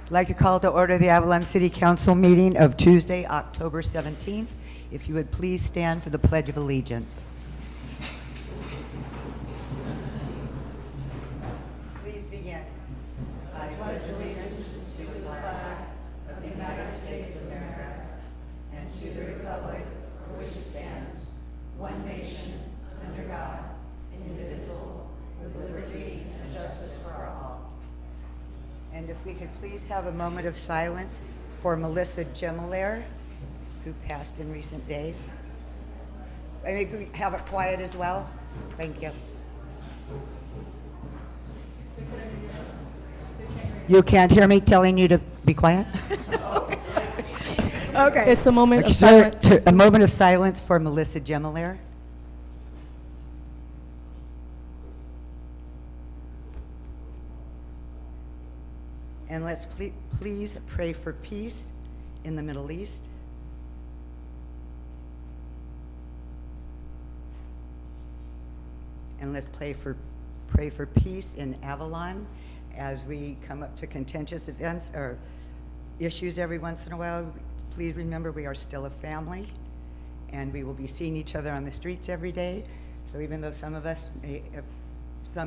I'd like to call to order the Avalon City Council meeting of Tuesday, October 17th. If you would please stand for the Pledge of Allegiance. Please begin. I pledge allegiance to the flag of the United States of America and to the republic for which it stands, one nation, under God, indivisible, with liberty and justice for all. And if we could please have a moment of silence for Melissa Gemelair, who passed in recent days. And maybe have it quiet as well. Thank you. You can't hear me telling you to be quiet? Okay. It's a moment of silence. A moment of silence for Melissa Gemelair. And let's please pray for peace in the Middle East. And let's pray for peace in Avalon as we come up to contentious events or issues every once in a while. Please remember we are still a family, and we will be seeing each other on the streets every day. So even though some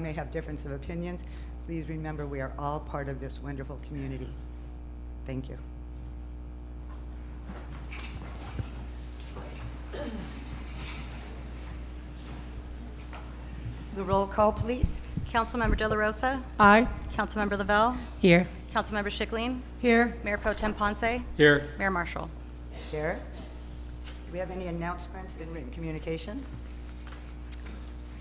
may have difference of opinions, please remember we are all part of this wonderful community. Thank you. The roll call, please. Councilmember De La Rosa, Aye. Councilmember Lavelle, Here. Councilmember Schickling, Here. Mayor Pro Tem Ponce, Here. Mayor Marshall. Here. Do we have any announcements in written communications?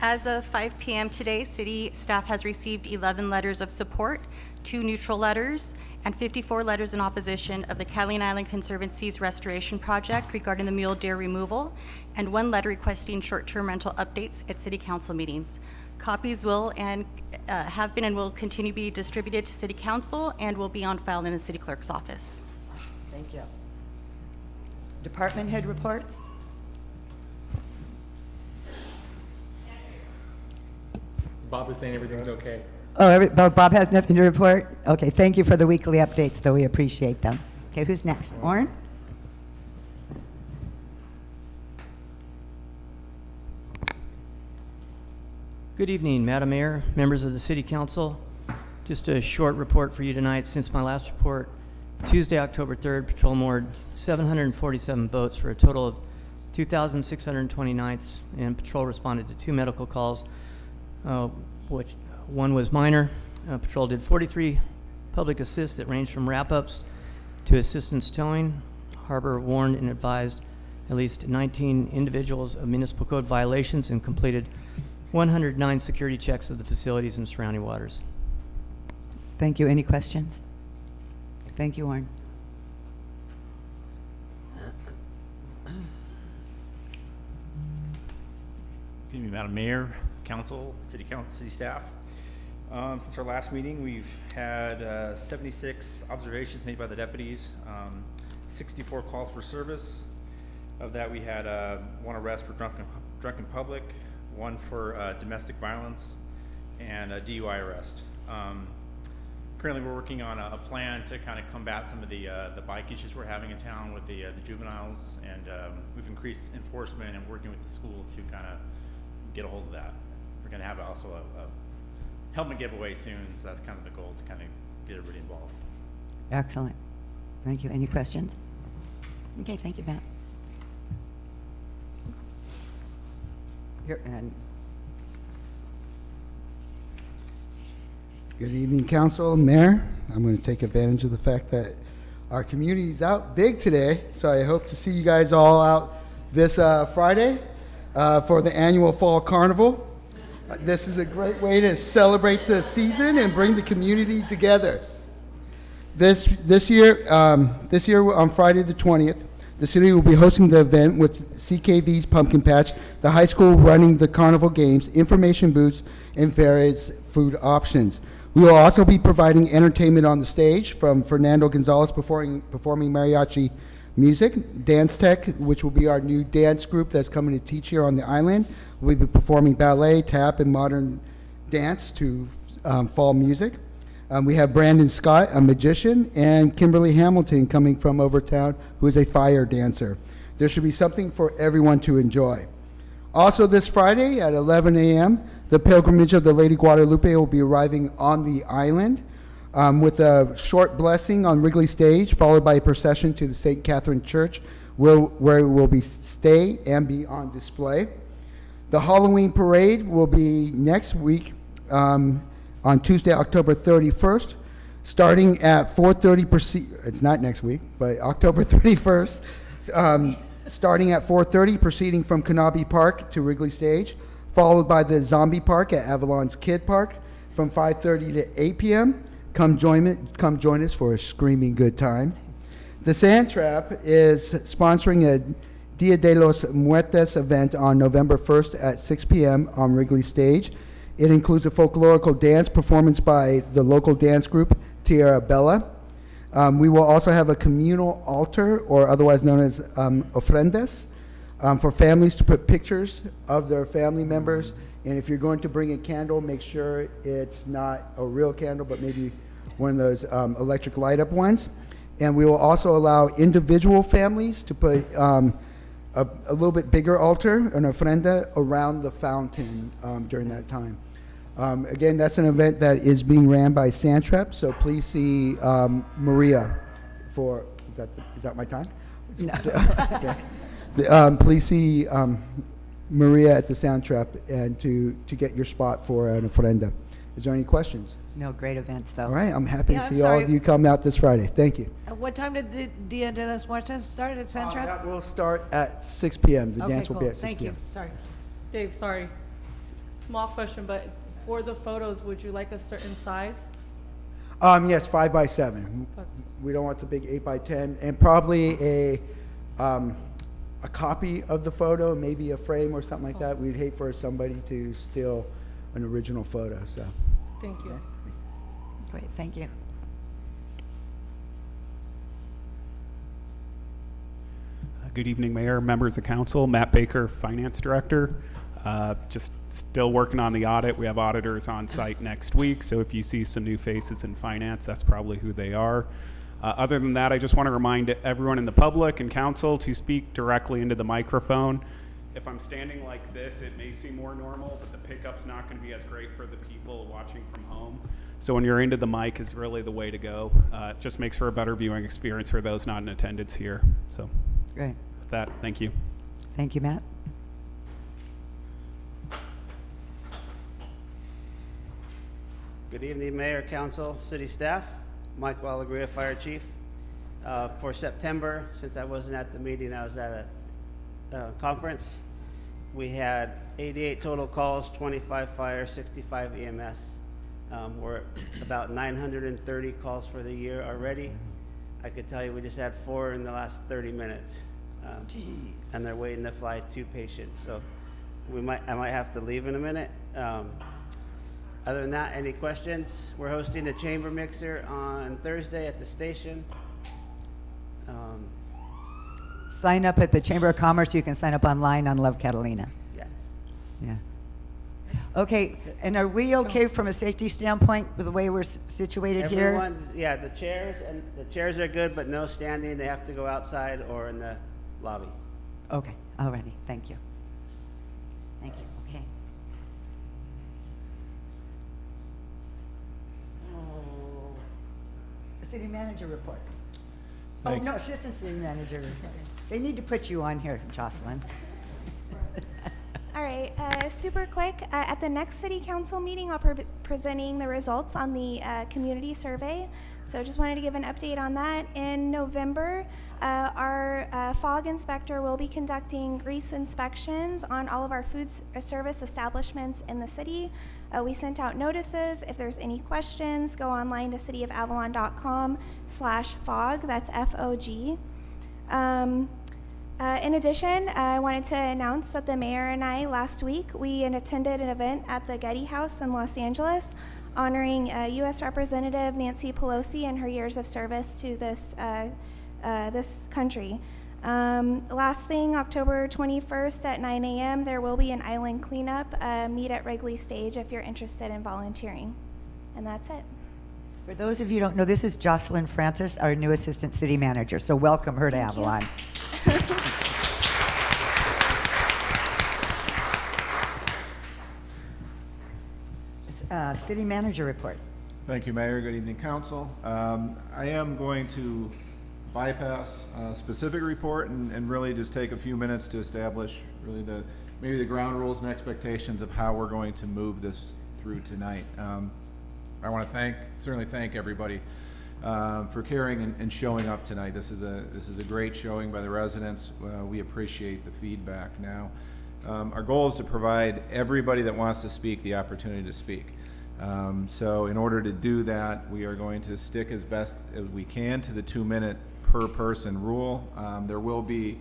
As of 5 p.m. today, city staff has received 11 letters of support, 2 neutral letters, and 54 letters in opposition of the Catalina Island Conservancy's restoration project regarding the mule deer removal, and 1 letter requesting short-term rental updates at city council meetings. Copies will and have been and will continue to be distributed to city council and will be on file in the city clerk's office. Thank you. Department head reports? Bob is saying everything's okay. Oh, Bob has nothing to report? Okay, thank you for the weekly updates, though we appreciate them. Okay, who's next? Orrin? Good evening, Madam Mayor, members of the City Council. Just a short report for you tonight. Since my last report, Tuesday, October 3rd, Patrol moored 747 boats for a total of 2,620 nights, and Patrol responded to 2 medical calls, which one was minor. Patrol did 43 public assists that ranged from wrap-ups to assistance towing. Harbor warned and advised at least 19 individuals of municipal code violations and completed 109 security checks of the facilities and surrounding waters. Thank you. Any questions? Thank you, Orrin. Good evening, Madam Mayor, Council, City staff. Since our last meeting, we've had 76 observations made by the deputies, 64 calls for service. Of that, we had 1 arrest for drunken public, 1 for domestic violence, and a DUI arrest. Currently, we're working on a plan to kind of combat some of the bike issues we're having in town with the juveniles, and we've increased enforcement and working with the school to kind of get a hold of that. We're going to have also a helmet giveaway soon, so that's kind of the goal, to kind of get everybody involved. Excellent. Thank you. Any questions? Okay, thank you, Matt. And Good evening, Council, Mayor. I'm going to take advantage of the fact that our community is out big today, so I hope to see you guys all out this Friday for the annual Fall Carnival. This is a great way to celebrate the season and bring the community together. This year on Friday the 20th, the city will be hosting the event with CKV's Pumpkin Patch, the high school running the carnival games, information booths, and various food options. We will also be providing entertainment on the stage from Fernando Gonzalez performing mariachi music, Dance Tech, which will be our new dance group that's coming to teach here on the island. We'll be performing ballet, tap, and modern dance to fall music. We have Brandon Scott, a magician, and Kimberly Hamilton coming from Overtown, who is a fire dancer. There should be something for everyone to enjoy. Also this Friday at 11 a.m., the pilgrimage of the Lady Guadalupe will be arriving on the island with a short blessing on Wrigley Stage, followed by a procession to the St. Catherine Church, where it will be stay and be on display. The Halloween parade will be next week on Tuesday, October 31st, starting at 4:30. It's not next week, but October 31st. Starting at 4:30, proceeding from Kanabe Park to Wrigley Stage, followed by the Zombie Park at Avalon's Kid Park from 5:30 to 8 p.m. Come join us for a screaming good time. The Sand Trap is sponsoring a Dia de los Muertos event on November 1st at 6 p.m. on Wrigley Stage. It includes a folklorical dance performance by the local dance group Tierra Bella. We will also have a communal altar, or otherwise known as ofrendas, for families to put pictures of their family members. And if you're going to bring a candle, make sure it's not a real candle, but maybe one of those electric light-up ones. And we will also allow individual families to put a little bit bigger altar, an ofrenda, around the fountain during that time. Again, that's an event that is being ran by Sand Trap, so please see Maria for, is that my time? No. Okay. Please see Maria at the Sand Trap and to get your spot for an ofrenda. Is there any questions? No, great events, though. All right, I'm happy to Yeah, I'm see all of sorry. you come out this Friday. Thank you. What time did the Dia de los Muertos start at Central? That will start at 6 p.m. The Okay, dance will be cool. at 6 Thank you. p.m. Sorry. Dave, sorry. Small question, but for the photos, would you like a certain size? Yes, 5 by 7. We don't want the big 8 by 10, and probably a copy of the photo, maybe a frame or something like that. We'd hate for somebody to steal an original photo. So, Thank you. Great, thank you. Good evening, Mayor, members of council. Matt Baker, Finance Director. Just still working on the audit. We have auditors on site next week, so if you see some new faces in finance, that's probably who they are. Other than that, I just want to remind everyone in the public and council to speak directly into the microphone. If I'm standing like this, it may seem more normal, but the pickup's not going to be as great for the people watching from home. So when you're into the mic is really the way to go. It just makes for a better viewing experience for those not in attendance here. So Great. with that, thank you. Thank you, Matt. Good evening, Mayor, Council, City staff. Mike Walagria, Fire Chief. For September, since I wasn't at the meeting, I was at a conference. We had 88 total calls, 25 fire, 65 EMS. We're at about 930 calls for the year already. I could tell you we just had 4 in the last 30 minutes. And they're waiting to fly 2 patients. So I might have to leave in a minute. Other than that, any questions? We're hosting the Chamber Mixer on Thursday at the station. Sign up at the Chamber of Commerce. You can sign up online on Love Catalina. Yeah. Yeah. Okay, and are we okay from a safety standpoint with the way we're situated here? Everyone's, yeah, the chairs are good, but no standing. They have to go outside or in the lobby. Okay, alrighty, thank you. Thank you, okay. City manager report. Oh, no, assistant city manager. They need to put you on here, Jocelyn. All right, super quick. At the next city council meeting, I'll be presenting the results on the community survey. So just wanted to give an update on that. In November, our FOG inspector will be conducting grease inspections on all of our food service establishments in the city. We sent out notices. If there's any questions, go online to cityofavalon.com/FOG. That's FOG. In addition, I wanted to announce that the mayor and I last week, we attended an event at the Getty House in Los Angeles honoring U.S. Representative Nancy Pelosi and her years of service to this country. Last thing, October 21st at 9 a.m., there will be an island cleanup. Meet at Wrigley Stage if you're interested in volunteering. And that's it. For those of you who don't know, this is Jocelyn Francis, our new Assistant City Manager, so welcome her to Avalon. City Manager report. Thank you, Mayor. Good evening, Council. I am going to bypass a specific report and really just take a few minutes to establish really maybe the ground rules and expectations of how we're going to move this through tonight. I want to certainly thank everybody for caring and showing up tonight. This is a great showing by the residents. We appreciate the feedback. Now, our goal is to provide everybody that wants to speak the opportunity to speak. So in order to do that, we are going to stick as best as we can to the 2-minute per person rule. There will be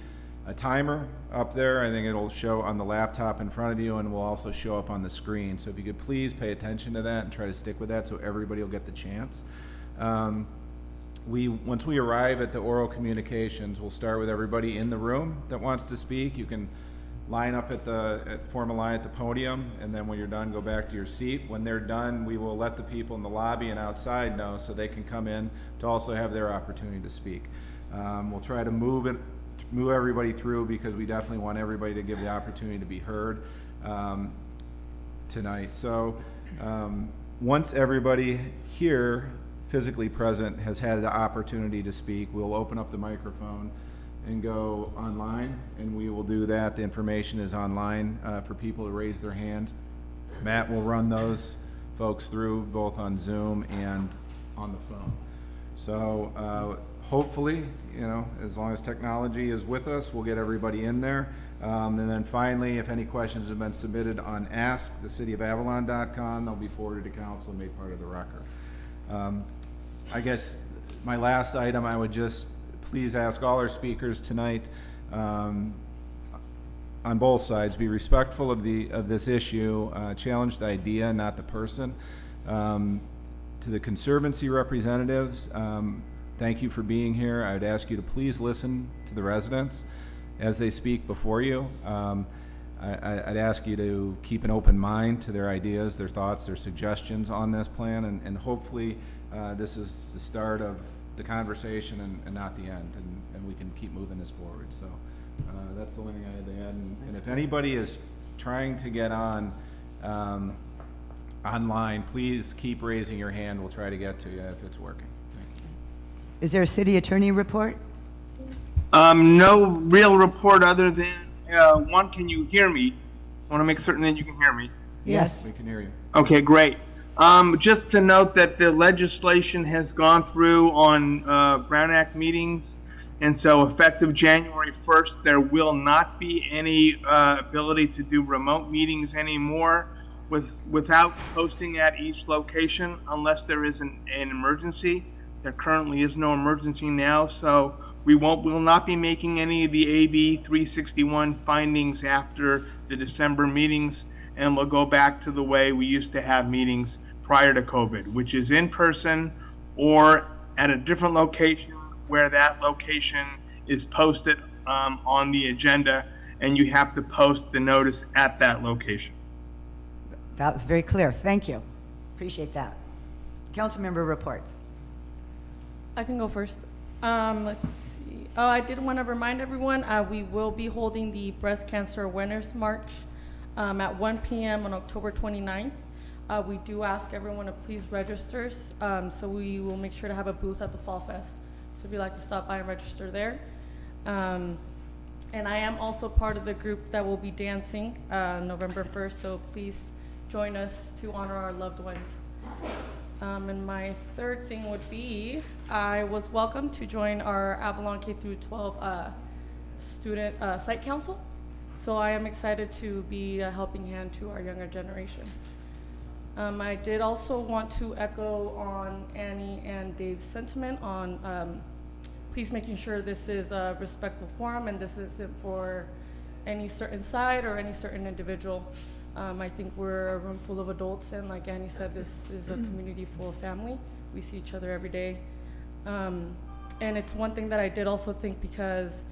a timer up there. I think it'll show on the laptop in front of you and will also show up on the screen. So if you could please pay attention to that and try to stick with that so everybody will get the chance. Once we arrive at the oral communications, we'll start with everybody in the room that wants to speak. You can line up form a line at the podium, and then when you're done, go back to your seat. When they're done, we will let the people in the lobby and outside know so they can come in to also have their opportunity to speak. We'll try to move everybody through because we definitely want everybody to give the opportunity to be heard tonight. So once everybody here physically present has had the opportunity to speak, we'll open up the microphone and go online, and we will do that. The information is online for people to raise their hand. Matt will run those folks through both on Zoom and on the phone. So hopefully, as long as technology is with us, we'll get everybody in there. And then finally, if any questions have been submitted on askthecityofavalon.com, they'll be forwarded to council and made part of the record. I guess my last item, I would just please ask all our speakers tonight on both sides, be respectful of this issue, challenge the idea, not the person. To the Conservancy representatives, thank you for being here. I would ask you to please listen to the residents as they speak before you. I'd ask you to keep an open mind to their ideas, their thoughts, their suggestions on this plan, and hopefully this is the start of the conversation and not the end, and we can keep moving this forward. So that's the only thing I had to add. And if anybody is trying to get on online, please keep raising your hand. We'll try to get to you if it's working. Thank you. Is there a city attorney report? No real report other than one. Can you hear me? I want to make certain that you can hear me. Yes. We can hear you. Okay, great. Just to note that the legislation has gone through on Brown Act meetings, and so effective January 1st, there will not be any ability to do remote meetings anymore without posting at each location unless there is an emergency. There currently is no emergency now, so we will not be making any of the AB 361 findings after the December meetings, and we'll go back to the way we used to have meetings prior to COVID, which is in person or at a different location where that location is posted on the agenda, and you have to post the notice at that location. That was very clear. Thank you. Appreciate that. Council member reports. I can go first. Let's see. Oh, I did want to remind everyone, we will be holding the Breast Cancer Awareness March at 1 p.m. on October 29th. We do ask everyone to please register, so we will make sure to have a booth at the Fall Fest. So if you'd like to stop by and register there. And I am also part of the group that will be dancing November 1st, so please join us to honor our loved ones. And my third thing would be, I was welcome to join our Avalon K-12 student site council. So I am excited to be a helping hand to our younger generation. I did also want to echo on Annie and Dave's sentiment on please making sure this is a respectful forum and this isn't for any certain side or any certain individual. I think we're a room full of adults, and like Annie said, this is a community full of family. We see each other every day. And it's one thing that I did also think, because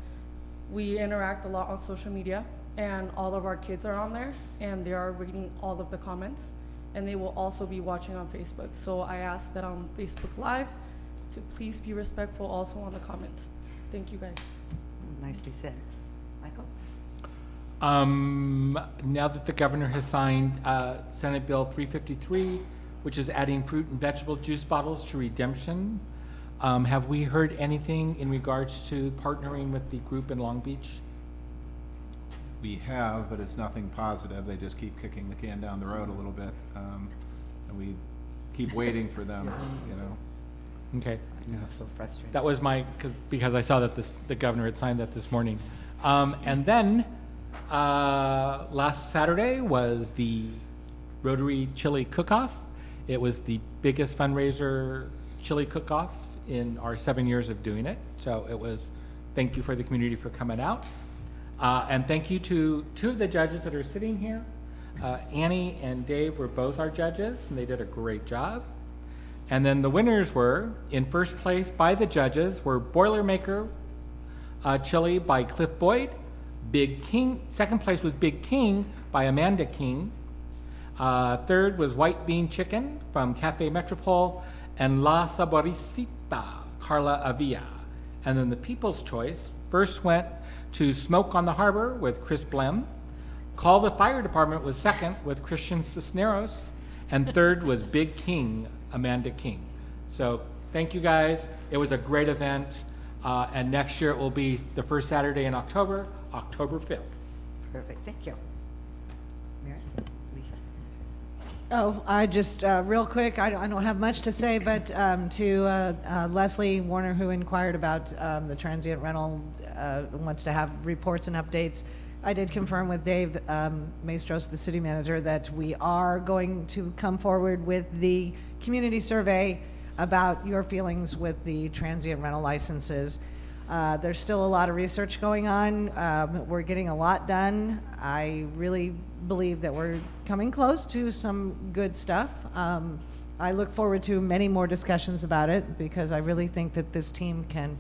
we interact a lot on social media, and all of our kids are on there, and they are reading all of the comments. and they will also be watching on Facebook. So I ask that on Facebook Live to please be respectful also on the comments. Thank you, guys. Nicely said. Michael? Now that the governor has signed Senate Bill 353, which is adding fruit and vegetable juice bottles to redemption, have we heard anything in regards to partnering with the group in Long Beach? We have, but it's nothing positive. They just keep kicking the can down the road a little bit. And we keep waiting for them, you know. Okay. Yeah, so frustrating. That was because I saw that the governor had signed that this morning. And then last Saturday was the Rotary Chili Cook-Off. It was the biggest fundraiser chili cook-off in our 7 years of doing it. So it was, thank you for the community for coming out. And thank you to two of the judges that are sitting here. Annie and Dave were both our judges, and they did a great job. And then the winners were, in first place by the judges, were Boilermaker Chili by Cliff Boyd. Big King, second place was Big King by Amanda King. Third was White Bean Chicken from Cafe Metropole, and La Saboricita, Carla Avila. And then the People's Choice first went to Smoke on the Harbor with Chris Blem. Call the Fire Department was second with Christian Cisneros. And third was Big King, Amanda King. So thank you guys. It was a great event. And next year it will be the first Saturday in October, October 5th. Perfect, thank you. Mary? Lisa? Oh, I just, real quick, I don't have much to say, but to Leslie Warner, who inquired about the transient rental, wants to have reports and updates. I did confirm with Dave Maestros, the city manager, that we are going to come forward with the community survey about your feelings with the transient rental licenses. There's still a lot of research going on. We're getting a lot done. I really believe that we're coming close to some good stuff. I look forward to many more discussions about it because I really think that this team can,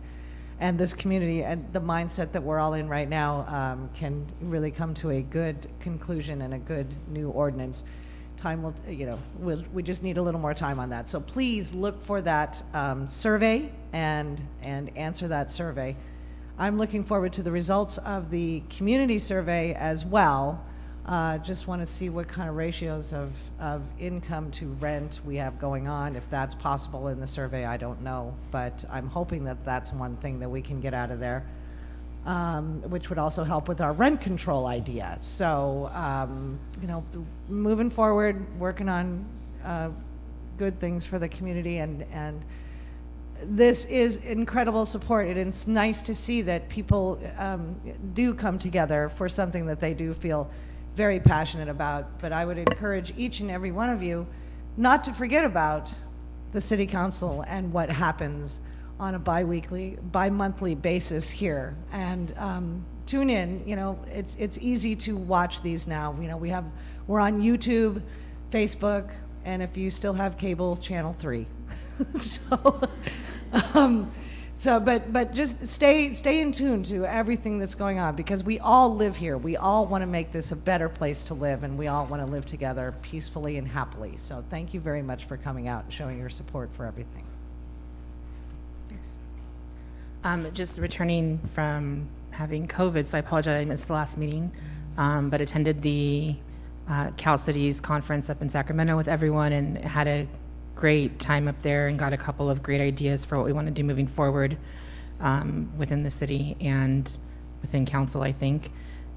and this community and the mindset that we're all in right now can really come to a good conclusion and a good new ordinance. Time will, we just need a little more time on that. So please look for that survey and answer that survey. I'm looking forward to the results of the community survey as well. Just want to see what kind of ratios of income to rent we have going on. If that's possible in the survey, I don't know, but I'm hoping that that's one thing that we can get out of there, which would also help with our rent control idea. So, moving forward, working on good things for the community, and this is incredible support. It's nice to see that people do come together for something that they do feel very passionate about. But I would encourage each and every one of you not to forget about the city council and what happens on a bi-monthly basis here, and tune in. It's easy to watch these now. We're on YouTube, Facebook, and if you still have cable, Channel 3. But just stay in tune to everything that's going on, because we all live here. We all want to make this a better place to live, and we all want to live together peacefully and happily. So thank you very much for coming out and showing your support for everything. Yes. Just returning from having COVID, so I apologize I missed the last meeting, but attended the Cal Cities conference up in Sacramento with everyone and had a great time up there and got a couple of great ideas for what we want to do moving forward within the city and within council, I think.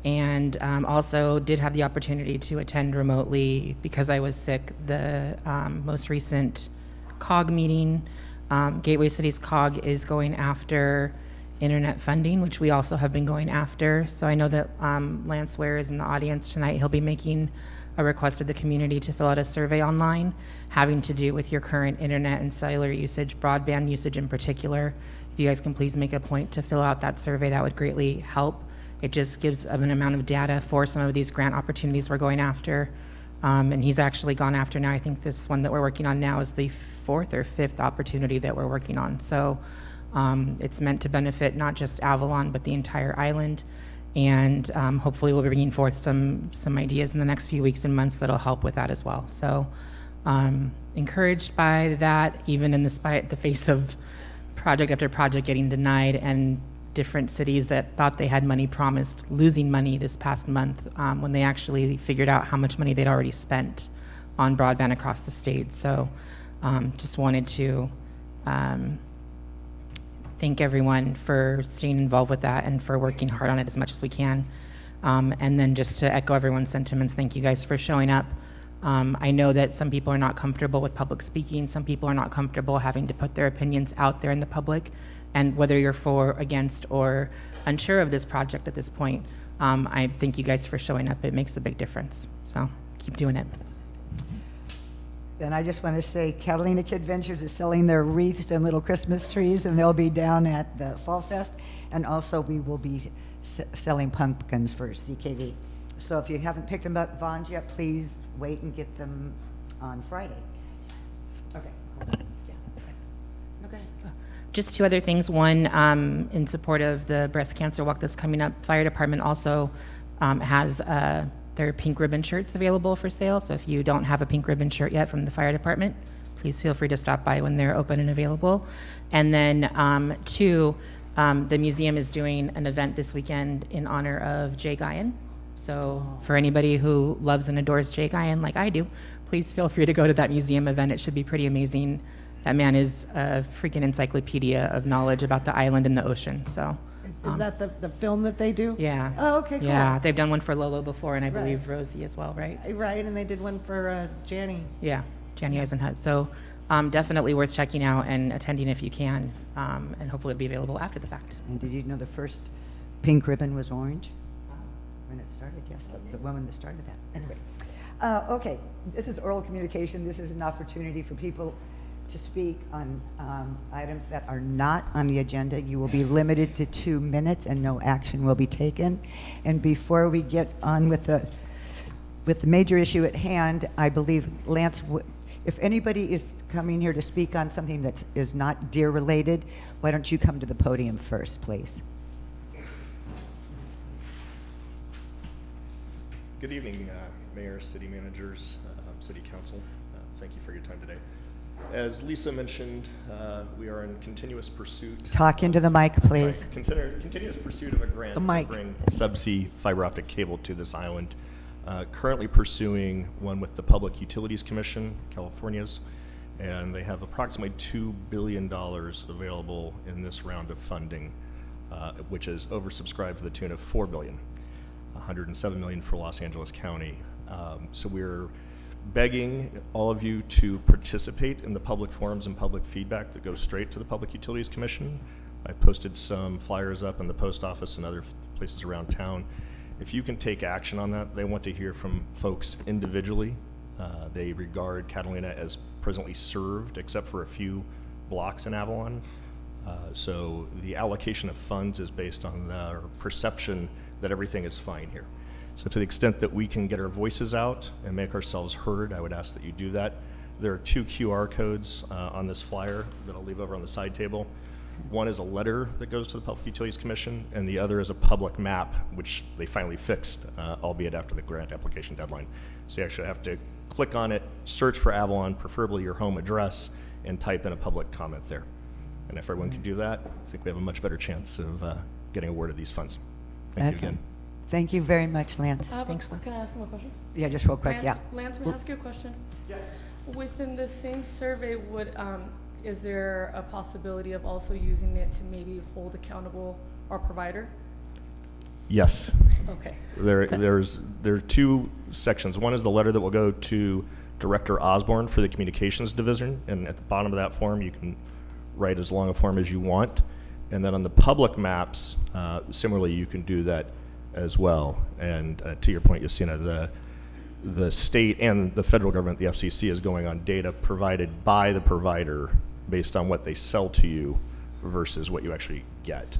And also did have the opportunity to attend remotely because I was sick the most recent COG meeting. Gateway Cities COG is going after internet funding, which we also have been going after. So I know that Lance Ware is in the audience tonight. He'll be making a request of the community to fill out a survey online having to do with your current internet and cellular usage, broadband usage in particular. If you guys can please make a point to fill out that survey, that would greatly help. It just gives an amount of data for some of these grant opportunities we're going after. And he's actually gone after now. I think this one that we're working on now is the 4th or 5th opportunity that we're working on. So it's meant to benefit not just Avalon, but the entire island. And hopefully we'll be bringing forth some ideas in the next few weeks and months that'll help with that as well. So encouraged by that, even in the face of project after project getting denied and different cities that thought they had money promised losing money this past month when they actually figured out how much money they'd already spent on broadband across the state. So just wanted to thank everyone for staying involved with that and for working hard on it as much as we can. And then just to echo everyone's sentiments, thank you guys for showing up. I know that some people are not comfortable with public speaking. Some people are not comfortable having to put their opinions out there in the public. And whether you're for, against, or unsure of this project at this point, I thank you guys for showing up. It makes a big difference. So keep doing it. Then I just want to say Catalina Kid Ventures is selling their wreaths and little Christmas trees, and they'll be down at the Fall Fest. And also we will be selling pumpkins for CKV. So if you haven't picked them up, Vons, yet, please wait and get them on Friday. Okay, hold on. Okay. Just two other things. One, in support of the breast cancer walk that's coming up, fire department also has their pink ribbon shirts available for sale. So if you don't have a pink ribbon shirt yet from the fire department, please feel free to stop by when they're open and available. And then two, the museum is doing an event this weekend in honor of Jay Guyon. So for anybody who loves and adores Jay Guyon like I do, please feel free to go to that museum event. It should be pretty amazing. That man is a freaking encyclopedia of knowledge about the island and the ocean. So Is that the film that they do? yeah. Oh, okay, cool. Yeah, they've done one for Lolo before, and I Right. believe Rosie as well, right? Right, and they did one for Janny. Yeah, Janny Eisenhut. So definitely worth checking out and attending if you can, and hopefully it'll be available after the fact. And did you know the first pink ribbon was orange? When it started, yes, the woman that started that. Anyway, okay, this is oral communication. This is an opportunity for people to speak on items that are not on the agenda. You will be limited to 2 minutes and no action will be taken. And before we get on with the major issue at hand, I believe, Lance, if anybody is coming here to speak on something that is not deer related, why don't you come to the podium first, please? Good evening, Mayor, City Managers, City Council. Thank you for your time today. As Lisa mentioned, we are in continuous pursuit. Talk into the mic, please. Continuous pursuit of a grant The mic. to bring subsea fiber optic cable to this island. Currently pursuing one with the Public Utilities Commission, California's, and they have approximately $2 billion available in this round of funding, which is oversubscribed to the tune of $4 billion. $107 million for Los Angeles County. So we're begging all of you to participate in the public forums and public feedback that goes straight to the Public Utilities Commission. I posted some flyers up in the post office and other places around town. If you can take action on that, they want to hear from folks individually. They regard Catalina as presently served, except for a few blocks in Avalon. So the allocation of funds is based on their perception that everything is fine here. So to the extent that we can get our voices out and make ourselves heard, I would ask that you do that. There are 2 QR codes on this flyer that I'll leave over on the side table. One is a letter that goes to the Public Utilities Commission, and the other is a public map, which they finally fixed, albeit after the grant application deadline. So you actually have to click on it, search for Avalon, preferably your home address, and type in a public comment there. And if everyone can do that, I think we have a much better chance of getting awarded these funds. Thank you again. Thank you very much, Lance. Thanks, Lance. Can I ask one more question? Yeah, just real quick, Lance, yeah. Lance, may I ask you a question? Yeah. Within the same survey, is there a possibility of also using it to maybe hold accountable our provider? Yes. Okay. There are 2 sections. One is the letter that will go to Director Osborne for the Communications Division, and at the bottom of that form, you can write as long a form as you want. And then on the public maps, similarly, you can do that as well. And to your point, Yasina, the state and the federal government, the FCC, is going on data provided by the provider based on what they sell to you versus what you actually get.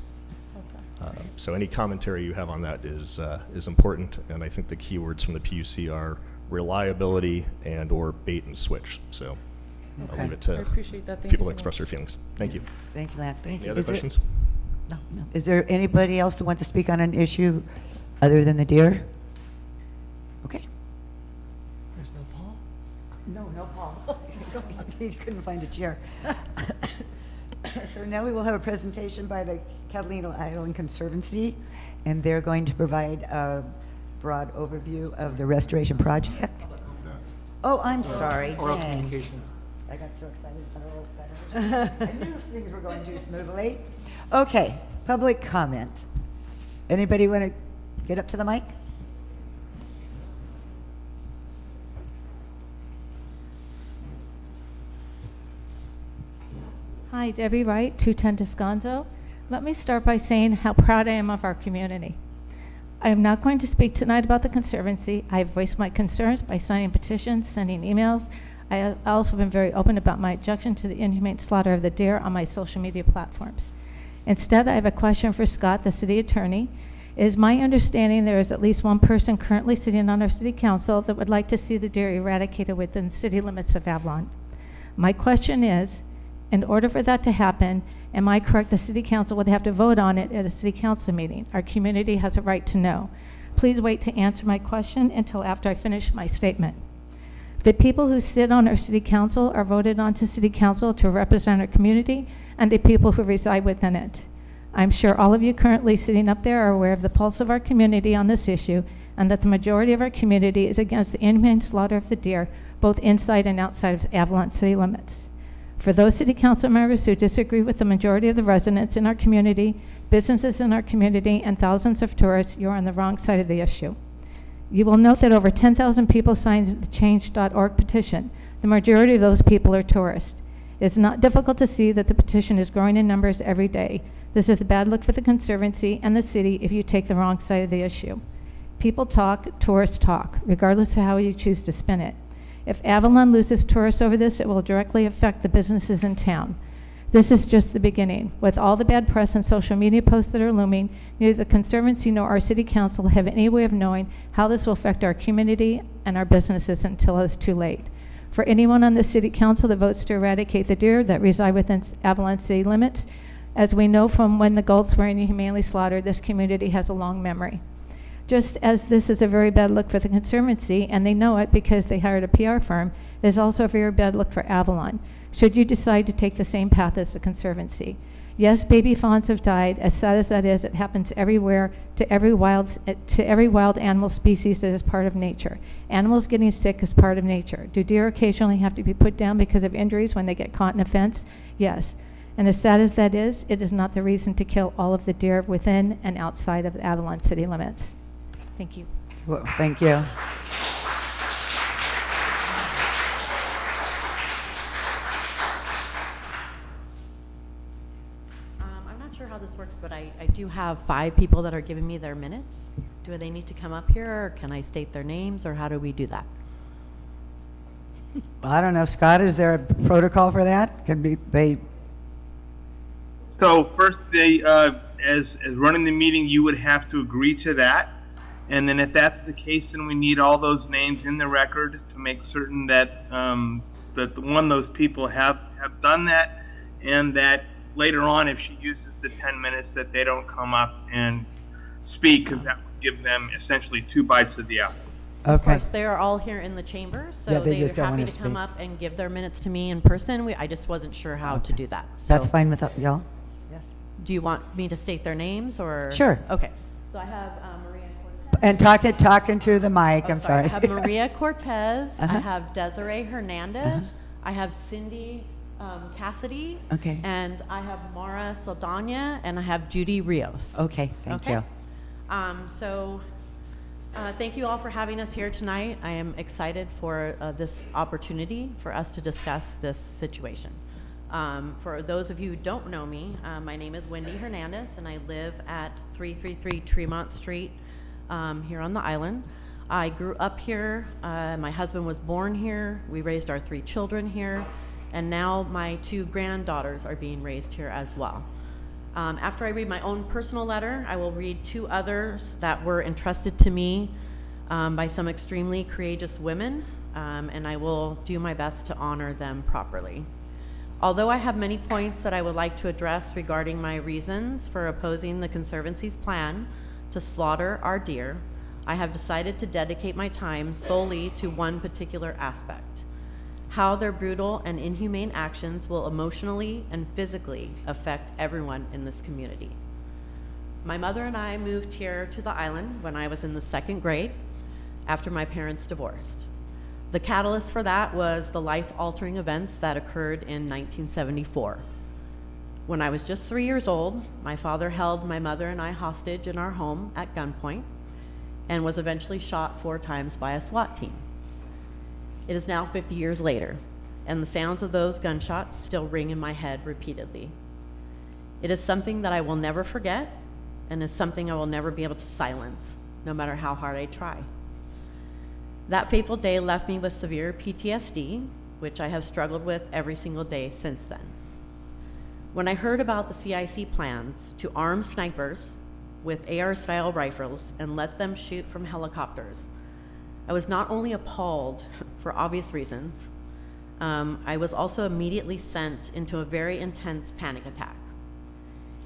So any commentary you have on that is important, and I think the keywords from the PUC are reliability and or bait and switch. So I'll leave it I to appreciate that. Thank people you to so express their feelings. Thank you. Thank you, Lance. Any other Is there questions? No. Is there anybody else who wants to speak on an issue other than the deer? Okay. There's no Paul? No Paul. He couldn't find a chair. So now we will have a presentation by the Catalina Island Conservancy, and they're going to provide a broad overview of the restoration project. Oh, I'm sorry. Oral Dang. communication. I got so excited about oral letters. I knew things were going too smoothly. Okay, public comment. Anybody want to get up to the mic? Hi, Debbie Wright, 210 Descanso. Let me start by saying how proud I am of our community. I am not going to speak tonight about the Conservancy. I have voiced my concerns by signing petitions, sending emails. I have also been very open about my objection to the inhumane slaughter of the deer on my social media platforms. Instead, I have a question for Scott, the city attorney. It is my understanding there is at least one person currently sitting on our city council that would like to see the deer eradicated within city limits of Avalon. My question is, in order for that to happen, am I correct the city council would have to vote on it at a city council meeting? Our community has a right to know. Please wait to answer my question until after I finish my statement. The people who sit on our city council are voted onto city council to represent our community and the people who reside within it. I'm sure all of you currently sitting up there are aware of the pulse of our community on this issue and that the majority of our community is against the inhumane slaughter of the deer, both inside and outside of Avalon city limits. For those city council members who disagree with the majority of the residents in our community, businesses in our community, and thousands of tourists, you're on the wrong side of the issue. You will note that over 10,000 people signed the change.org petition. The majority of those people are tourists. It's not difficult to see that the petition is growing in numbers every day. This is a bad look for the Conservancy and the city if you take the wrong side of the issue. People talk, tourists talk, regardless of how you choose to spin it. If Avalon loses tourists over this, it will directly affect the businesses in town. This is just the beginning. With all the bad press and social media posts that are looming, neither the Conservancy nor our city council have any way of knowing how this will affect our community and our businesses until it's too late. For anyone on the city council that votes to eradicate the deer that reside within Avalon city limits, as we know from when the Gaults were inhumanely slaughtered, this community has a long memory. Just as this is a very bad look for the Conservancy, and they know it because they hired a PR firm, it is also a very bad look for Avalon, should you decide to take the same path as the Conservancy. Yes, baby fawns have died. As sad as that is, it happens everywhere to every wild animal species that is part of nature. Animals getting sick is part of nature. Do deer occasionally have to be put down because of injuries when they get caught in a fence? Yes. And as sad as that is, it is not the reason to kill all of the deer within and outside of the Avalon city limits. Thank you. Well, thank you. I'm not sure how this works, but I do have 5 people that are giving me their minutes. Do they need to come up here, or can I state their names, or how do we do that? I don't know, Scott, is there a protocol for that? So first, as running the meeting, you would have to agree to that. And then if that's the case, then we need all those names in the record to make certain that those people have done that, and that later on, if she uses the 10 minutes, that they don't come up and speak, because that would give them essentially 2 bites of the apple. Okay. Of course, they are all here in the chamber, so Yeah, they they're just don't happy wanna to come speak. up and give their minutes to me in person. I just wasn't sure how to do that. So That's fine with y'all? Yes. do you want me to state their names, or? Sure. Okay. So I have Maria Cortez. And talking to the mic, I'm sorry. I have Maria Cortez. I Uh-huh. have Desiree Hernandez. I have Cindy Cassidy. Okay. And I have Mara Saldana, and I have Judy Rios. Okay, thank you. Thank you all for having us here tonight. I am excited for this opportunity for us to discuss this situation. For those of you who don't know me, my name is Wendy Hernandez, and I live at 333 Tremont Street here on the island. I grew up here. My husband was born here. We raised our 3 children here, and now my 2 granddaughters are being raised here as well. After I read my own personal letter, I will read 2 others that were entrusted to me by some extremely courageous women, and I will do my best to honor them properly. Although I have many points that I would like to address regarding my reasons for opposing the Conservancy's plan to slaughter our deer, I have decided to dedicate my time solely to one particular aspect: how their brutal and inhumane actions will emotionally and physically affect everyone in this community. My mother and I moved here to the island when I was in the 2nd grade after my parents divorced. The catalyst for that was the life-altering events that occurred in 1974. When I was just 3 years old, my father held my mother and I hostage in our home at gunpoint and was eventually shot 4 times by a SWAT team. It is now 50 years later, and the sounds of those gunshots still ring in my head repeatedly. It is something that I will never forget, and is something I will never be able to silence, no matter how hard I try. That fateful day left me with severe PTSD, which I have struggled with every single day since then. When I heard about the CIC plans to arm snipers with AR-style rifles and let them shoot from helicopters, I was not only appalled for obvious reasons, I was also immediately sent into a very intense panic attack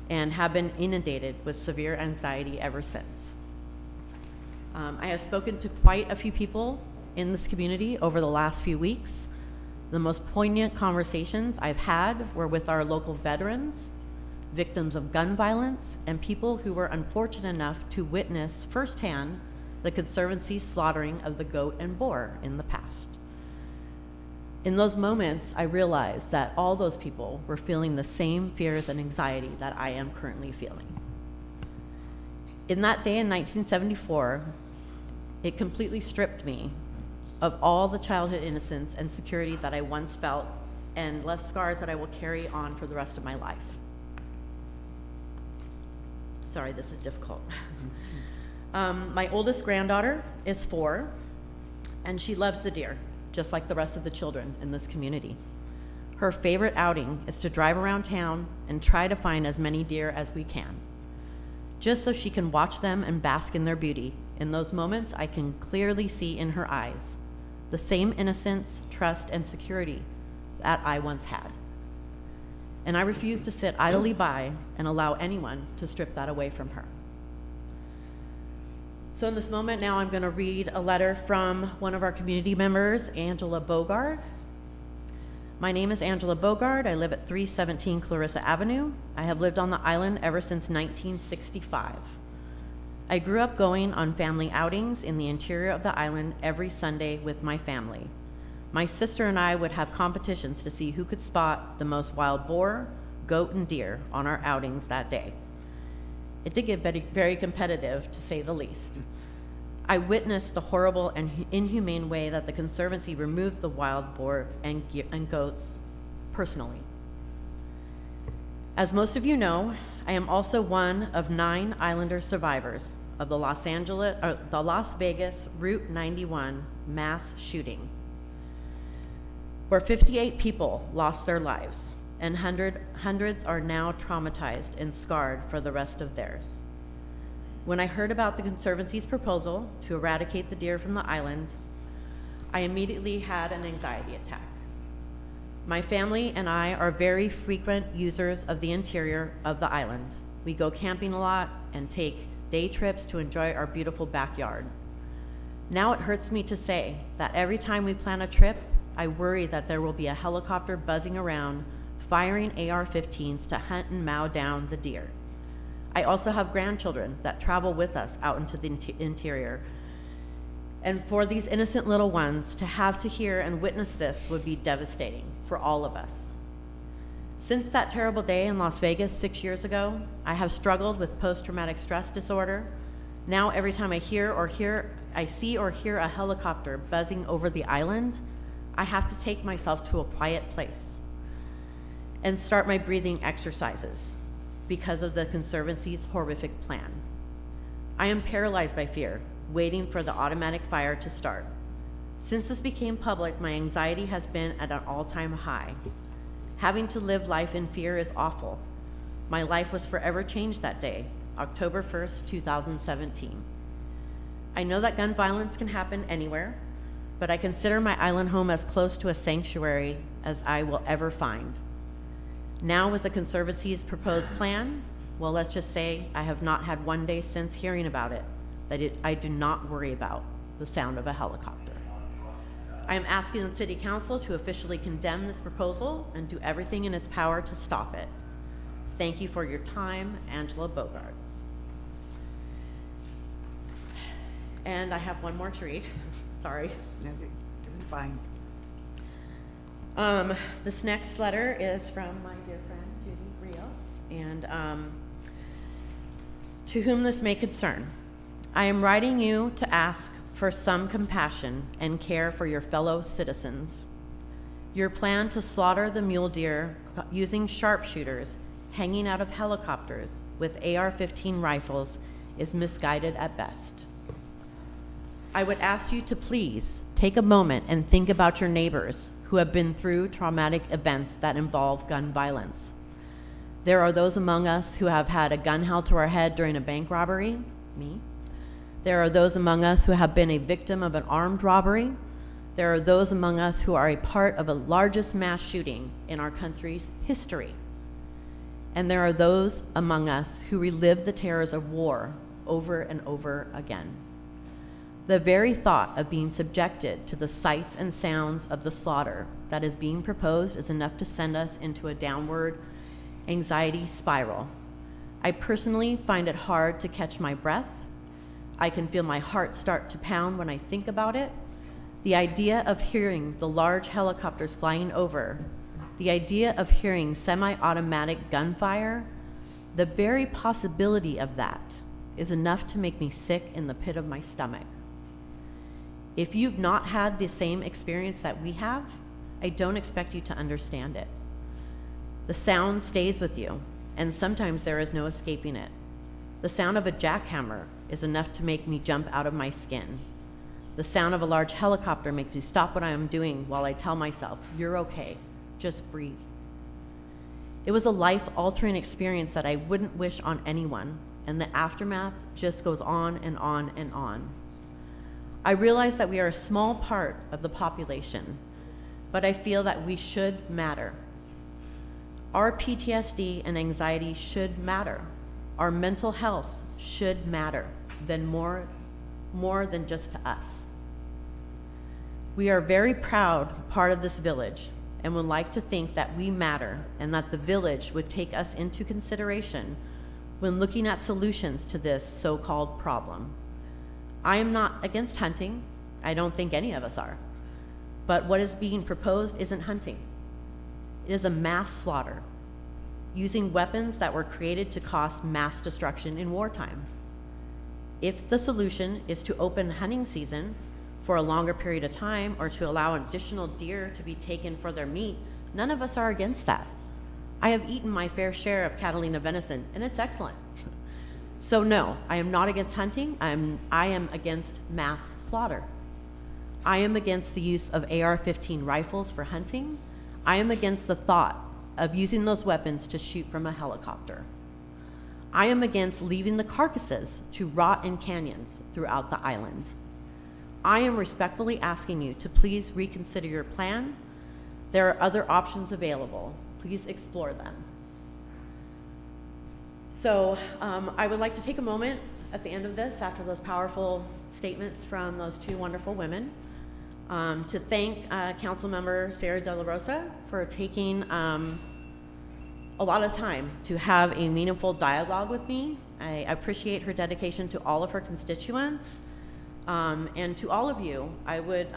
and have been inundated with severe anxiety ever since. I have spoken to quite a few people in this community over the last few weeks. The most poignant conversations I've had were with our local veterans, victims of gun violence, and people who were unfortunate enough to witness firsthand the Conservancy's slaughtering of the goat and boar in the past. In those moments, I realized that all those people were feeling the same fears and anxiety that I am currently feeling. In that day in 1974, it completely stripped me of all the childhood innocence and security that I once felt, and left scars that I will carry on for the rest of my life. Sorry, this is difficult. My oldest granddaughter is 4, and she loves the deer, just like the rest of the children in this community. Her favorite outing is to drive around town and try to find as many deer as we can, just so she can watch them and bask in their beauty. In those moments, I can clearly see in her eyes the same innocence, trust, and security that I once had. And I refuse to sit idly by and allow anyone to strip that away from her. So in this moment now, I'm going to read a letter from one of our community members, Angela Bogard. My name is Angela Bogard. I live at 317 Clarissa Avenue. I have lived on the island ever since 1965. I grew up going on family outings in the interior of the island every Sunday with my family. My sister and I would have competitions to see who could spot the most wild boar, goat, and deer on our outings that day. It did get very, very competitive, to say the least. I witnessed the horrible and inhumane way that the Conservancy removed the wild boar and goats personally. As most of you know, I am also one of 9 Islander survivors of the Las Vegas Route 91 mass shooting, where 58 people lost their lives, and hundreds are now traumatized and scarred for the rest of theirs. When I heard about the Conservancy's proposal to eradicate the deer from the island, I immediately had an anxiety attack. My family and I are very frequent users of the interior of the island. We go camping a lot and take day trips to enjoy our beautiful backyard. Now it hurts me to say that every time we plan a trip, I worry that there will be a helicopter buzzing around, firing AR-15s to hunt and mow down the deer. I also have grandchildren that travel with us out into the interior. And for these innocent little ones to have to hear and witness this would be devastating for all of us. Since that terrible day in Las Vegas 6 years ago, I have struggled with post-traumatic stress disorder. Now every time I see or hear a helicopter buzzing over the island, I have to take myself to a quiet place and start my breathing exercises because of the Conservancy's horrific plan. I am paralyzed by fear, waiting for the automatic fire to start. Since this became public, my anxiety has been at an all-time high. Having to live life in fear is awful. My life was forever changed that day, October 1st, 2017. I know that gun violence can happen anywhere, but I consider my island home as close to a sanctuary as I will ever find. Now with the Conservancy's proposed plan, well, let's just say I have not had one day since hearing about it that I do not worry about the sound of a helicopter. I am asking the City Council to officially condemn this proposal and do everything in its power to stop it. Thank you for your time, Angela Bogart. And I have one more to read. Sorry. No, you're doing fine. This next letter is from my dear friend Judy Rios, and to whom this may concern. I am writing you to ask for some compassion and care for your fellow citizens. Your plan to slaughter the mule deer using sharpshooters hanging out of helicopters with AR-15 rifles is misguided at best. I would ask you to please take a moment and think about your neighbors who have been through traumatic events that involve gun violence. There are those among us who have had a gun held to our head during a bank robbery, me. There are those among us who have been a victim of an armed robbery. There are those among us who are a part of the largest mass shooting in our country's history. And there are those among us who relive the terrors of war over and over again. The very thought of being subjected to the sights and sounds of the slaughter that is being proposed is enough to send us into a downward anxiety spiral. I personally find it hard to catch my breath. I can feel my heart start to pound when I think about it. The idea of hearing the large helicopters flying over, the idea of hearing semi-automatic gunfire, the very possibility of that is enough to make me sick in the pit of my stomach. If you've not had the same experience that we have, I don't expect you to understand it. The sound stays with you, and sometimes there is no escaping it. The sound of a jackhammer is enough to make me jump out of my skin. The sound of a large helicopter makes me stop what I am doing while I tell myself, you're okay, just breathe. It was a life-altering experience that I wouldn't wish on anyone, and the aftermath just goes on and on and on. I realize that we are a small part of the population, but I feel that we should matter. Our PTSD and anxiety should matter. Our mental health should matter more than just to us. We are very proud part of this village and would like to think that we matter and that the village would take us into consideration when looking at solutions to this so-called problem. I am not against hunting. I don't think any of us are. But what is being proposed isn't hunting. It is a mass slaughter, using weapons that were created to cause mass destruction in wartime. If the solution is to open hunting season for a longer period of time or to allow additional deer to be taken for their meat, none of us are against that. I have eaten my fair share of Catalina venison, and it's excellent. So no, I am not against hunting. I am against mass slaughter. I am against the use of AR-15 rifles for hunting. I am against the thought of using those weapons to shoot from a helicopter. I am against leaving the carcasses to rot in canyons throughout the island. I am respectfully asking you to please reconsider your plan. There are other options available. Please explore them. So I would like to take a moment at the end of this, after those powerful statements from those two wonderful women, to thank Councilmember Sarah De La Rosa for taking a lot of time to have a meaningful dialogue with me. I appreciate her dedication to all of her constituents. And to all of you, I would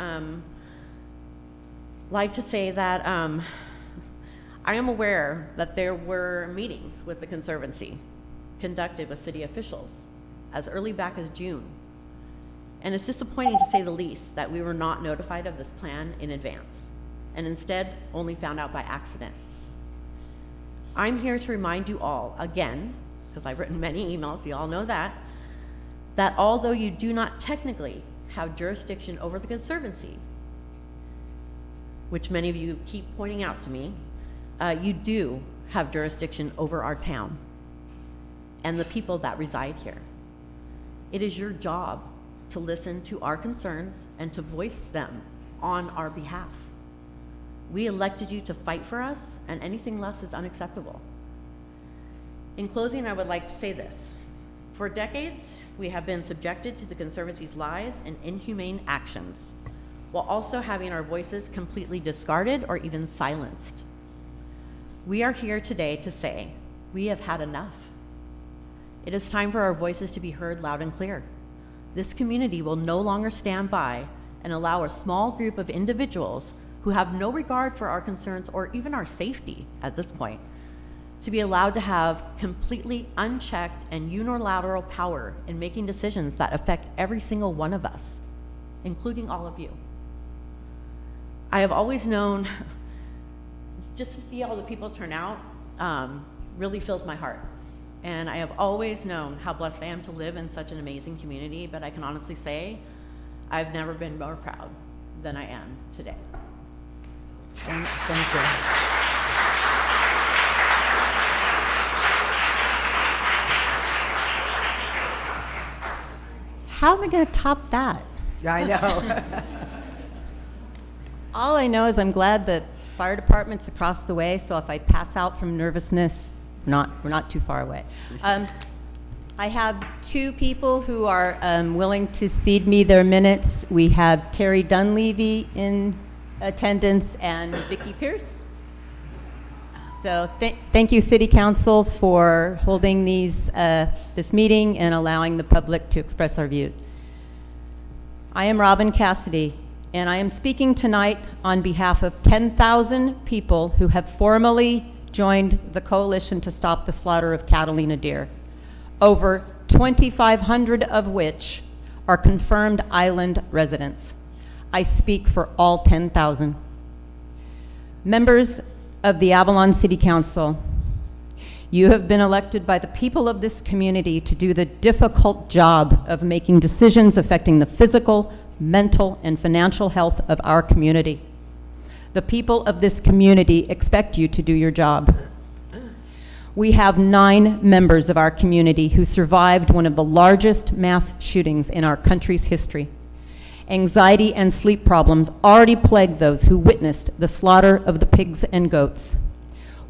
like to say that I am aware that there were meetings with the Conservancy conducted with city officials as early back as June. And it's disappointing to say the least that we were not notified of this plan in advance and instead only found out by accident. I'm here to remind you all again, because I've written many emails, you all know that although you do not technically have jurisdiction over the Conservancy, which many of you keep pointing out to me, you do have jurisdiction over our town and the people that reside here. It is your job to listen to our concerns and to voice them on our behalf. We elected you to fight for us, and anything less is unacceptable. In closing, I would like to say this. For decades, we have been subjected to the Conservancy's lies and inhumane actions, while also having our voices completely discarded or even silenced. We are here today to say we have had enough. It is time for our voices to be heard loud and clear. This community will no longer stand by and allow a small group of individuals who have no regard for our concerns or even our safety at this point to be allowed to have completely unchecked and unilateral power in making decisions that affect every single one of us, including all of you. I have always known, just to see all the people turn out really fills my heart. And I have always known how blessed I am to live in such an amazing community, but I can honestly say I've never been more proud than I am today. Thank you. How am I going to top that? I know. All I know is I'm glad that fire department's across the way, so if I pass out from nervousness, we're not too far away. I have two people who are willing to cede me their minutes. We have Terry Dunleavy in attendance and Vicki Pierce. So thank you, City Council, for holding this meeting and allowing the public to express our views. I am Robin Cassidy, and I am speaking tonight on behalf of 10,000 people who have formally joined the Coalition to Stop the Slaughter of Catalina Deer, over 2,500 of which are confirmed island residents. I speak for all 10,000. Members of the Avalon City Council, you have been elected by the people of this community to do the difficult job of making decisions affecting the physical, mental, and financial health of our community. The people of this community expect you to do your job. We have 9 members of our community who survived one of the largest mass shootings in our country's history. Anxiety and sleep problems already plague those who witnessed the slaughter of the pigs and goats.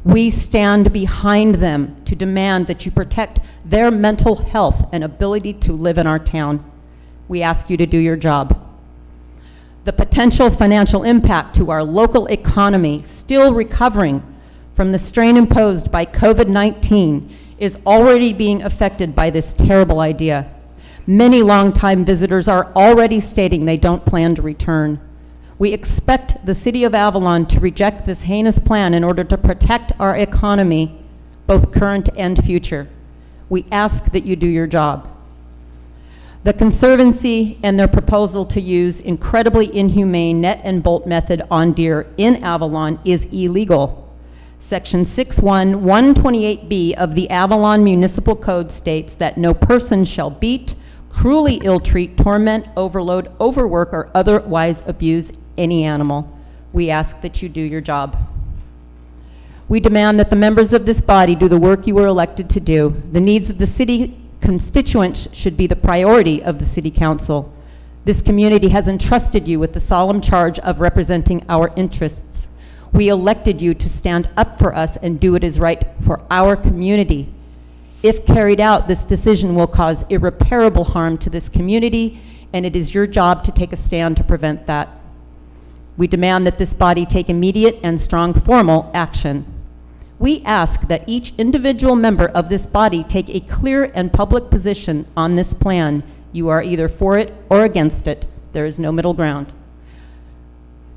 We stand behind them to demand that you protect their mental health and ability to live in our town. We ask you to do your job. The potential financial impact to our local economy, still recovering from the strain imposed by COVID-19, is already being affected by this terrible idea. Many longtime visitors are already stating they don't plan to return. We expect the City of Avalon to reject this heinous plan in order to protect our economy, both current and future. We ask that you do your job. The Conservancy and their proposal to use incredibly inhumane net and bolt method on deer in Avalon is illegal. Section 6.1.128B of the Avalon Municipal Code states that no person shall beat, cruelly ill-treat, torment, overload, overwork, or otherwise abuse any animal. We ask that you do your job. We demand that the members of this body do the work you were elected to do. The needs of the city constituents should be the priority of the City Council. This community has entrusted you with the solemn charge of representing our interests. We elected you to stand up for us and do what is right for our community. If carried out, this decision will cause irreparable harm to this community, and it is your job to take a stand to prevent that. We demand that this body take immediate and strong formal action. We ask that each individual member of this body take a clear and public position on this plan. You are either for it or against it. There is no middle ground.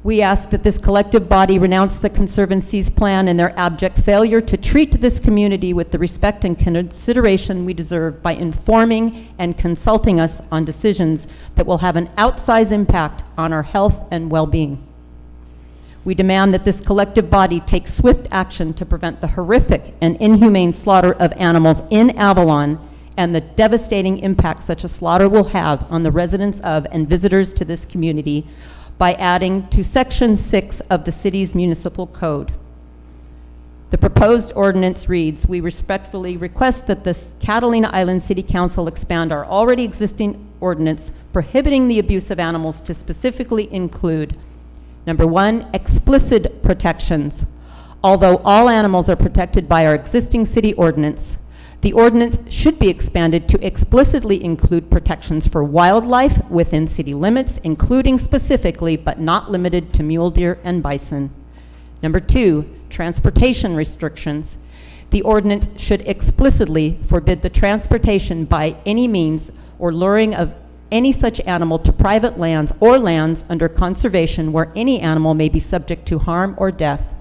We ask that this collective body renounce the Conservancy's plan and their abject failure to treat this community with the respect and consideration we deserve by informing and consulting us on decisions that will have an outsized impact on our health and well-being. We demand that this collective body take swift action to prevent the horrific and inhumane slaughter of animals in Avalon and the devastating impact such a slaughter will have on the residents of and visitors to this community by adding to Section 6 of the city's municipal code. The proposed ordinance reads, we respectfully request that the Catalina Island City Council expand our already existing ordinance prohibiting the abuse of animals to specifically include, Number 1, explicit protections. Although all animals are protected by our existing city ordinance, the ordinance should be expanded to explicitly include protections for wildlife within city limits, including specifically but not limited to mule deer and bison. Number 2, transportation restrictions. The ordinance should explicitly forbid the transportation by any means or luring of any such animal to private lands or lands under conservation where any animal may be subject to harm or death.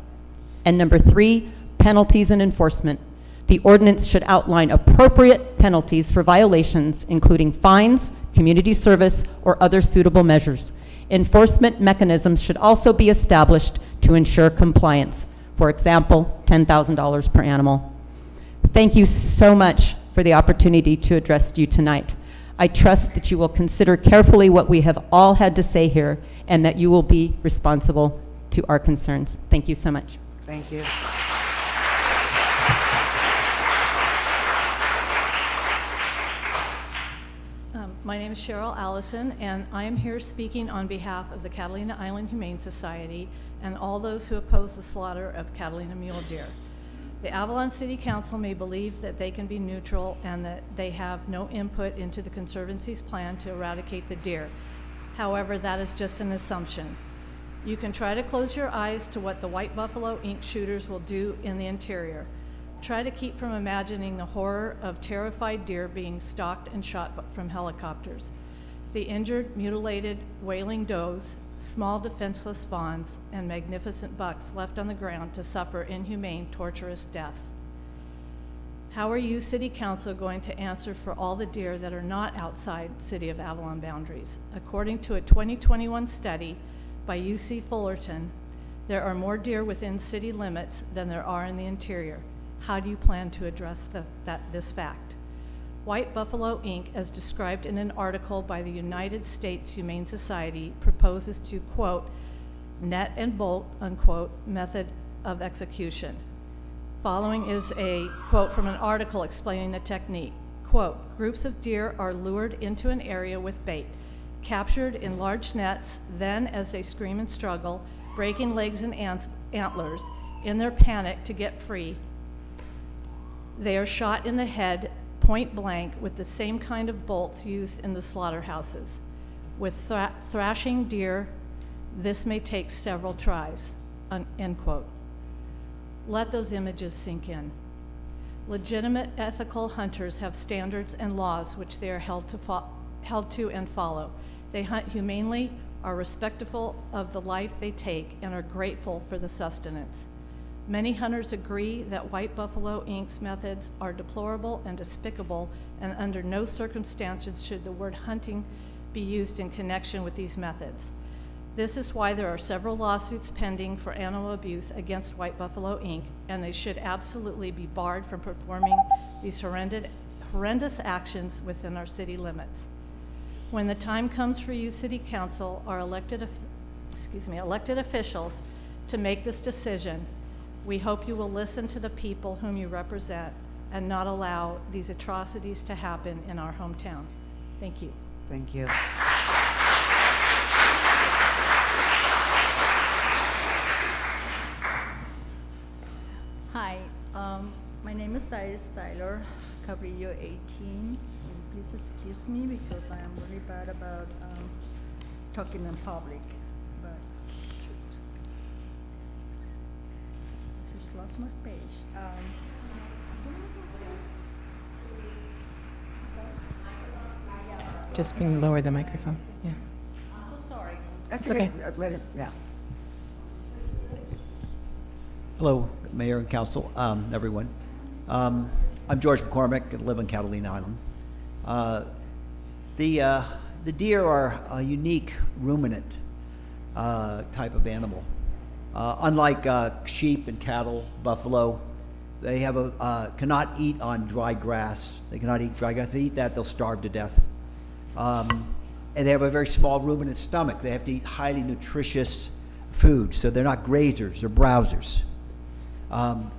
And number 3, penalties and enforcement. The ordinance should outline appropriate penalties for violations, including fines, community service, or other suitable measures. Enforcement mechanisms should also be established to ensure compliance. For example, $10,000 per animal. Thank you so much for the opportunity to address you tonight. I trust that you will consider carefully what we have all had to say here and that you will be responsible to our concerns. Thank you so much. Thank you. My name is Cheryl Allison, and I am here speaking on behalf of the Catalina Island Humane Society and all those who oppose the slaughter of Catalina mule deer. The Avalon City Council may believe that they can be neutral and that they have no input into the Conservancy's plan to eradicate the deer. However, that is just an assumption. You can try to close your eyes to what the White Buffalo Inc. shooters will do in the interior. Try to keep from imagining the horror of terrified deer being stalked and shot from helicopters. The injured, mutilated, wailing does, small defenseless fawns, and magnificent bucks left on the ground to suffer inhumane, torturous deaths. How are you, City Council, going to answer for all the deer that are not outside City of Avalon boundaries? According to a 2021 study by UC Fullerton, there are more deer within city limits than there are in the interior. How do you plan to address this fact? White Buffalo Inc., as described in an article by the United States Humane Society, proposes to, quote, net and bolt, unquote, method of execution. Following is a quote from an article explaining the technique. Quote, groups of deer are lured into an area with bait, captured in large nets, then as they scream and struggle, breaking legs and antlers, in their panic to get free, they are shot in the head point blank with the same kind of bolts used in the slaughterhouses. With thrashing deer, this may take several tries, end quote. Let those images sink in. Legitimate ethical hunters have standards and laws which they are held to and follow. They hunt humanely, are respectful of the life they take, and are grateful for the sustenance. Many hunters agree that White Buffalo Inc.'s methods are deplorable and despicable, and under no circumstances should the word hunting be used in connection with these methods. This is why there are several lawsuits pending for animal abuse against White Buffalo Inc., and they should absolutely be barred from performing these horrendous actions within our city limits. When the time comes for you, City Council, our elected officials, to make this decision, we hope you will listen to the people whom you represent and not allow these atrocities to happen in our hometown. Thank you. Thank you. Hi, my name is Iris Tyler, Cabrillo 18. Please excuse me because I am really bad about talking in public. But shoot, just lost my page. Just can you lower the microphone? Yeah. I'm so sorry. That's That's okay. okay. Let it, yeah. Hello, Mayor and Council, everyone. I'm George McCormick. I live on Catalina Island. The deer are a unique ruminant type of animal. Unlike sheep and cattle, buffalo, they have cannot eat on dry grass. They cannot eat dry grass. If they eat that, they'll starve to death. And they have a very small ruminant stomach. They have to eat highly nutritious food, so they're not grazers, they're browsers. On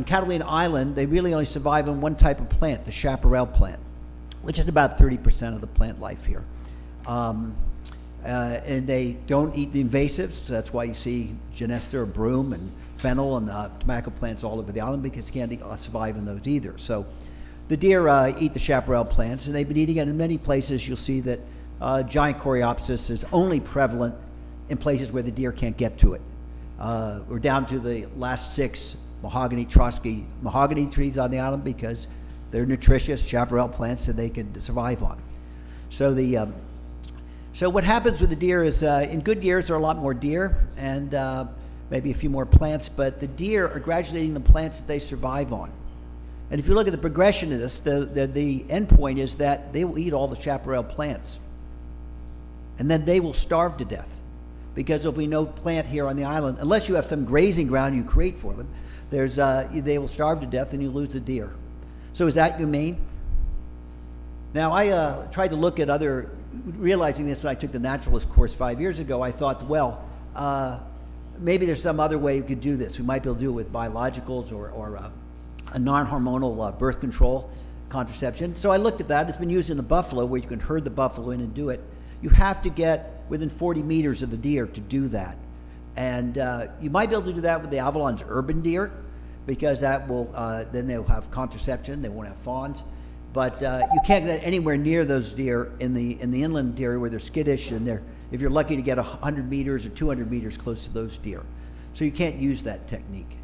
Catalina Island, they really only survive on one type of plant, the chaparral plant, which is about 30% of the plant life here. And they don't eat the invasives, so that's why you see genester or broom and fennel and tobacco plants all over the island, because you can't survive in those either. So the deer eat the chaparral plants, and they've been eating it in many places. You'll see that giant coreopsis is only prevalent in places where the deer can't get to it. We're down to the last 6 mahogany trees on the island because they're nutritious chaparral plants that they can survive on. So so what happens with the deer is in good years there are a lot more deer and maybe a few more plants, but the deer are gradually eating the plants that they survive on. And if you look at the progression of this, the end point is that they will eat all the chaparral plants. And then they will starve to death because there'll be no plant here on the island. Unless you have some grazing ground you create for them, they will starve to death and you lose the deer. So is that humane? Now, I tried to look at realizing this when I took the naturalist course 5 years ago, I thought, well, maybe there's some other way we could do this. We might be able to do it with biologicals or a non-hormonal birth control contraception. So I looked at that. It's been used in the buffalo where you can herd the buffalo in and do it. You have to get within 40 meters of the deer to do that. And you might be able to do that with the Avalon's urban deer because that will, then they'll have contraception, they won't have fawns. But you can't get anywhere near those deer in the inland deer where they're skittish and if you're lucky to get 100 meters or 200 meters close to those deer. So you can't use that technique.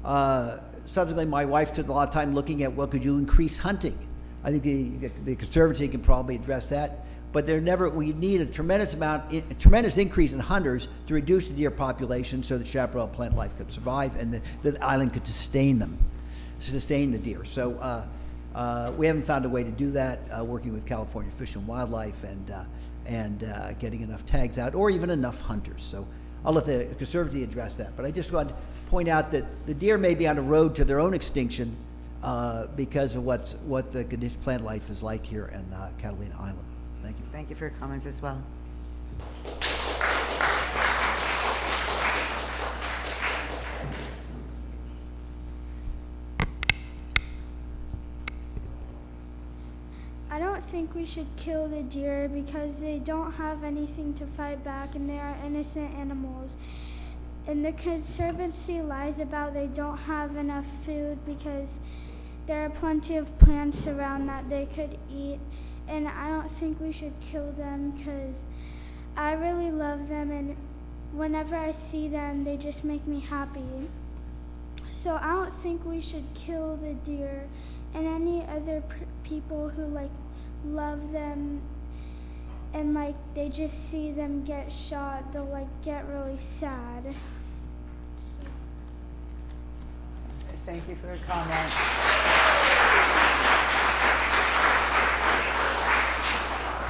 Subsequently, my wife took a lot of time looking at what could you increase hunting. I think the Conservancy can probably address that. But we need a tremendous increase in hunters to reduce the deer population so the chaparral plant life could survive and the island could sustain the deer. So we haven't found a way to do that, working with California Fish and Wildlife and getting enough tags out or even enough hunters. So I'll let the Conservancy address that. But I just want to point out that the deer may be on a road to their own extinction because of what the plant life is like here in Catalina Island. Thank you. Thank you for your comments as well. I don't think we should kill the deer because they don't have anything to fight back and they are innocent animals. And the Conservancy lies about they don't have enough food because there are plenty of plants around that they could eat. And I don't think we should kill them because I really love them and whenever I see them, they just make me happy. So I don't think we should kill the deer and any other people who love them and they just see them get shot, they'll get really sad. So. Thank you for your comment.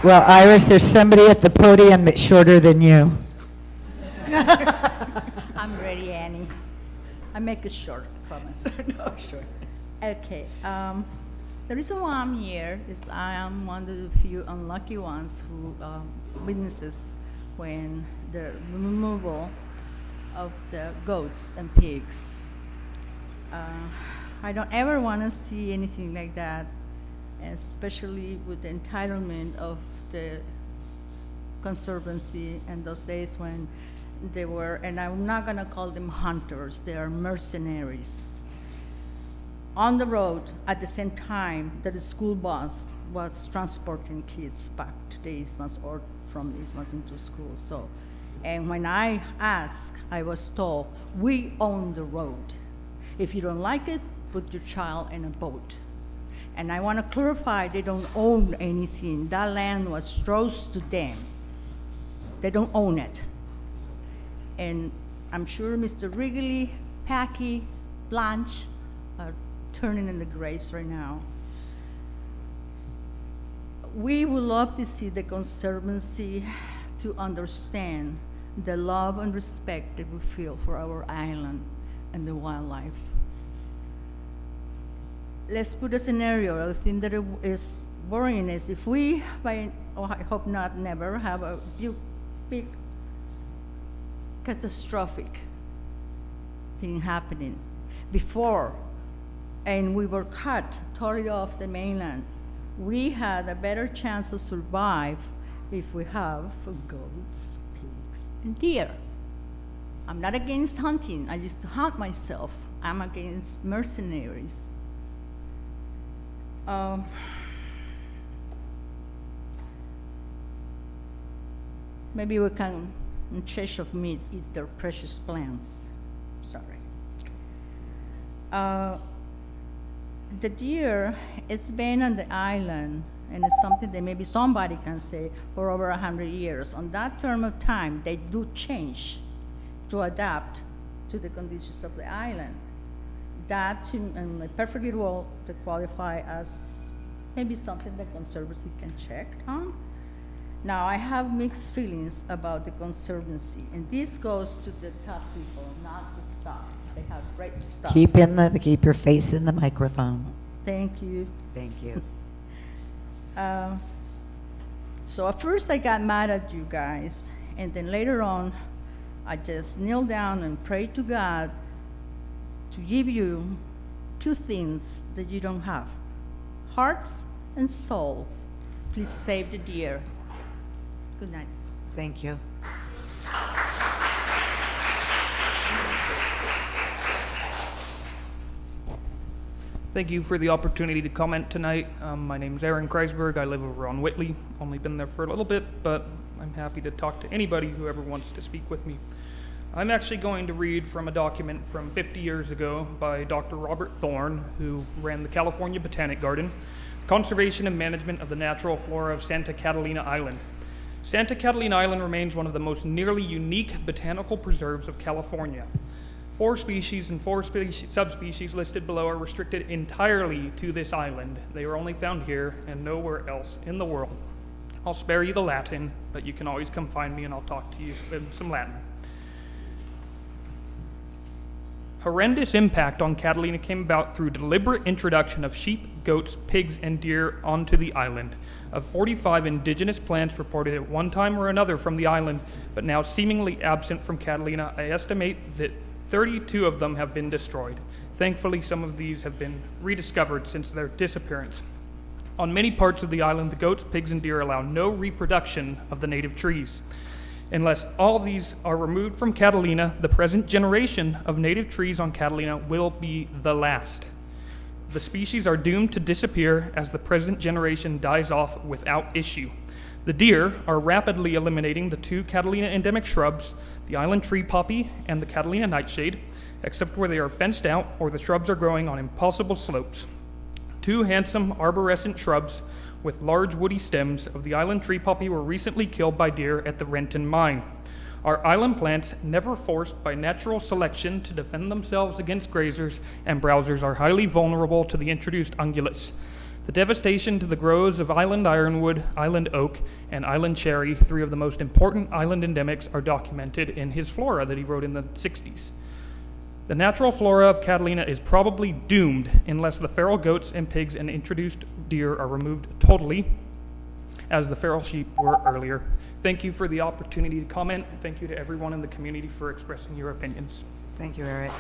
Well, Iris, there's somebody at the podium that's shorter than you. I'm ready, Annie. I make it short, I promise. No, sure. Okay. The reason why I'm here is I am one of the few unlucky ones who witnesses when the removal of the goats and pigs. I don't ever want to see anything like that, especially with the entitlement of the Conservancy in those days when they were, and I'm not going to call them hunters, they are mercenaries. On the road at the same time that the school bus was transporting kids back to the Isthmus or from the Isthmus into school. So, and when I asked, I was told, we own the road. If you don't like it, put your child in a boat. And I want to clarify, they don't own anything. That land was close to them. They don't own it. And I'm sure Mr. Wrigley, Packy, Blanche are turning in the graves right now. We would love to see the Conservancy to understand the love and respect that we feel for our island and the wildlife. Let's put a scenario. I think that it is worrying is if we, I hope not, never have a big catastrophic thing happening before, and we were cut totally off the mainland, we had a better chance to survive if we have goats, pigs, and deer. I'm not against hunting. I used to hunt myself. I'm against mercenaries. Maybe we can, instead of meat, eat their precious plants. Sorry. The deer has been on the island, and it's something that maybe somebody can say, for over 100 years. On that term of time, they do change to adapt to the conditions of the island. That, perfectly well to qualify as maybe something the Conservancy can check on. Now, I have mixed feelings about the Conservancy, and this goes to the top people, not the staff. They have great stuff. Keep your face in the microphone. Thank you. Thank you. So at first I got mad at you guys, and then later on, I just kneel down and pray to God to give you two things that you don't have: hearts and souls. Please save the deer. Good night. Thank you. Thank you for the opportunity to comment tonight. My name is Aaron Kreisberg. I live over on Whitley. Only been there for a little bit, but I'm happy to talk to anybody who ever wants to speak with me. I'm actually going to read from a document from 50 years ago by Dr. Robert Thorne, who ran the California Botanic Garden, Conservation and Management of the Natural Flora of Santa Catalina Island. Santa Catalina Island remains one of the most nearly unique botanical preserves of California. 4 species and 4 subspecies listed below are restricted entirely to this island. They are only found here and nowhere else in the world. I'll spare you the Latin, but you can always come find me and I'll talk to you in some Latin. Horrendous impact on Catalina came about through deliberate introduction of sheep, goats, pigs, and deer onto the island. Of 45 indigenous plants reported at one time or another from the island, but now seemingly absent from Catalina, I estimate that 32 of them have been destroyed. Thankfully, some of these have been rediscovered since their disappearance. On many parts of the island, the goats, pigs, and deer allow no reproduction of the native trees. Unless all these are removed from Catalina, the present generation of native trees on Catalina will be the last. The species are doomed to disappear as the present generation dies off without issue. The deer are rapidly eliminating the 2 Catalina endemic shrubs, the island tree poppy and the Catalina nightshade, except where they are fenced out or the shrubs are growing on impossible slopes. 2 handsome arborescent shrubs with large woody stems of the island tree poppy were recently killed by deer at the Renton mine. Our island plants, never forced by natural selection to defend themselves against grazers and browsers, are highly vulnerable to the introduced ungulates. The devastation to the groves of island ironwood, island oak, and island cherry, 3 of the most important island endemics, are documented in his flora that he wrote in the 60s. The natural flora of Catalina is probably doomed unless the feral goats and pigs and introduced deer are removed totally, as the feral sheep were earlier. Thank you for the opportunity to comment. Thank you to everyone in the community for expressing your opinions. Thank you, Eric.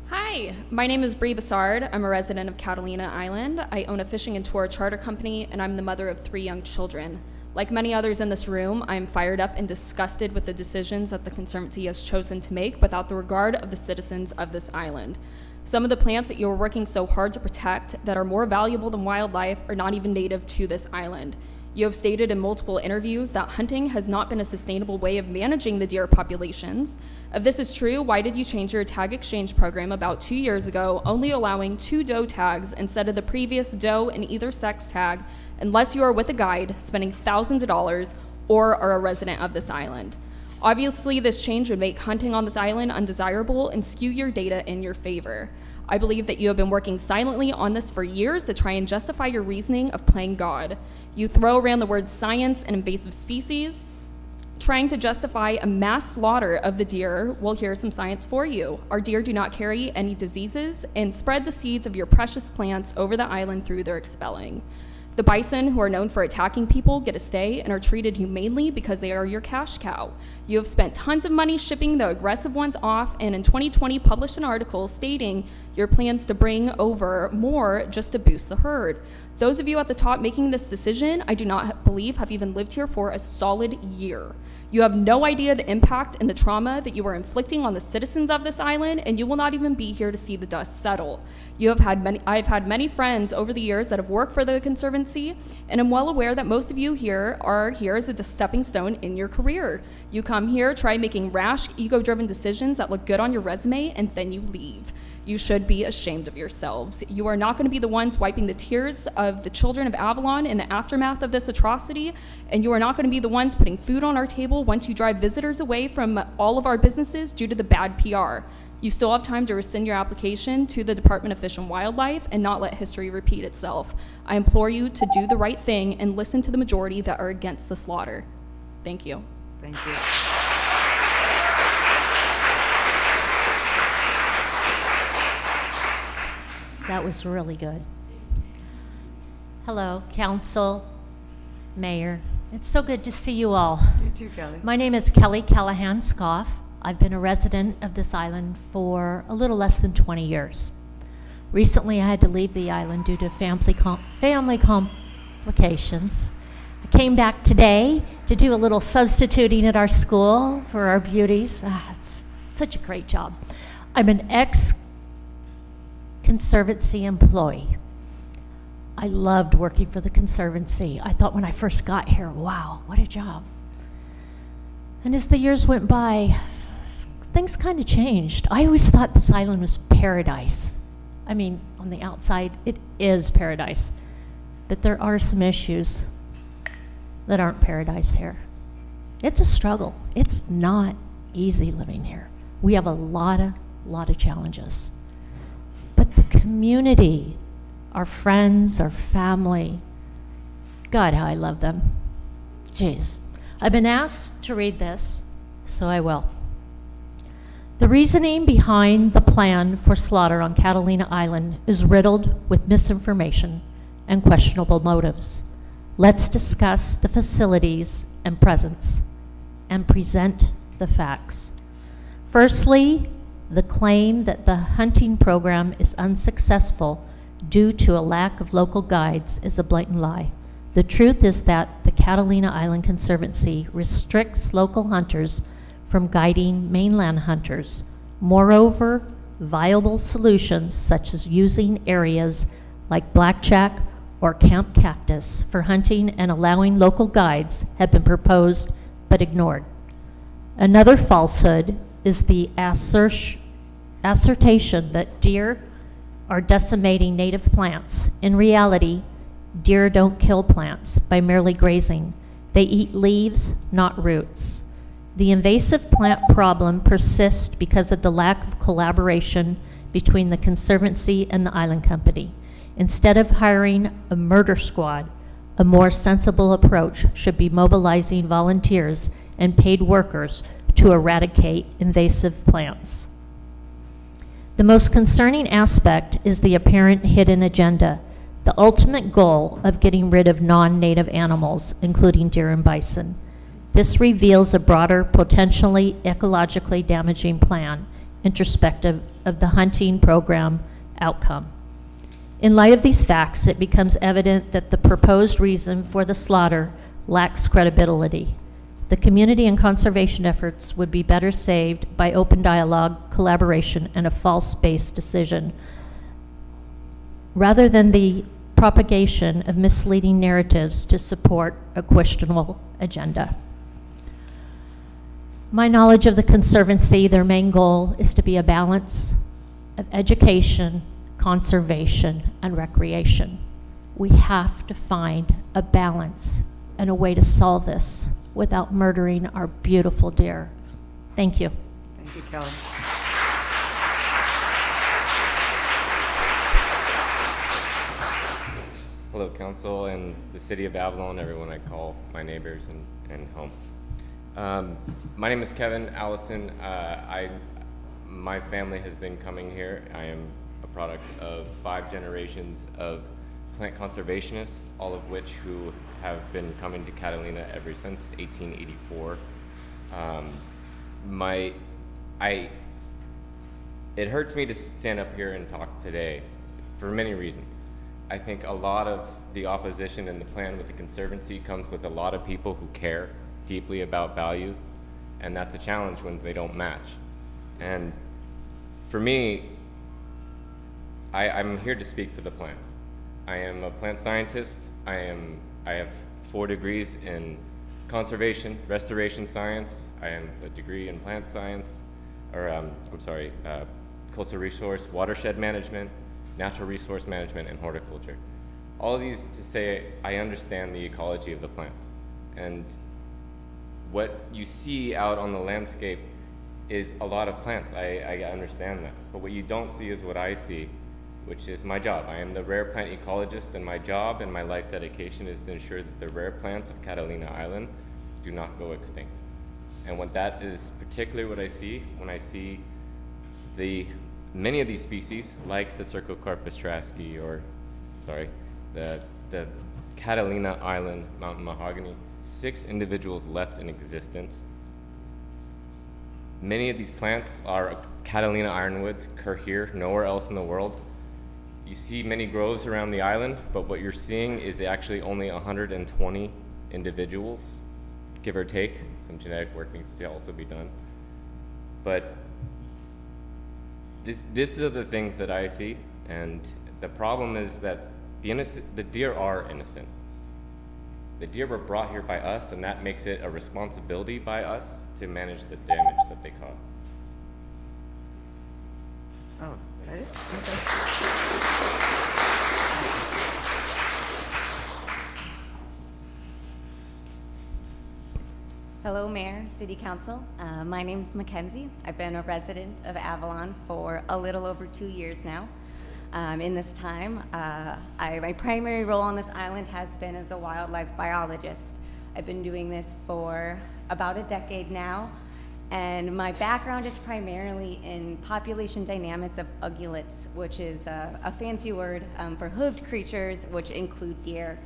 Hi, my name is Bree Bassard. I'm a resident of Catalina Island. I own a fishing and tour charter company, and I'm the mother of 3 young children. Like many others in this room, I'm fired up and disgusted with the decisions that the Conservancy has chosen to make without the regard of the citizens of this island. Some of the plants that you're working so hard to protect that are more valuable than wildlife are not even native to this island. You have stated in multiple interviews that hunting has not been a sustainable way of managing the deer populations. If this is true, why did you change your tag exchange program about 2 years ago, only allowing 2 doe tags instead of the previous doe and either sex tag, unless you are with a guide, spending thousands of dollars, or are a resident of this island? Obviously, this change would make hunting on this island undesirable and skew your data in your favor. I believe that you have been working silently on this for years to try and justify your reasoning of playing God. You throw around the words science and invasive species, trying to justify a mass slaughter of the deer. Well, here's some science for you. Our deer do not carry any diseases and spread the seeds of your precious plants over the island through their expelling. The bison, who are known for attacking people, get a stay and are treated humanely because they are your cash cow. You have spent tons of money shipping the aggressive ones off, and in 2020 published an article stating your plans to bring over more just to boost the herd. Those of you at the top making this decision, I do not believe have even lived here for a solid year. You have no idea the impact and the trauma that you are inflicting on the citizens of this island, and you will not even be here to see the dust settle. I've had many friends over the years that have worked for the Conservancy, and I'm well aware that most of you here are here as a stepping stone in your career. You come here, try making rash, ego-driven decisions that look good on your resume, and then you leave. You should be ashamed of yourselves. You are not going to be the ones wiping the tears of the children of Avalon in the aftermath of this atrocity, and you are not going to be the ones putting food on our table once you drive visitors away from all of our businesses due to the bad PR. You still have time to rescind your application to the Department of Fish and Wildlife and not let history repeat itself. I implore you to do the right thing and listen to the majority that are against the slaughter. Thank you. Thank you. That was really good. Hello, council, mayor. It's so good to see you all. You too, Kelly. My name is Kelly Callahan Scoff. I've been a resident of this island for a little less than 20 years. Recently, I had to leave the island due to family complications. I came back today to do a little substituting at our school for our beauties. It's such a great job. I'm an ex-Conservancy employee. I loved working for the Conservancy. I thought when I first got here, wow, what a job. And as the years went by, things kind of changed. I always thought this island was paradise. I mean, on the outside, it is paradise. But there are some issues that aren't paradise here. It's a struggle. It's not easy living here. We have a lot of challenges. But the community, our friends, our family, God, how I love them. Jeez. I've been asked to read this, so I will. The reasoning behind the plan for slaughter on Catalina Island is riddled with misinformation and questionable motives. Let's discuss the facilities and presence and present the facts. Firstly, the claim that the hunting program is unsuccessful due to a lack of local guides is a blatant lie. The truth is that the Catalina Island Conservancy restricts local hunters from guiding mainland hunters. Moreover, viable solutions such as using areas like Blackjack or Camp Cactus for hunting and allowing local guides have been proposed but ignored. Another falsehood is the assertion that deer are decimating native plants. In reality, deer don't kill plants by merely grazing. They eat leaves, not roots. The invasive plant problem persists because of the lack of collaboration between the Conservancy and the Island Company. Instead of hiring a murder squad, a more sensible approach should be mobilizing volunteers and paid workers to eradicate invasive plants. The most concerning aspect is the apparent hidden agenda, the ultimate goal of getting rid of non-native animals, including deer and bison. This reveals a broader, potentially ecologically damaging plan, introspective of the hunting program outcome. In light of these facts, it becomes evident that the proposed reason for the slaughter lacks credibility. The community and conservation efforts would be better saved by open dialogue, collaboration, and a false-based decision, rather than the propagation of misleading narratives to support a questionable agenda. My knowledge of the Conservancy, their main goal is to be a balance of education, conservation, and recreation. We have to find a balance and a way to solve this without murdering our beautiful deer. Thank you. Thank you, Kelly. Hello, Council and the City of Avalon, everyone I call my neighbors and home. My name is Kevin Allison. My family has been coming here. I am a product of 5 generations of plant conservationists, all of which who have been coming to Catalina ever since 1884. It hurts me to stand up here and talk today for many reasons. I think a lot of the opposition and the plan with the Conservancy comes with a lot of people who care deeply about values, and that's a challenge when they don't match. And for me, I'm here to speak for the plants. I am a plant scientist. I have 4 degrees in conservation, restoration science. I am a degree in plant science, coastal resource, watershed management, natural resource management, and horticulture. All of these to say I understand the ecology of the plants. And what you see out on the landscape is a lot of plants. I understand that. But what you don't see is what I see, which is my job. I am the rare plant ecologist, and my job and my life dedication is to ensure that the rare plants of Catalina Island do not go extinct. And what that is particularly what I see when I see many of these species, like the Cercocarpus strasky, the Catalina Island mountain mahogany, 6 individuals left in existence. Many of these plants are Catalina ironwoods, occur here, nowhere else in the world. You see many groves around the island, but what you're seeing is actually only 120 individuals, give or take. Some genetic work needs to also be done. But this are the things that I see, and the problem is that the deer are innocent. The deer were brought here by us, and that makes it a responsibility by us to manage the damage that they cause. Oh, is that it? Hello, Mayor, City Council. My name is Mackenzie. I've been a resident of Avalon for a little over 2 years now. In this time, my primary role on this island has been as a wildlife biologist. I've been doing this for about a decade now, and my background is primarily in population dynamics of ungulates, which is a fancy word for hoofed creatures, which include deer.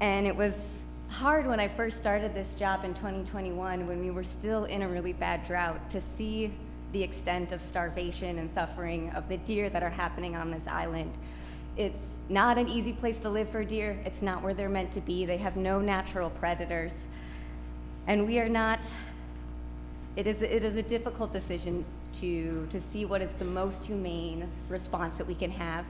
And it was hard when I first started this job in 2021, when we were still in a really bad drought, to see the extent of starvation and suffering of the deer that are happening on this island. It's not an easy place to live for deer. It's not where they're meant to be. They have no natural predators. And we are not, it is a difficult decision to see what is the most humane response that we can have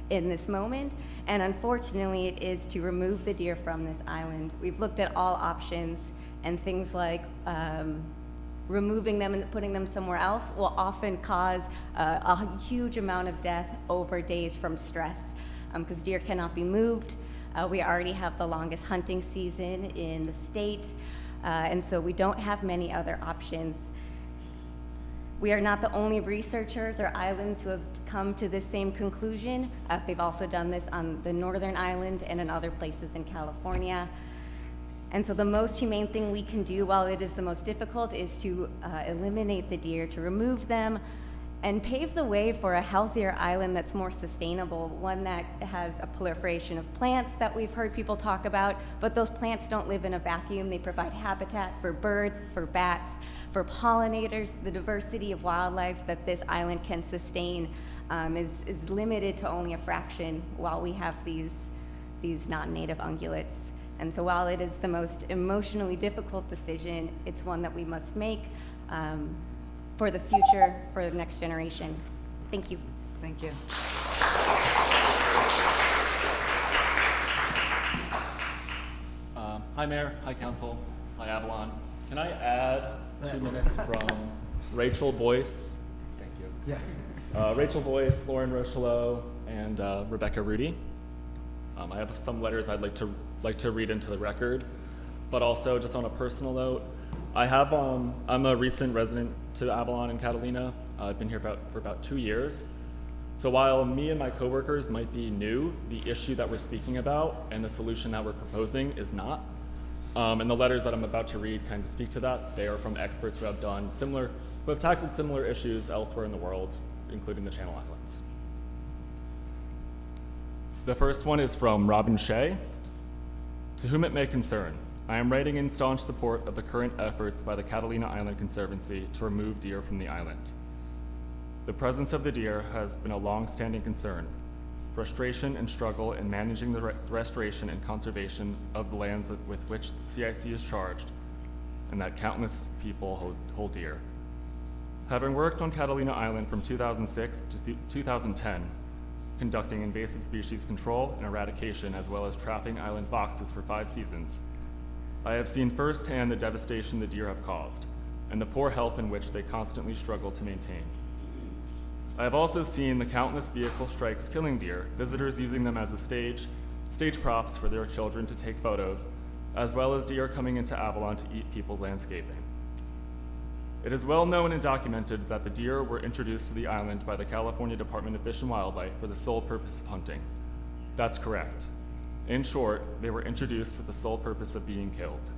in this moment. And unfortunately, it is to remove the deer from this island. We've looked at all options, and things like removing them and putting them somewhere else will often cause a huge amount of death over days from stress, because deer cannot be moved. We already have the longest hunting season in the state, and so we don't have many other options. We are not the only researchers or islands who have come to this same conclusion. They've also done this on the northern island and in other places in California. And so the most humane thing we can do, while it is the most difficult, is to eliminate the deer, to remove them, and pave the way for a healthier island that's more sustainable, one that has a proliferation of plants that we've heard people talk about, but those plants don't live in a vacuum. They provide habitat for birds, for bats, for pollinators. The diversity of wildlife that this island can sustain is limited to only a fraction, while we have these non-native ungulates. And so while it is the most emotionally difficult decision, it's one that we must make for the future, for the next generation. Thank you. Thank you. Hi, Mayor. Hi, Council. Hi, Avalon. Can I add 2 minutes from Rachel Boyce? Thank you. Yeah. Rachel Boyce, Lauren Rochelot, and Rebecca Rudy. I have some letters I'd like to read into the record, but also just on a personal note, I'm a recent resident to Avalon and Catalina. I've been here for about 2 years. So while me and my coworkers might be new, the issue that we're speaking about and the solution that we're proposing is not. And the letters that I'm about to read kind of speak to that. They are from experts who have tackled similar issues elsewhere in the world, including the Channel Islands. The first one is from Robin Shea. To whom it may concern, I am writing in staunch support of the current efforts by the Catalina Island Conservancy to remove deer from the island. The presence of the deer has been a long-standing concern, frustration and struggle in managing the restoration and conservation of the lands with which the CIC is charged, and that countless people hold dear. Having worked on Catalina Island from 2006 to 2010, conducting invasive species control and eradication as well as trapping island foxes for 5 seasons, I have seen firsthand the devastation the deer have caused and the poor health in which they constantly struggle to maintain. I have also seen the countless vehicle strikes killing deer, visitors using them as stage props for their children to take photos, as well as deer coming into Avalon to eat people's landscaping. It is well known and documented that the deer were introduced to the island by the California Department of Fish and Wildlife for the sole purpose of hunting. That's correct. In short, they were introduced with the sole purpose of being killed.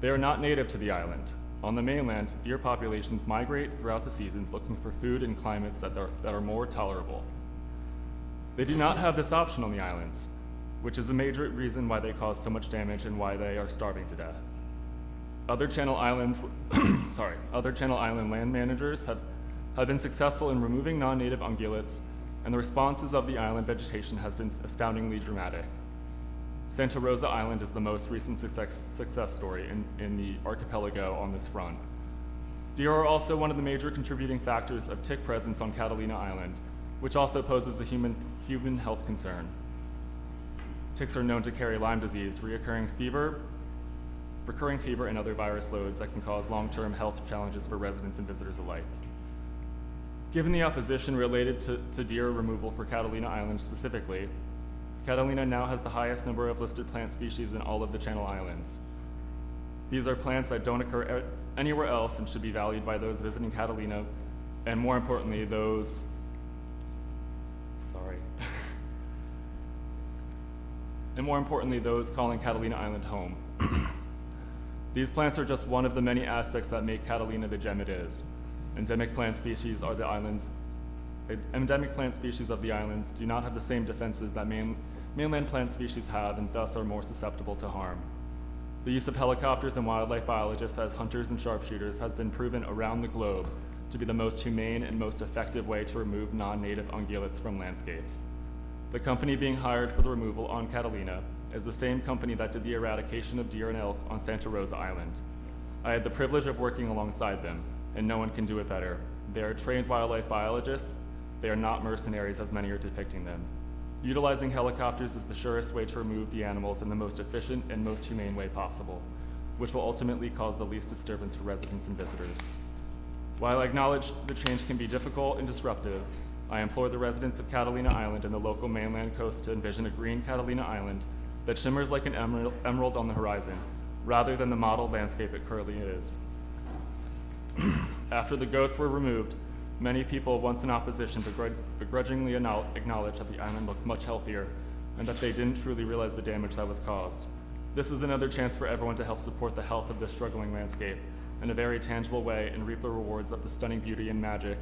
They are not native to the island. On the mainland, deer populations migrate throughout the seasons looking for food in climates that are more tolerable. They do not have this option on the islands, which is a major reason why they cause so much damage and why they are starving to death. Other Channel Island land managers have been successful in removing non-native ungulates, and the responses of the island vegetation has been astoundingly dramatic. Santa Rosa Island is the most recent success story in the archipelago on this front. Deer are also one of the major contributing factors of tick presence on Catalina Island, which also poses a human health concern. Ticks are known to carry Lyme disease, recurring fever, and other virus loads that can cause long-term health challenges for residents and visitors alike. Given the opposition related to deer removal for Catalina Island specifically, Catalina now has the highest number of listed plant species in all of the Channel Islands. These are plants that don't occur anywhere else and should be valued by those visiting Catalina, and more importantly, those calling Catalina Island home. These plants are just one of the many aspects that make Catalina the gem it is. Endemic plant species of the islands do not have the same defenses that mainland plant species have, and thus are more susceptible to harm. The use of helicopters and wildlife biologists as hunters and sharpshooters has been proven around the globe to be the most humane and most effective way to remove non-native ungulates from landscapes. The company being hired for the removal on Catalina is the same company that did the eradication of deer and elk on Santa Rosa Island. I had the privilege of working alongside them, and no one can do it better. They are trained wildlife biologists. They are not mercenaries as many are depicting them. Utilizing helicopters is the surest way to remove the animals in the most efficient and most humane way possible, which will ultimately cause the least disturbance for residents and visitors. While I acknowledge the change can be difficult and disruptive, I implore the residents of Catalina Island and the local mainland coast to envision a green Catalina Island that shimmers like an emerald on the horizon, rather than the modeled landscape it currently is. After the goats were removed, many people once in opposition begrudgingly acknowledged that the island looked much healthier and that they didn't truly realize the damage that was caused. This is another chance for everyone to help support the health of this struggling landscape in a very tangible way and reap the rewards of the stunning beauty and magic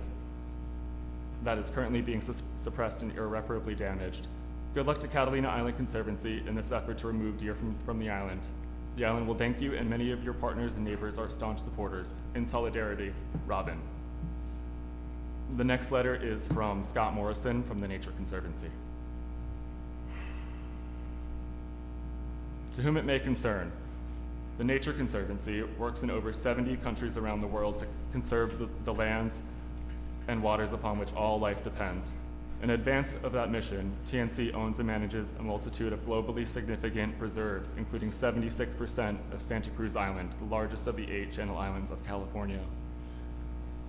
that is currently being suppressed and irreparably damaged. Good luck to Catalina Island Conservancy in this effort to remove deer from the island. The island will thank you, and many of your partners and neighbors are staunch supporters. In solidarity, Robin. The next letter is from Scott Morrison from the Nature Conservancy. To whom it may concern, the Nature Conservancy works in over 70 countries around the world to conserve the lands and waters upon which all life depends. In advance of that mission, TNC owns and manages a multitude of globally significant preserves, including 76% of Santa Cruz Island, the largest of the 8 Channel Islands of California.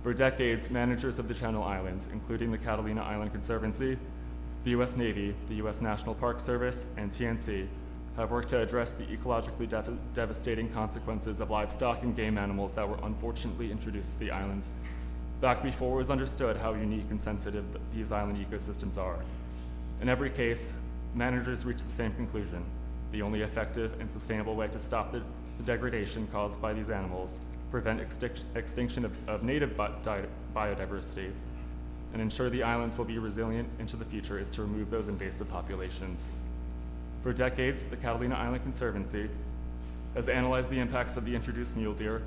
For decades, managers of the Channel Islands, including the Catalina Island Conservancy, the U.S. Navy, the U.S. National Park Service, and TNC, have worked to address the ecologically devastating consequences of livestock and game animals that were unfortunately introduced to the islands back before it was understood how unique and sensitive these island ecosystems are. In every case, managers reached the same conclusion: the only effective and sustainable way to stop the degradation caused by these animals, prevent extinction of native biodiversity, and ensure the islands will be resilient into the future is to remove those invasive populations. For decades, the Catalina Island Conservancy has analyzed the impacts of the introduced mule deer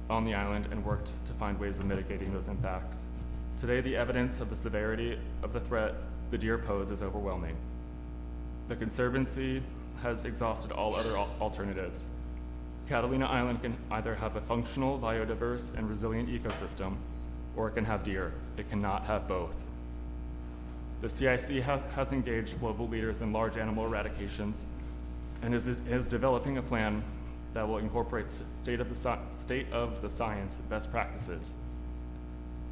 on the island and worked to find ways of mitigating those impacts. Today, the evidence of the severity of the threat the deer pose is overwhelming. The Conservancy has exhausted all other alternatives. Catalina Island can either have a functional, biodiverse, and resilient ecosystem, or it can have deer. It cannot have both. The CIC has engaged global leaders in large animal eradications and is developing a plan that will incorporate state of the science best practices.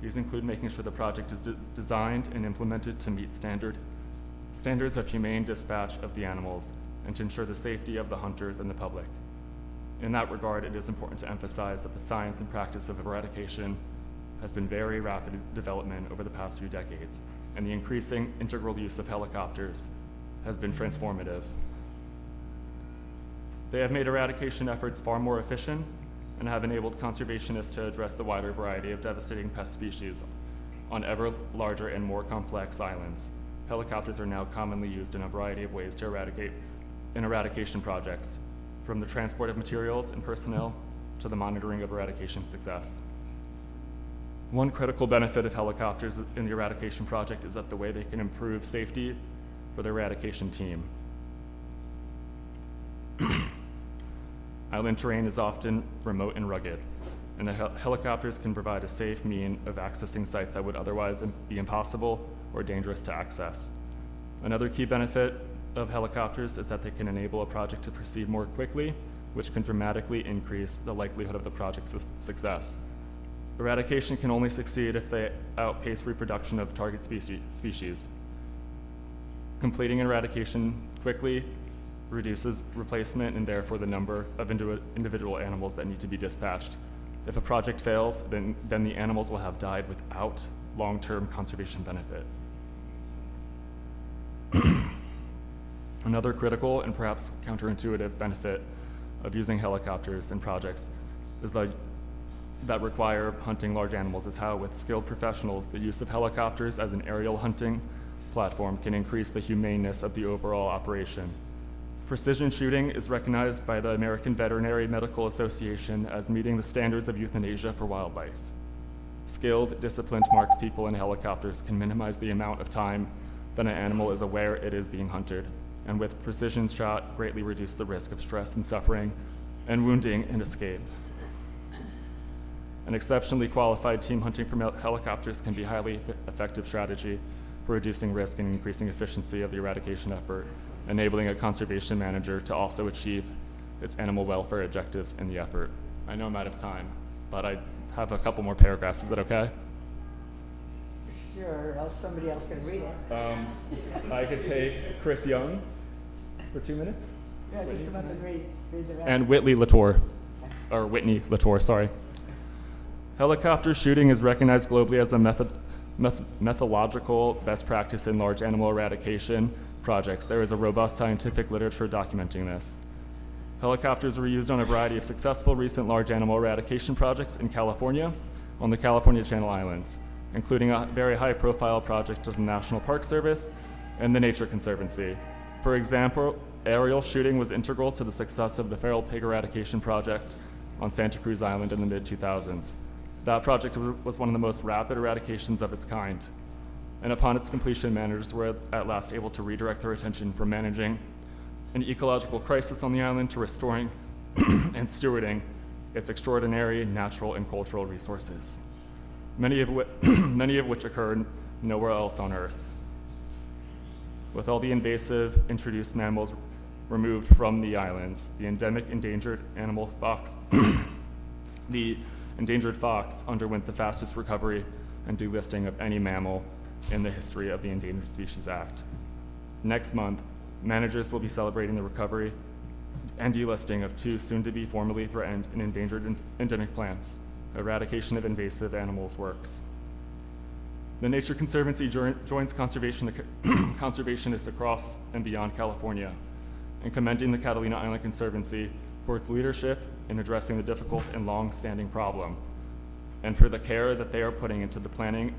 These include making sure the project is designed and implemented to meet standards of humane dispatch of the animals and to ensure the safety of the hunters and the public. In that regard, it is important to emphasize that the science and practice of eradication has been very rapid development over the past few decades, and the increasing integral use of helicopters has been transformative. They have made eradication efforts far more efficient and have enabled conservationists to address the wider variety of devastating pest species on ever larger and more complex islands. Helicopters are now commonly used in a variety of ways to eradicate in eradication projects, from the transport of materials and personnel to the monitoring of eradication success. One critical benefit of helicopters in the eradication project is that the way they can improve safety for the eradication team. Island terrain is often remote and rugged, and the helicopters can provide a safe mean of accessing sites that would otherwise be impossible or dangerous to access. Another key benefit of helicopters is that they can enable a project to proceed more quickly, which can dramatically increase the likelihood of the project's success. Eradication can only succeed if they outpace reproduction of target species. Completing eradication quickly reduces replacement and therefore the number of individual animals that need to be dispatched. If a project fails, then the animals will have died without long-term conservation benefit. Another critical and perhaps counterintuitive benefit of using helicopters in projects is that require hunting large animals is how, with skilled professionals, the use of helicopters as an aerial hunting platform can increase the humaneness of the overall operation. Precision shooting is recognized by the American Veterinary Medical Association as meeting the standards of euthanasia for wildlife. Skilled, disciplined markspeople in helicopters can minimize the amount of time that an animal is aware it is being hunted, and with precision shot, greatly reduce the risk of stress and suffering and wounding and escape. An exceptionally qualified team hunting from helicopters can be a highly effective strategy for reducing risk and increasing efficiency of the eradication effort, enabling a conservation manager to also achieve its animal welfare objectives in the effort. I know I'm out of time, but I have a couple more paragraphs. Is that okay? Sure, or else somebody else can read it. I could take Chris Young for 2 minutes. Yeah, just come up and read the rest. And Whitney Latour, or Whitney Latour, sorry. Helicopter shooting is recognized globally as a methodological best practice in large animal eradication projects. There is a robust scientific literature documenting this. Helicopters were used on a variety of successful recent large animal eradication projects in California, on the California Channel Islands, including a very high-profile project of the National Park Service and the Nature Conservancy. For example, aerial shooting was integral to the success of the feral pig eradication project on Santa Cruz Island in the mid-2000s. That project was one of the most rapid eradications of its kind, and upon its completion, managers were at last able to redirect their attention from managing an ecological crisis on the island to restoring and stewarding its extraordinary natural and cultural resources, many of which occur nowhere else on Earth. With all the invasive introduced mammals removed from the islands, the endemic endangered animal fox, the endangered fox underwent the fastest recovery and delisting of any mammal in the history of the Endangered Species Act. Next month, managers will be celebrating the recovery and delisting of 2 soon-to-be formally threatened and endangered endemic plants. Eradication of invasive animals works. The Nature Conservancy joins conservationists across and beyond California in commending the Catalina Island Conservancy for its leadership in addressing the difficult and long-standing problem, and for the care that they are putting into the planning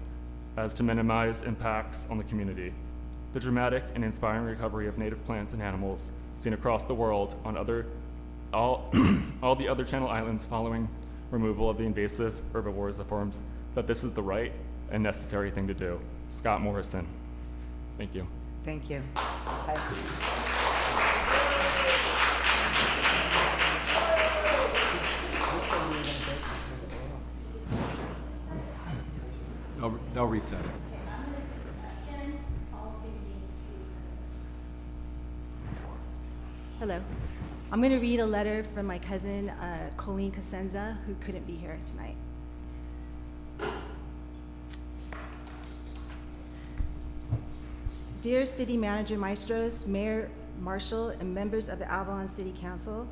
as to minimize impacts on the community. The dramatic and inspiring recovery of native plants and animals seen across the world on all the other Channel Islands following removal of the invasive herbivores affirms that this is the right and necessary thing to do. Scott Morrison. Thank you. Thank you. They'll reset it. Hello. I'm going to read a letter from my cousin, Colleen Cosenza, who couldn't be here tonight. Dear City Manager Maestros, Mayor Marshall, and members of the Avalon City Council,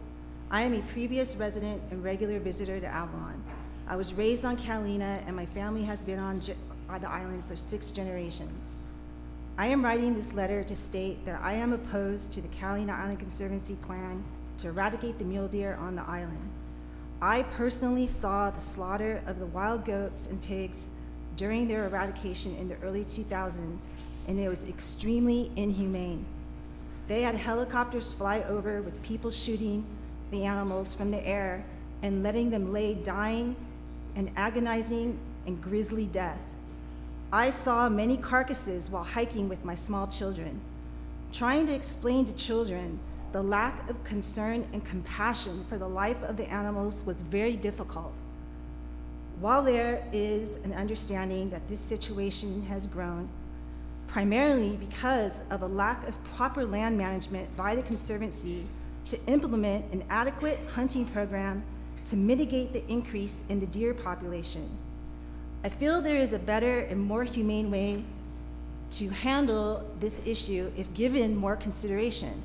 I am a previous resident and regular visitor to Avalon. I was raised on Catalina, and my family has been on the island for 6 generations. I am writing this letter to state that I am opposed to the Catalina Island Conservancy plan to eradicate the mule deer on the island. I personally saw the slaughter of the wild goats and pigs during their eradication in the early 2000s, and it was extremely inhumane. They had helicopters fly over with people shooting the animals from the air and letting them lay dying and agonizing and grisly death. I saw many carcasses while hiking with my small children. Trying to explain to children the lack of concern and compassion for the life of the animals was very difficult. While there is an understanding that this situation has grown, primarily because of a lack of proper land management by the Conservancy to implement an adequate hunting program to mitigate the increase in the deer population. I feel there is a better and more humane way to handle this issue if given more consideration.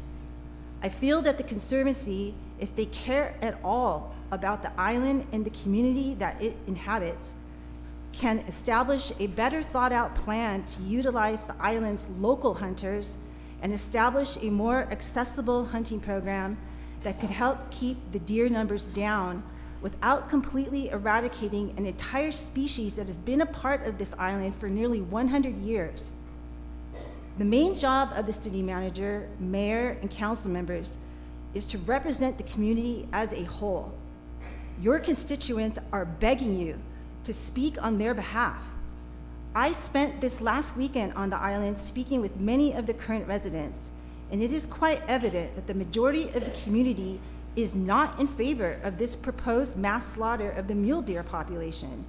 I feel that the Conservancy, if they care at all about the island and the community that it inhabits, can establish a better thought out plan to utilize the island's local hunters and establish a more accessible hunting program that could help keep the deer numbers down without completely eradicating an entire species that has been a part of this island for nearly 100 years. The main job of the city manager, mayor, and council members is to represent the community as a whole. Your constituents are begging you to speak on their behalf. I spent this last weekend on the island speaking with many of the current residents, and it is quite evident that the majority of the community is not in favor of this proposed mass slaughter of the mule deer population.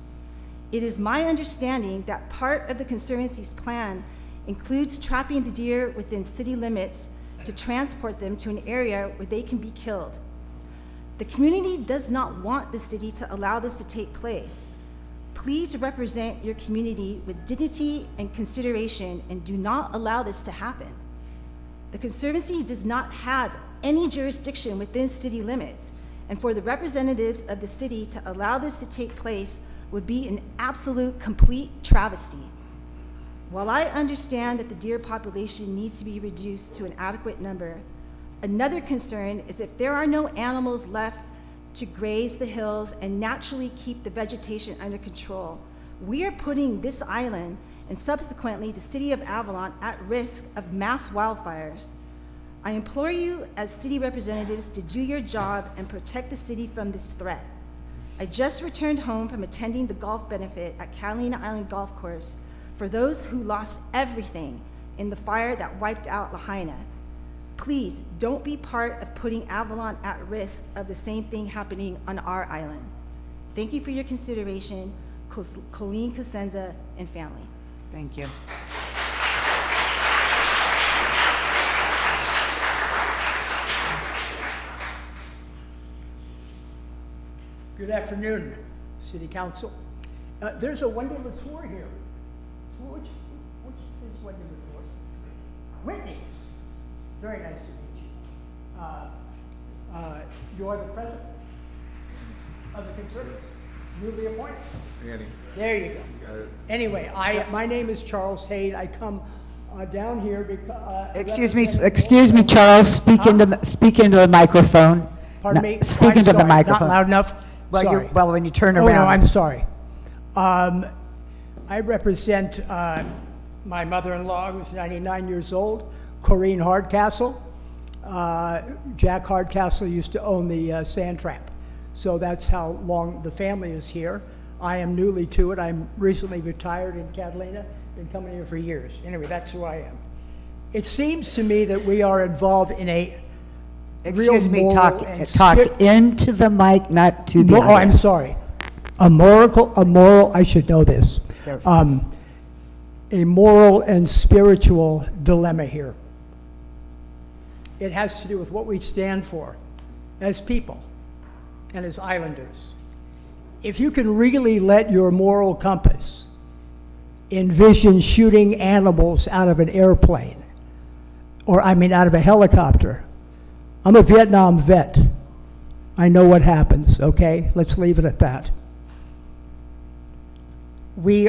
It is my understanding that part of the Conservancy's plan includes trapping the deer within city limits to transport them to an area where they can be killed. The community does not want the city to allow this to take place. Please represent your community with dignity and consideration and do not allow this to happen. The Conservancy does not have any jurisdiction within city limits, and for the representatives of the city to allow this to take place would be an absolute complete travesty. While I understand that the deer population needs to be reduced to an adequate number, another concern is if there are no animals left to graze the hills and naturally keep the vegetation under control, we are putting this island and subsequently the city of Avalon at risk of mass wildfires. I implore you as city representatives to do your job and protect the city from this threat. I just returned home from attending the golf benefit at Catalina Island Golf Course for those who lost everything in the fire that wiped out Lahaina. Please don't be part of putting Avalon at risk of the same thing happening on our island. Thank you for your consideration, Colleen Cosenza and family. Thank you. Good afternoon, City Council. There's a Wendy Latour here. Which is Wendy Latour? Whitney. Very nice to meet you. You are the president of the Conservancy, newly appointed. Andy. There you go. Anyway, my name is Charles Haight. I come down here because. Excuse me, Charles. Speak into the microphone. Pardon me. Speak into the microphone. Not loud enough. Well, Sorry. When you turn Oh, around. no, I'm sorry. I represent my mother-in-law, who's 99 years old, Corrine Hardcastle. Jack Hardcastle used to own the sand trap. So that's how long the family is here. I am newly to it. I'm recently retired in Catalina, been coming here for years. Anyway, that's who I am. It seems to me that we are involved in a Excuse me, real talk moral and into the mic, not to the Oh, I'm audience. sorry. A moral, I should know this. A moral and spiritual dilemma here. It has to do with what we stand for as people and as islanders. If you can really let your moral compass envision shooting animals out of an airplane, out of a helicopter. I'm a Vietnam vet. I know what happens, okay? Let's leave it at that. We've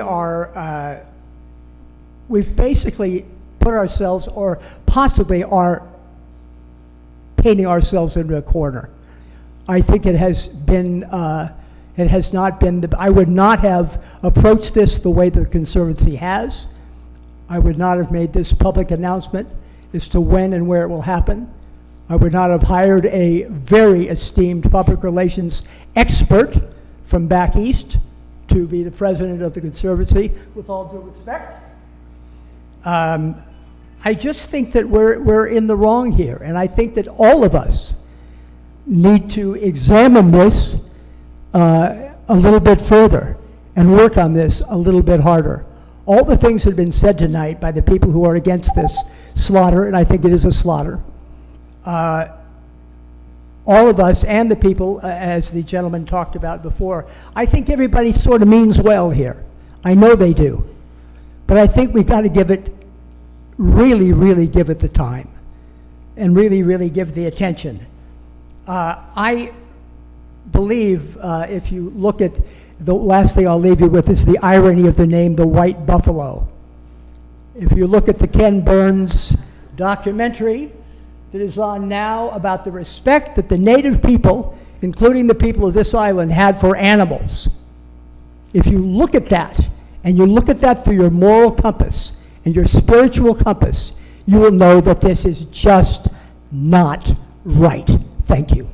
basically put ourselves, or possibly are painting ourselves into a corner. I think it has not been, I would not have approached this the way the Conservancy has. I would not have made this public announcement as to when and where it will happen. I would not have hired a very esteemed public relations expert from back east to be the president of the Conservancy, with all due respect. I just think that we're in the wrong here, and I think that all of us need to examine this a little bit further and work on this a little bit harder. All the things that have been said tonight by the people who are against this slaughter, and I think it is a slaughter, all of us and the people, as the gentleman talked about before, I think everybody sort of means well here. I know they do. But I think we've got to give it, really give it the time and really give the attention. I believe if you look at, the last thing I'll leave you with is the irony of the name, the White Buffalo. If you look at the Ken Burns documentary that is on now about the respect that the native people, including the people of this island, had for animals, if you look at that, and you look at that through your moral compass and your spiritual compass, you will know that this is just not right. Thank you.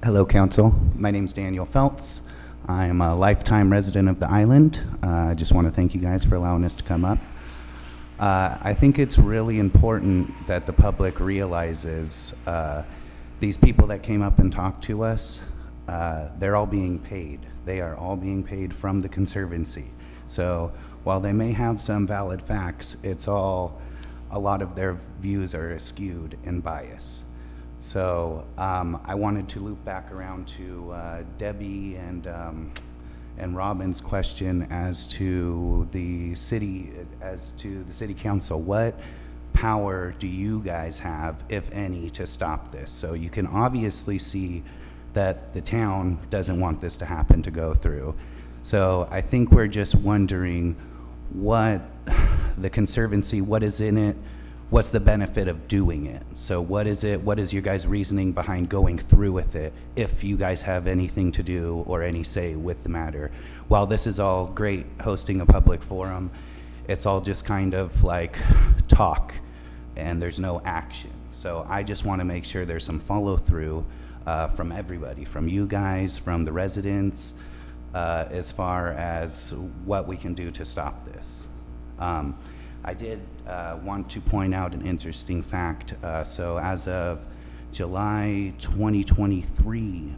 Hello, Council. My name's Daniel Feltz. I'm a lifetime resident of the island. I just want to thank you guys for allowing us to come up. I think it's really important that the public realizes these people that came up and talked to us, they're all being paid. They are all being paid from the Conservancy. So while they may have some valid facts, it's all, a lot of their views are skewed and biased. So I wanted to loop back around to Debbie and Robin's question as to the city council. What power do you guys have, if any, to stop this? So you can obviously see that the town doesn't want this to happen, to go through. So I think we're just wondering what the Conservancy, what is in it? What's the benefit of doing it? So what is it? What is your guys' reasoning behind going through with it, if you guys have anything to do or any say with the matter? While this is all great, hosting a public forum, it's all just kind of like talk and there's no action. So I just want to make sure there's some follow through from everybody, from you guys, from the residents, as far as what we can do to stop this. I did want to point out an interesting fact. So as of July 2023,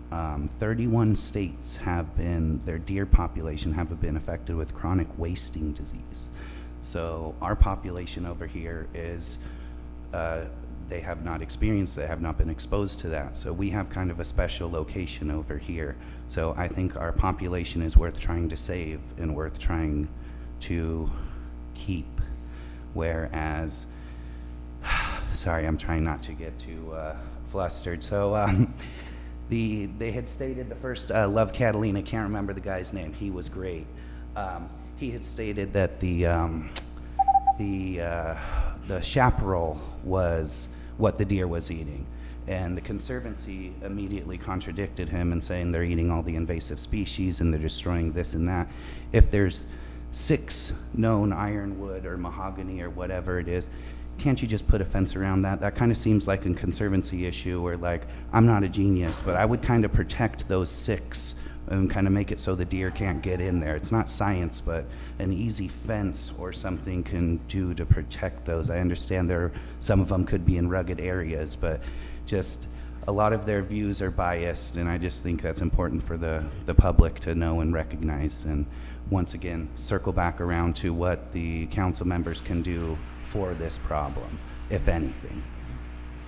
31 states have been, their deer population have been affected with chronic wasting disease. So our population over here is, they have not experienced, they have not been exposed to that. So we have kind of a special location over here. So I think our population is worth trying to save and worth trying to keep. Whereas, sorry, I'm trying not to get too flustered. So they had stated the first Love Catalina, can't remember the guy's name, he was great. he had stated that the chaparral was what the deer was eating. And the Conservancy immediately contradicted him and saying they're eating all the invasive species and they're destroying this and that. If there's 6 known ironwood or mahogany or whatever it is, can't you just put a fence around that? That kind of seems like a Conservancy issue where, like, I'm not a genius, but I would kind of protect those 6 and kind of make it so the deer can't get in there. It's not science, but an easy fence or something can do to protect those. I understand some of them could be in rugged areas, but just a lot of their views are biased, and I just think that's important for the public to know and recognize. And once again, circle back around to what the council members can do for this problem, if anything.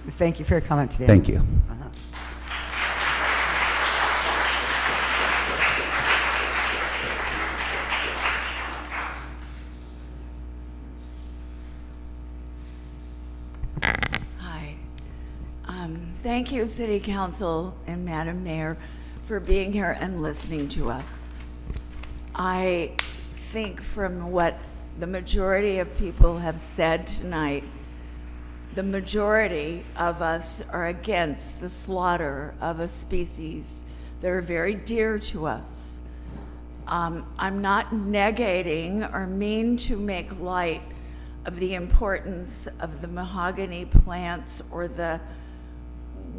Thank you for your comment today. Thank you. Hi. Thank you, City Council and Madam Mayor, for being here and listening to us. I think from what the majority of people have said tonight, the majority of us are against the slaughter of a species that are very dear to us. I'm not negating or mean to make light of the importance of the mahogany plants or the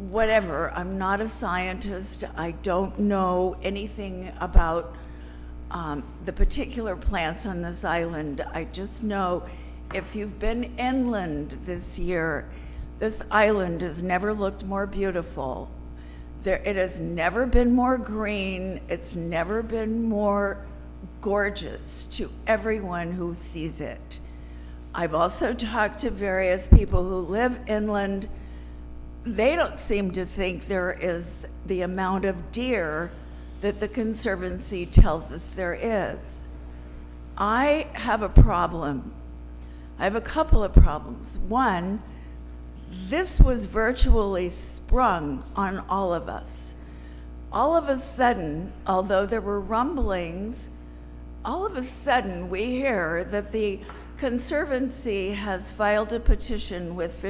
whatever. I'm not a scientist. I don't know anything about the particular plants on this island. I just know if you've been inland this year, this island has never looked more beautiful. It has never been more green. It's never been more gorgeous to everyone who sees it. I've also talked to various people who live inland. They don't seem to think there is the amount of deer that the Conservancy tells us there is. I have a problem. I have a couple of problems. One, this was virtually sprung on all of us. All of a sudden, although there were rumblings, all of a sudden we hear that the Conservancy has filed a petition with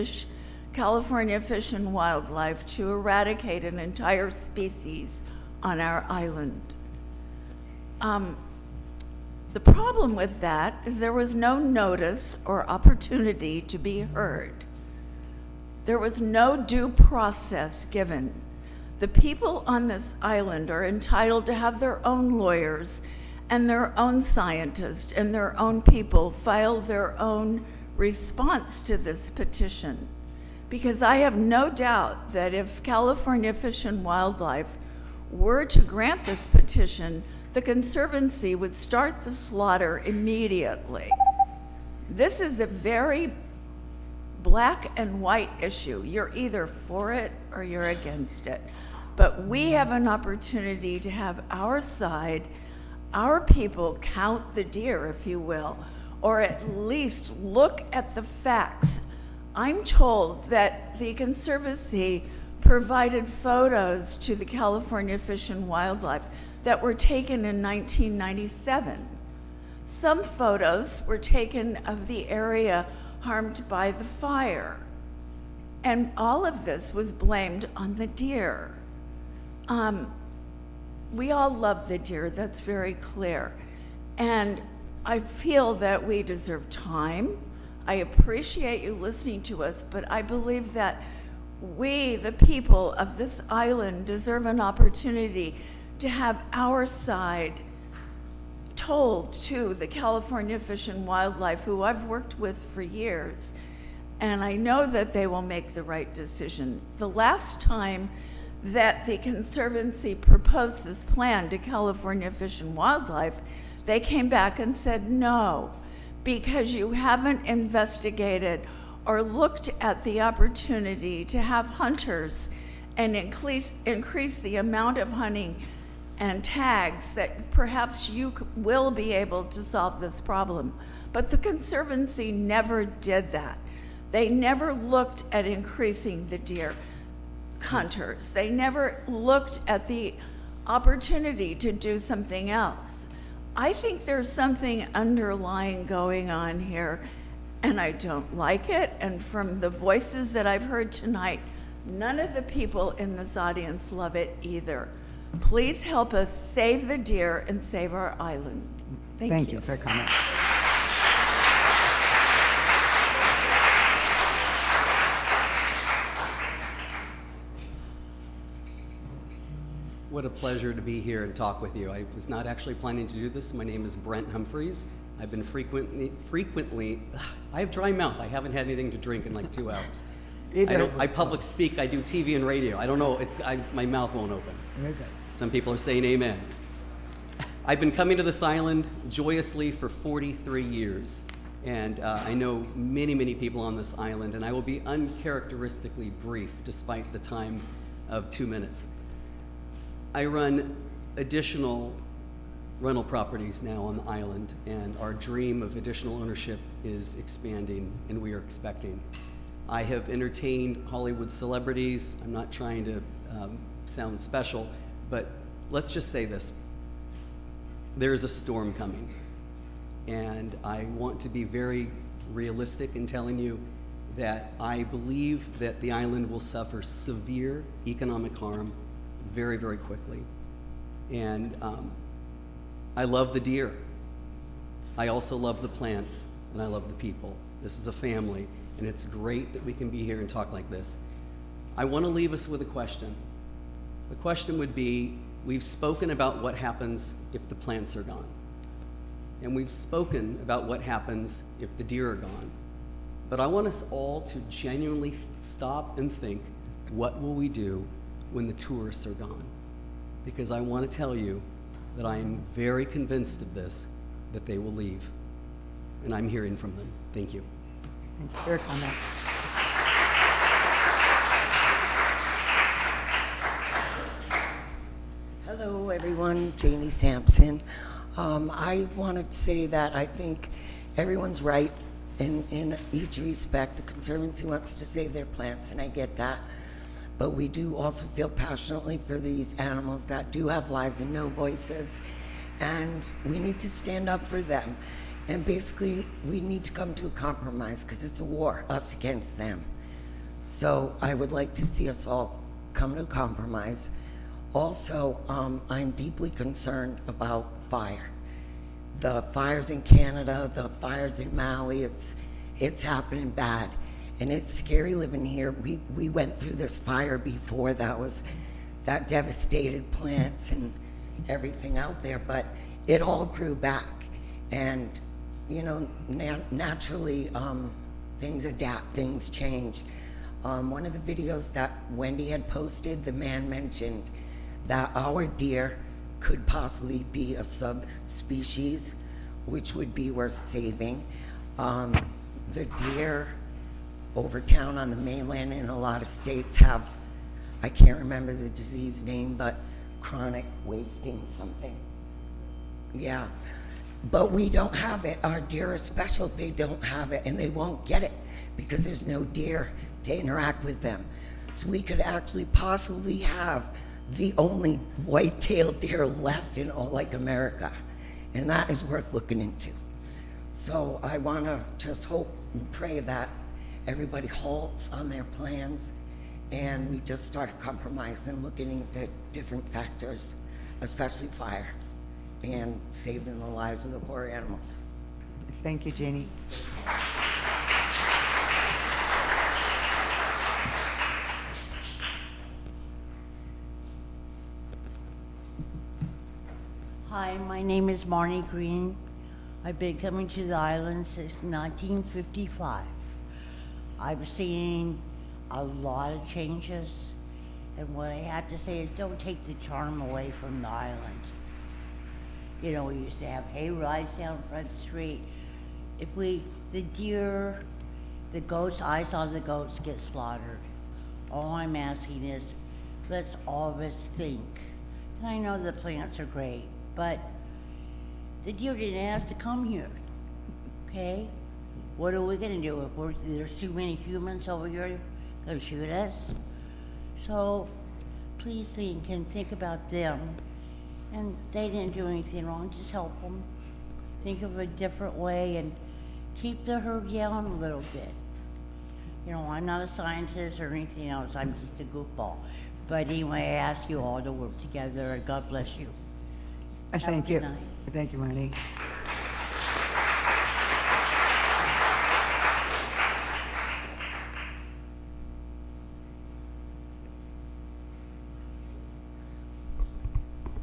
California Fish and Wildlife to eradicate an entire species on our island. The problem with that is there was no notice or opportunity to be heard. There was no due process given. The people on this island are entitled to have their own lawyers and their own scientists and their own people file their own response to this petition. Because I have no doubt that if California Fish and Wildlife were to grant this petition, the Conservancy would start the slaughter immediately. This is a very black and white issue. You're either for it or you're against it. But we have an opportunity to have our side, our people count the deer, if you will, or at least look at the facts. I'm told that the Conservancy provided photos to the California Fish and Wildlife that were taken in 1997. Some photos were taken of the area harmed by the fire. And all of this was blamed on the deer. We all love the deer, that's very clear. And I feel that we deserve time. I appreciate you listening to us, but I believe that we, the people of this island, deserve an opportunity to have our side told to the California Fish and Wildlife, who I've worked with for years, and I know that they will make the right decision. The last time that the Conservancy proposed this plan to California Fish and Wildlife, they came back and said no, because you haven't investigated or looked at the opportunity to have hunters and increase the amount of hunting and tags that perhaps you will be able to solve this problem. But the Conservancy never did that. They never looked at increasing the deer hunters. They never looked at the opportunity to do something else. I think there's something underlying going on here, and I don't like it. And from the voices that I've heard tonight, none of the people in this audience love it either. Please help us save the deer and save our island. Thank you for your comment. What a pleasure to be here and talk with you. I was not actually planning to do this. My name is Brent Humphreys. I've been frequently, I have dry mouth. I haven't had anything to drink in like 2 hours. I public speak, I do TV and radio. I don't know, my mouth won't open. Very good. Some people are saying amen. I've been coming to this island joyously for 43 years. And I know many, many people on this island, and I will be uncharacteristically brief despite the time of 2 minutes. I run additional rental properties now on the island, and our dream of additional ownership is expanding, and we are expecting. I have entertained Hollywood celebrities. I'm not trying to sound special, but let's just say this. There is a storm coming, and I want to be very realistic in telling you that I believe that the island will suffer severe economic harm very, very quickly. And I love the deer. I also love the plants, and I love the people. This is a family, and it's great that we can be here and talk like this. I want to leave us with a question. The question would be, we've spoken about what happens if the plants are gone. And we've spoken about what happens if the deer are gone. But I want us all to genuinely stop and think, what will we do when the tourists are gone? Because I want to tell you that I am very convinced of this, that they will leave. And I'm hearing from them. Thank you. Thank you for your comments. Hello, everyone. Janie Sampson. I wanted to say that I think everyone's right in each respect. The Conservancy wants to save their plants, and I get that. But we do also feel passionately for these animals that do have lives and no voices, and we need to stand up for them. And basically, we need to come to a compromise because it's a war, us against them. So I would like to see us all come to a compromise. Also, I'm deeply concerned about fire. The fires in Canada, the fires in Maui, it's happening bad. And it's scary living here. We went through this fire before that devastated plants and everything out there, but it all grew back. And, you know, naturally, things adapt, things change. One of the videos that Wendy had posted, the man mentioned that our deer could possibly be a subspecies, which would be worth saving. The deer over town on the mainland in a lot of states have, I can't remember the disease name, but chronic wasting something. Yeah, but we don't have it. Our deer are special. They don't have it, and they won't get it because there's no deer to interact with them. So we could actually possibly have the only white-tailed deer left in all like America, and that is worth looking into. So I want to just hope and pray that everybody halts on their plans and we just start a compromise and looking into different factors, especially fire, and saving the lives of the poor animals. Thank you, Janie. Hi, my name is Marnie Green. I've been coming to the island since 1955. I've seen a lot of changes, and what I have to say is don't take the charm away from the island. You know, we used to have hay rides down Front Street. The deer, the goats, I saw the goats get slaughtered. All I'm asking is, let's all of us think. And I know the plants are great, but the deer didn't ask to come here, okay? What are we gonna do if there's too many humans over here gonna shoot us? So please think about them And they didn't do anything wrong, just help them. Think of a different way and keep the herd down a little bit. You know, I'm not a scientist or anything else, I'm just a goofball. But anyway, I ask you all to work together, and God bless you. Thank you. Thank you, Marty.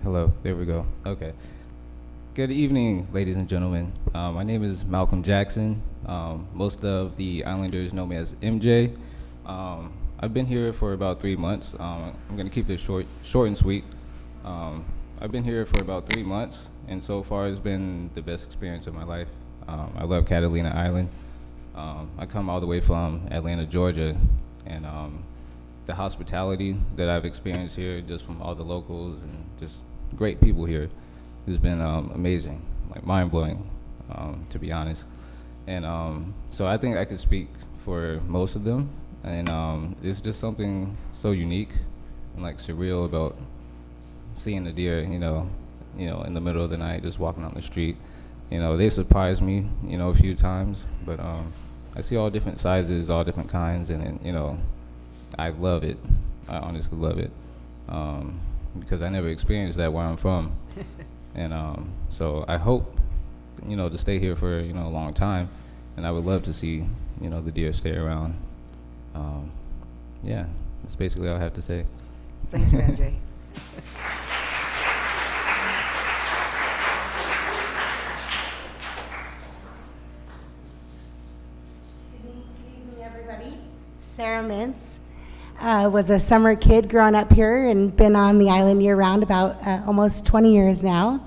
Hello, there we go. Okay. Good evening, ladies and gentlemen. My name is Malcolm Jackson. Most of the Islanders know me as MJ. I've been here for about 3 months. I'm gonna keep it short and sweet. I've been here for about 3 months, and so far it's been the best experience of my life. I love Catalina Island. I come all the way from Atlanta, Georgia, and the hospitality that I've experienced here, just from all the locals and just great people here, has been amazing, like mind-blowing, to be honest. And so I think I could speak for most of them, and it's just something so unique and like surreal about seeing the deer, you know, in the middle of the night, just walking on the street. You know, they surprised me, a few times, but I see all different sizes, all different kinds, and I love it. I honestly love it, because I never experienced that where I'm from. And so I hope, to stay here for, a long time, and I would love to see, the deer stay around. Yeah, that's basically all I have to say. Thank you, MJ. Sarah Mintz. Was a summer kid growing up here and been on the island year-round about almost 20 years now.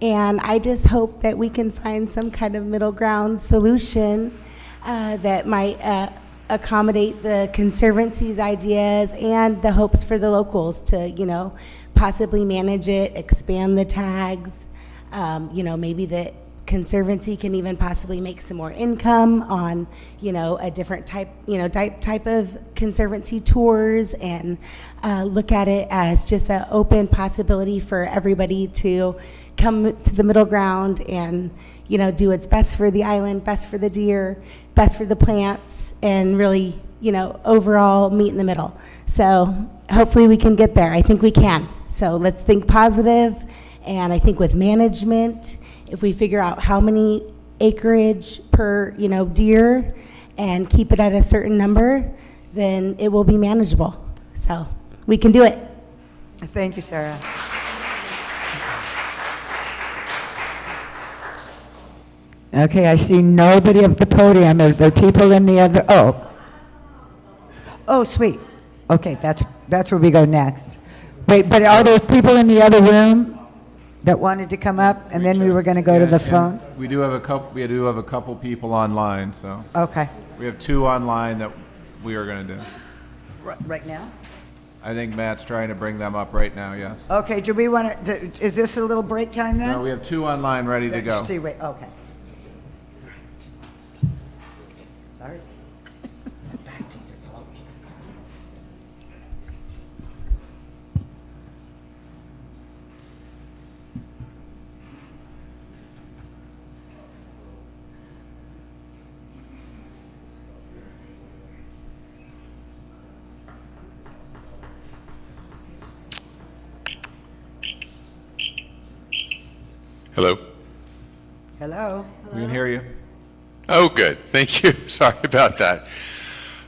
And I just hope that we can find some kind of middle ground solution that might accommodate the Conservancy's ideas and the hopes for the locals to, possibly manage it, expand the tags, maybe the Conservancy can even possibly make some more income on, a different type of Conservancy tours, and look at it as just an open possibility for everybody to come to the middle ground and, do what's best for the island, best for the deer, best for the plants, and really, overall meet in the middle. So hopefully we can get there. I think we can. So let's think positive, and I think with management, if we figure out how many acreage per, deer and keep it at a certain number, then it will be manageable. So we can do it. Thank you, Sarah. Okay, I see nobody at the podium. Are there people in the other? Oh, sweet. Okay, that's where we go next. Wait, but are there people in the other room that wanted to come up, and then we were going to go to the phones? We do have a couple people online, so. Okay. We have 2 online that we are going to do. Right now? I think Matt's trying to bring them up right now, yes. Okay, do we want to, is this a little break time then? No, we have 2 online ready to go. Okay. Sorry. Back to the float. Hello. Hello. We can hear you. Oh, good. Thank you. Sorry about that.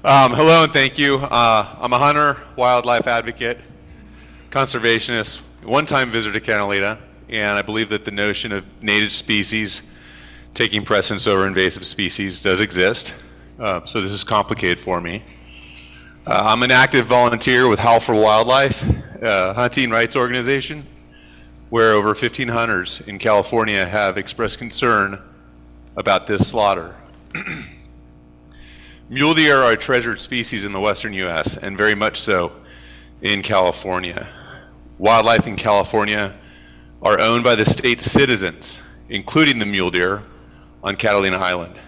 Hello and thank you. I'm a hunter, wildlife advocate, conservationist, one-time visitor to Catalina, and I believe that the notion of native species taking precedence over invasive species does exist. So this is complicated for me. I'm an active volunteer with Howl for Wildlife, a hunting rights organization, where over 15 hunters in California have expressed concern about this slaughter. Mule deer are a treasured species in the western U.S. and very much so in California. Wildlife in California are owned by the state citizens, including the mule deer on Catalina Island.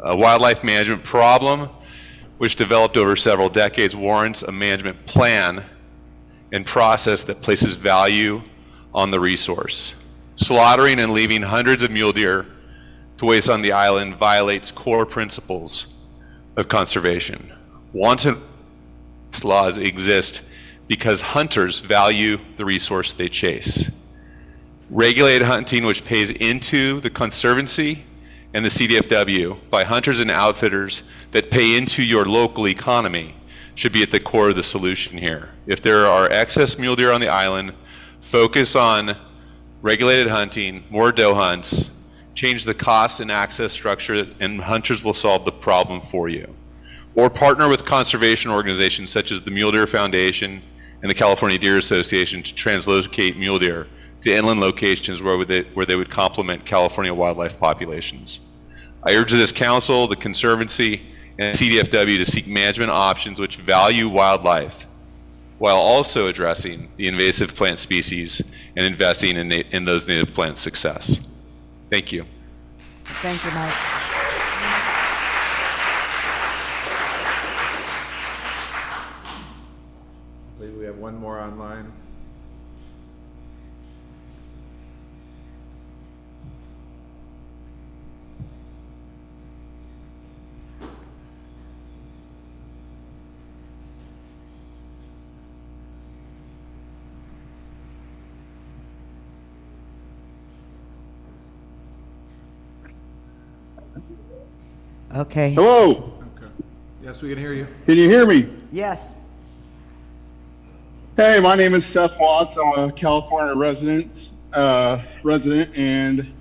A wildlife management problem which developed over several decades warrants a management plan and process that places value on the resource. Slaughtering and leaving hundreds of mule deer to waste on the island violates core principles of conservation. Wanton laws exist because hunters value the resource they chase. Regulated hunting, which pays into the Conservancy and the CDFW by hunters and outfitters that pay into your local economy, should be at the core of the solution here. If there are excess mule deer on the island, focus on regulated hunting, more doe hunts, change the cost and access structure, and hunters will solve the problem for you. Or partner with conservation organizations such as the Mule Deer Foundation and the California Deer Association to translocate mule deer to inland locations where they would complement California wildlife populations. I urge this council, the Conservancy, and CDFW to seek management options which value wildlife while also addressing the invasive plant species and investing in those native plants' success. Thank you. Thank you, Mike. I believe we have one more online. Okay. Hello. Okay. Yes, we can hear you. Can you hear me? Yes. Hey, my name is Seth Watts. I'm a California resident, and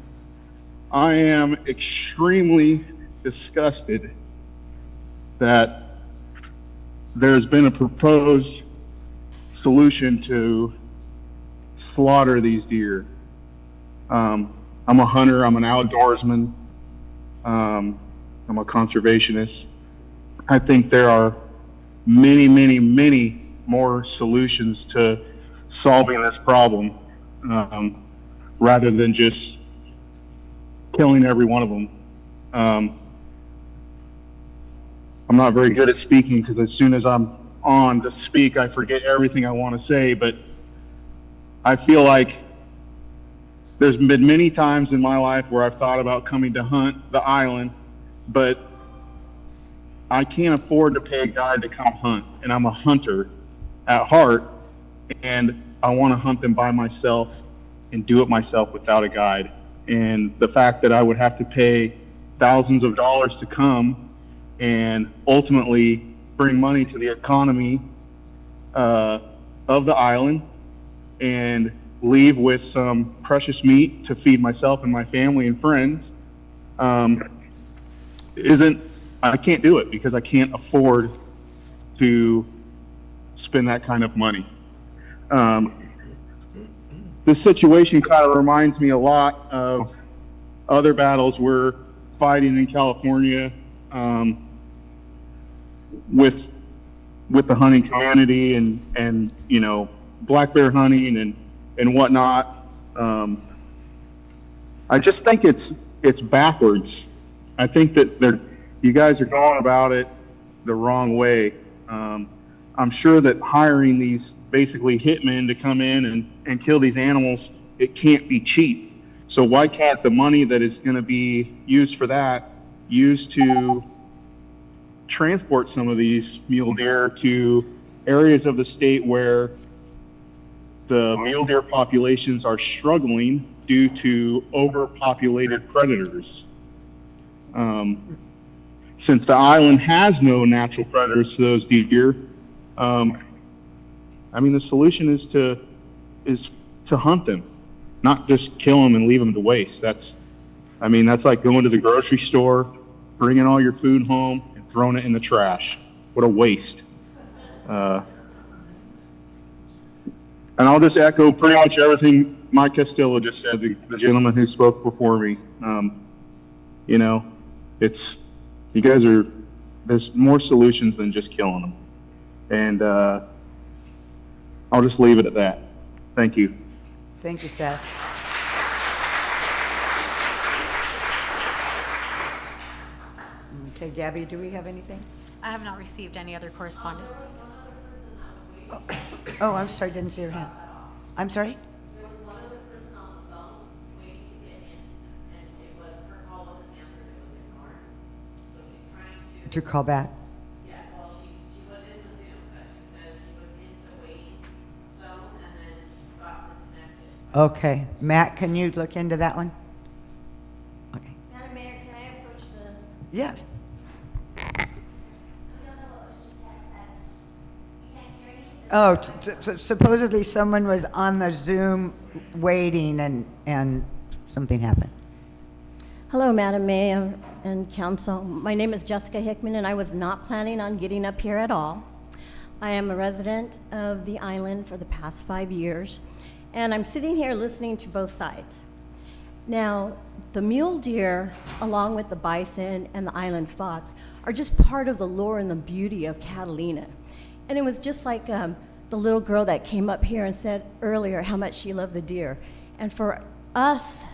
I am extremely disgusted that there's been a proposed solution to slaughter these deer. I'm a hunter. I'm an outdoorsman. I'm a conservationist. I think there are many, many, many more solutions to solving this problem, rather than just killing every one of them. I'm not very good at speaking because as soon as I'm on to speak, I forget everything I want to say, but I feel like there's been many times in my life where I've thought about coming to hunt the island, but I can't afford to pay a guide to come hunt, and I'm a hunter at heart, and I want to hunt them by myself and do it myself without a guide. And the fact that I would have to pay thousands of dollars to come and ultimately bring money to the economy of the island and leave with some precious meat to feed myself and my family and friends, I can't do it because I can't afford to spend that kind of money. This situation kind of reminds me a lot of other battles we're fighting in California with the hunting community and you know, black bear hunting and whatnot. I just think it's backwards. I think that you guys are going about it the wrong way. I'm sure that hiring these basically hitmen to come in and kill these animals, it can't be cheap. So why can't the money that is going to be used for that used to transport some of these mule deer to areas of the state where the mule deer populations are struggling due to overpopulated predators? Since the island has no natural predators to those deer, I mean, the solution is to hunt them, not just kill them and leave them to waste. That's like going to the grocery store, bringing all your food home, and throwing it in the trash. What a waste. And I'll just echo pretty much everything Mike Castillo just said, the gentleman who spoke before me. You know, there's more solutions than just killing them. And I'll just leave it at that. Thank you. Thank you, Seth. Okay, Gabby, do we have anything? I have not received any other correspondence. Oh, I'm sorry, didn't see your hand. I'm sorry? to call back? Yeah, well, she was in the Zoom, but she said she was in the waiting zone and then got disconnected. Okay, Matt, can you look into that one? Okay. Madam Mayor, can I approach the? Yes. Oh, supposedly someone was on the Zoom waiting and something happened. Hello, Madam Mayor and Council. My name is Jessica Hickman, and I was not planning on getting up here at all. I am a resident of the island for the past 5 years, and I'm sitting here listening to both sides. Now, the mule deer, along with the bison and the island fox, are just part of the lore and the beauty of Catalina. And it was just like the little girl that came up here and said earlier how much she loved the deer. And for us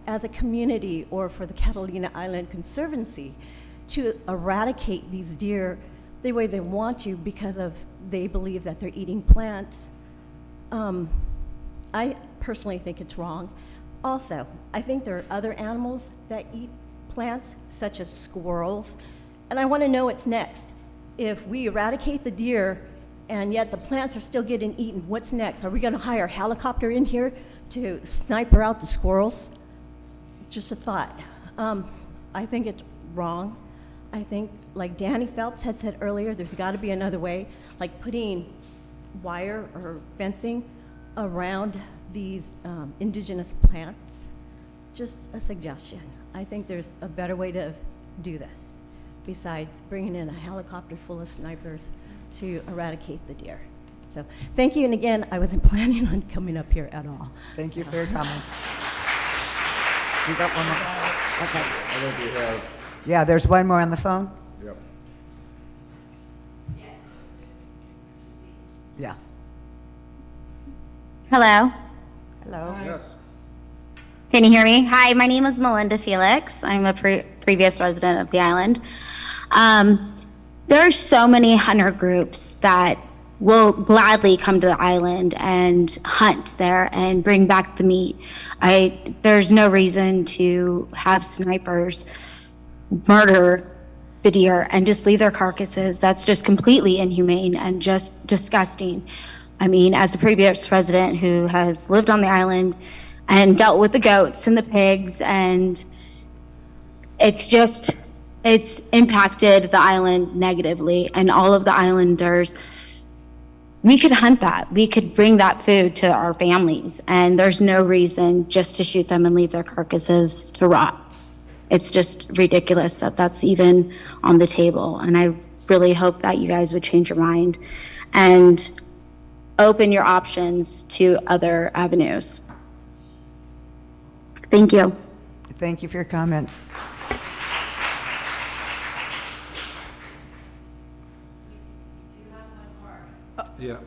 as a community, or for the Catalina Island Conservancy, to eradicate these deer the way they want to because of they believe that they're eating plants, I personally think it's wrong. Also, I think there are other animals that eat plants, such as squirrels, and I want to know what's next. If we eradicate the deer and yet the plants are still getting eaten, what's next? Are we going to hire a helicopter in here to sniper out the squirrels? Just a thought. I think it's wrong. I think, like Danny Phelps had said earlier, there's got to be another way, like putting wire or fencing around these indigenous plants. Just a suggestion. I think there's a better way to do this besides bringing in a helicopter full of snipers to eradicate the deer. So thank you, and again, I wasn't planning on coming up here at all. Thank you for your comments. You got one more? Okay. I think we have. Yeah, there's one more on the phone? Yep. Yeah. Hello. Hello. Yes. Can you hear me? Hi, my name is Melinda Felix. I'm a previous resident of the island. There are so many hunter groups that will gladly come to the island and hunt there and bring back the meat. There's no reason to have snipers murder the deer and just leave their carcasses. That's just completely inhumane and just disgusting. I mean, as a previous resident who has lived on the island and dealt with the goats and the pigs, and it's impacted the island negatively, and all of the islanders, we could hunt that. We could bring that food to our families, and there's no reason just to shoot them and leave their carcasses to rot. It's just ridiculous that that's even on the table, and I really hope that you guys would change your mind and open your options to other avenues. Thank you. Thank you for your comments. Yeah.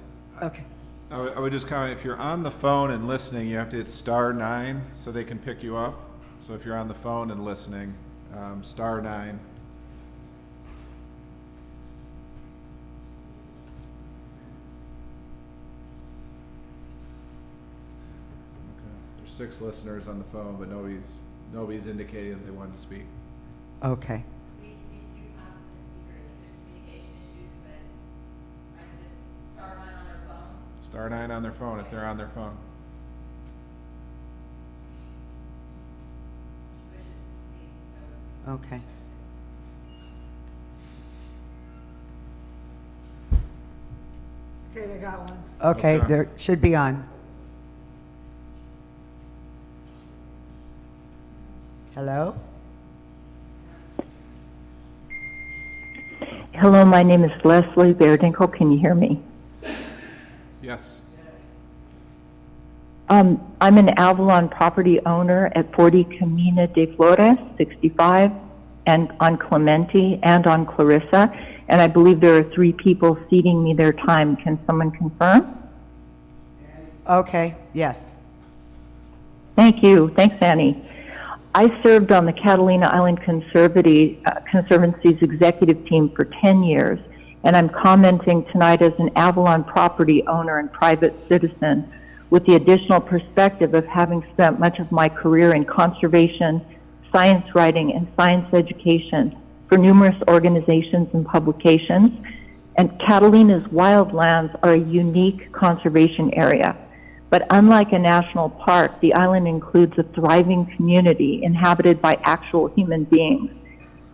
Okay. I would just comment, if you're on the phone and listening, you have to hit *9 so they can pick you up. So if you're on the phone and listening, *9. Okay. There's 6 listeners on the phone, but nobody's indicating that they wanted to speak. Okay. We do have the speakers, if there's communication issues, but I just *9 on their phone. *9 on their phone if they're on their phone. Okay. Okay, they got one. Okay, Okay. there should be on. Hello? Hello, my name is Leslie Verdinkle. Can you hear me? Yes. I'm an Avalon property owner at 40 Camino de Flores, 65, and on Clemente and on Clarissa, and I believe there are 3 people ceding me their time. Can someone confirm? Okay, yes. Thank you. Thanks, Annie. I served on the Catalina Island Conservancy's executive team for 10 years, and I'm commenting tonight as an Avalon property owner and private citizen, with the additional perspective of having spent much of my career in conservation, science writing, and science education for numerous organizations and publications, and Catalina's wildlands are a unique conservation area. But unlike a national park, the island includes a thriving community inhabited by actual human beings.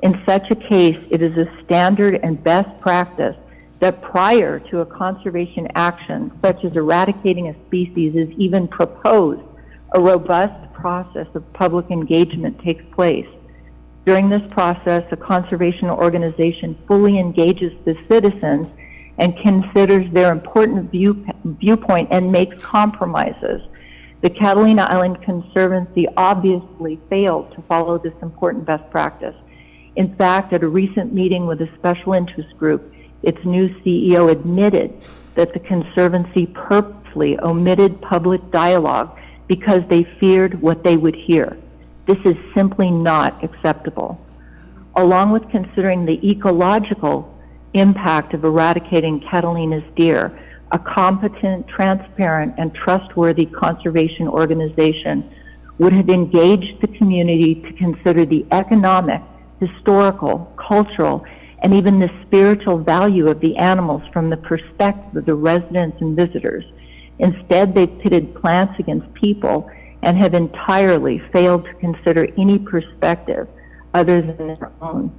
In such a case, it is a standard and best practice that prior to a conservation action, such as eradicating a species, is even proposed, a robust process of public engagement takes place. During this process, a conservation organization fully engages the citizens and considers their important viewpoint and makes compromises. The Catalina Island Conservancy obviously failed to follow this important best practice. In fact, at a recent meeting with a special interest group, its new CEO admitted that the Conservancy purposely omitted public dialogue because they feared what they would hear. This is simply not acceptable. Along with considering the ecological impact of eradicating Catalina's deer, a competent, transparent, and trustworthy conservation organization would have engaged the community to consider the economic, historical, cultural, and even the spiritual value of the animals from the perspective of the residents and visitors. Instead, they've pitted plants against people and have entirely failed to consider any perspective other than their own.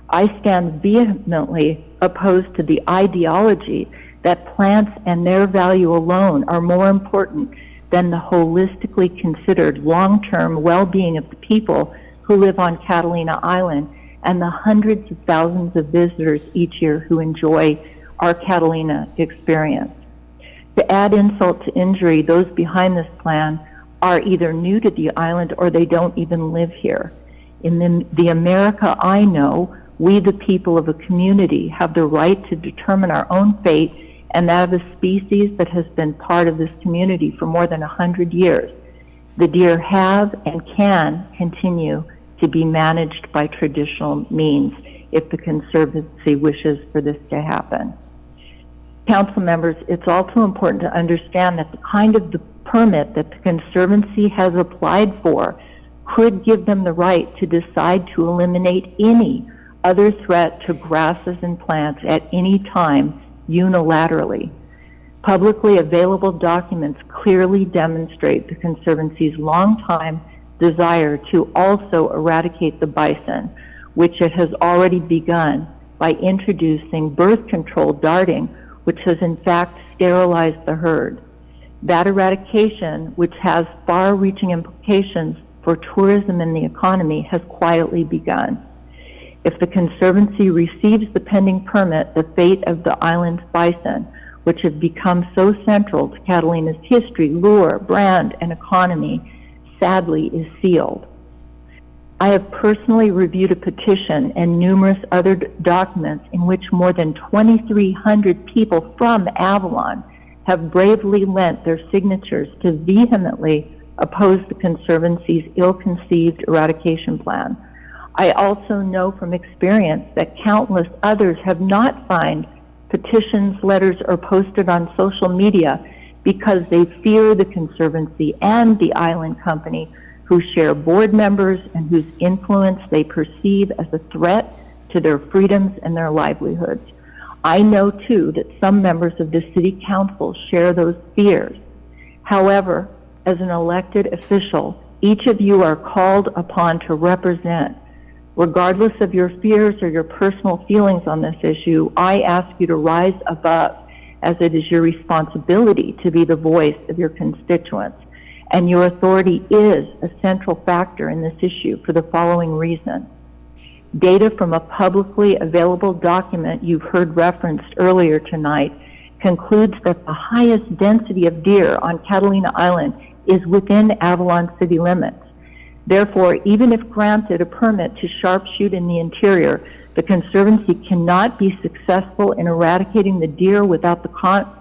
I stand vehemently opposed to the ideology that plants and their value alone are more important than the holistically considered long-term well-being of the people who live on Catalina Island and the hundreds of thousands of visitors each year who enjoy our Catalina experience. To add insult to injury, those behind this plan are either new to the island or they don't even live here. In the America I know, we, the people of a community, have the right to determine our own fate and that of a species that has been part of this community for more than 100 years. The deer have and can continue to be managed by traditional means if the Conservancy wishes for this to happen. Council members, it's also important to understand that the kind of the permit that the Conservancy has applied for could give them the right to decide to eliminate any other threat to grasses and plants at any time unilaterally. Publicly available documents clearly demonstrate the Conservancy's long-time desire to also eradicate the bison, which it has already begun by introducing birth control darting, which has in fact sterilized the herd. That eradication, which has far-reaching implications for tourism and the economy, has quietly begun. If the Conservancy receives the pending permit, the fate of the island's bison, which have become so central to Catalina's history, lure, brand, and economy, sadly is sealed. I have personally reviewed a petition and numerous other documents in which more than 2,300 people from Avalon have bravely lent their signatures to vehemently oppose the Conservancy's ill-conceived eradication plan. I also know from experience that countless others have not signed petitions, letters, or posted on social media because they fear the Conservancy and the island company, who share board members and whose influence they perceive as a threat to their freedoms and their livelihoods. I know, too, that some members of the City Council share those fears. However, as an elected official, each of you are called upon to represent. Regardless of your fears or your personal feelings on this issue, I ask you to rise above, as it is your responsibility to be the voice of your constituents. And your authority is a central factor in this issue for the following reason. Data from a publicly available document you've heard referenced earlier tonight concludes that the highest density of deer on Catalina Island is within Avalon city limits. Therefore, even if granted a permit to sharpshoot in the interior, the Conservancy cannot be successful in eradicating the deer without the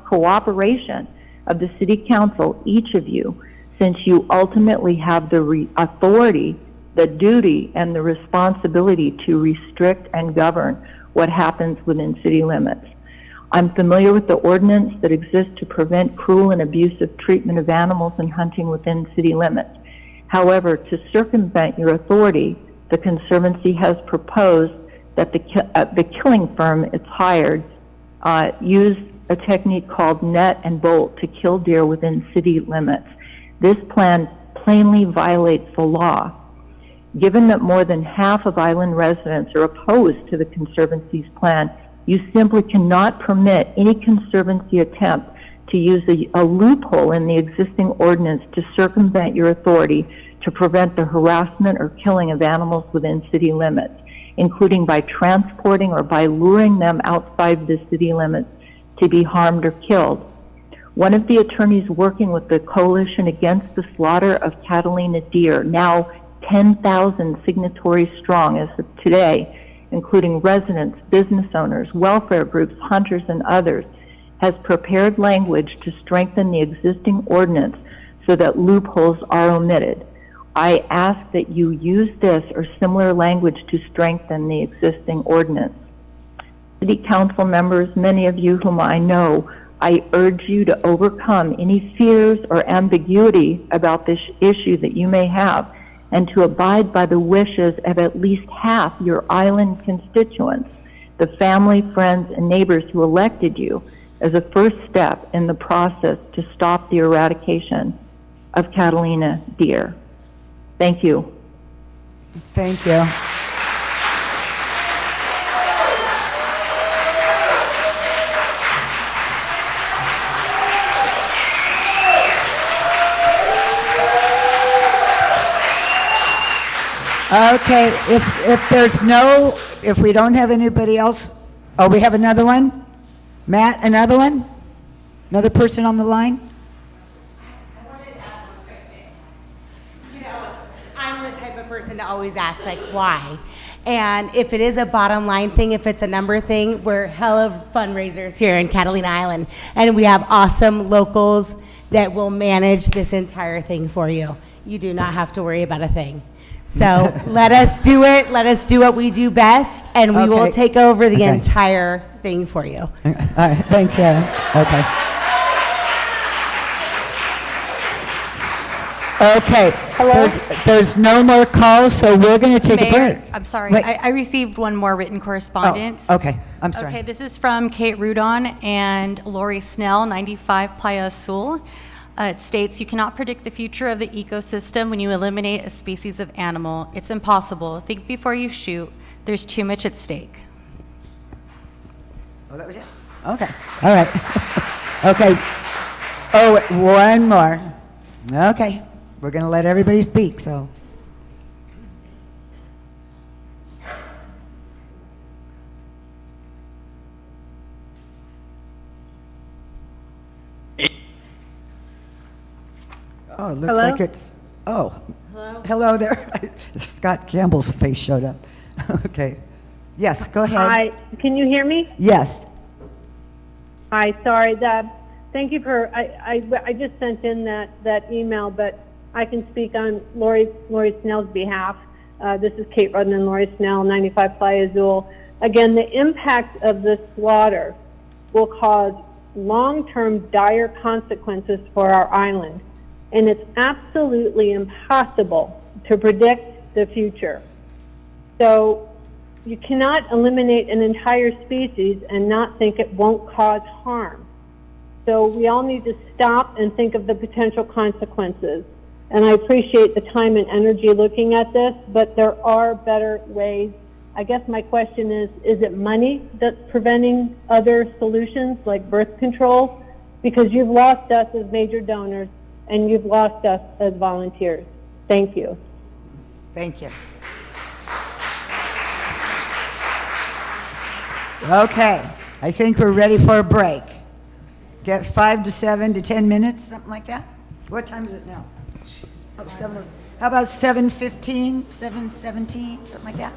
cooperation of the City Council, each of you, since you ultimately have the authority, the duty, and the responsibility to restrict and govern what happens within city limits. I'm familiar with the ordinance that exists to prevent cruel and abusive treatment of animals and hunting within city limits. However, to circumvent your authority, the Conservancy has proposed that the killing firm it's hired use a technique called net and bolt to kill deer within city limits. This plan plainly violates the law. Given that more than half of island residents are opposed to the Conservancy's plan, you simply cannot permit any Conservancy attempt to use a loophole in the existing ordinance to circumvent your authority to prevent the harassment or killing of animals within city limits, including by transporting or by luring them outside the city limits to be harmed or killed. One of the attorneys working with the Coalition Against the Slaughter of Catalina Deer, now 10,000 signatories strong as of today, including residents, business owners, welfare groups, hunters, and others, has prepared language to strengthen the existing ordinance so that loopholes are omitted. I ask that you use this or similar language to strengthen the existing ordinance. City Council members, many of you whom I know, I urge you to overcome any fears or ambiguity about this issue that you may have and to abide by the wishes of at least half your island constituents, the family, friends, and neighbors who elected you, as a first step in the process to stop the eradication of Catalina deer. Thank you. Thank you. Okay, if we don't have anybody else, oh, we have another one? Matt, another one? Another person on the line? I'm the type of person to always ask, like, why? And if it is a bottom line thing, if it's a number thing, we're hell of fundraisers here in Catalina Island. And we have awesome locals that will manage this entire thing for you. You do not have to worry about a thing. So let us do it. Let us do what we do best, and we will take over the entire thing for you. All right, thanks, Sarah. Okay. Hello? There's no more calls, so we're going to take a Mayor, break. I'm sorry. Wait. I received one more written correspondence. Oh, okay. I'm sorry. Okay, this is from Kate Rudon and Lori Snell, 95 Playa Azul. It states, you cannot predict the future of the ecosystem when you eliminate a species of animal. It's impossible. Think before you shoot. There's too much at stake. Oh, that was it? Okay. All right. Okay. Oh, one more. Okay. We're going to let everybody speak, so. Oh, it looks Hello? like it's, oh. Hello there. Scott Campbell's face showed up. Okay. Yes, go ahead. Hi, can you hear me? Yes. Hi, sorry, thank you for, I just sent in that email, but I can speak on Lori Snell's behalf. This is Kate Rudden and Lori Snell, 95 Playa Azul. Again, the impact of this slaughter will cause long-term dire consequences for our island, and it's absolutely impossible to predict the future. So you cannot eliminate an entire species and not think it won't cause harm. So we all need to stop and think of the potential consequences. And I appreciate the time and energy looking at this, but there are better ways. I guess my question is it money that's preventing other solutions like birth control? Because you've lost us as major donors and you've lost us as volunteers. Thank you. Thank you. Okay, I think we're ready for a break. Get 5 to 7 to 10 minutes, something like that? What time is it now? Oh, how about 7:15, 7:17, something like that?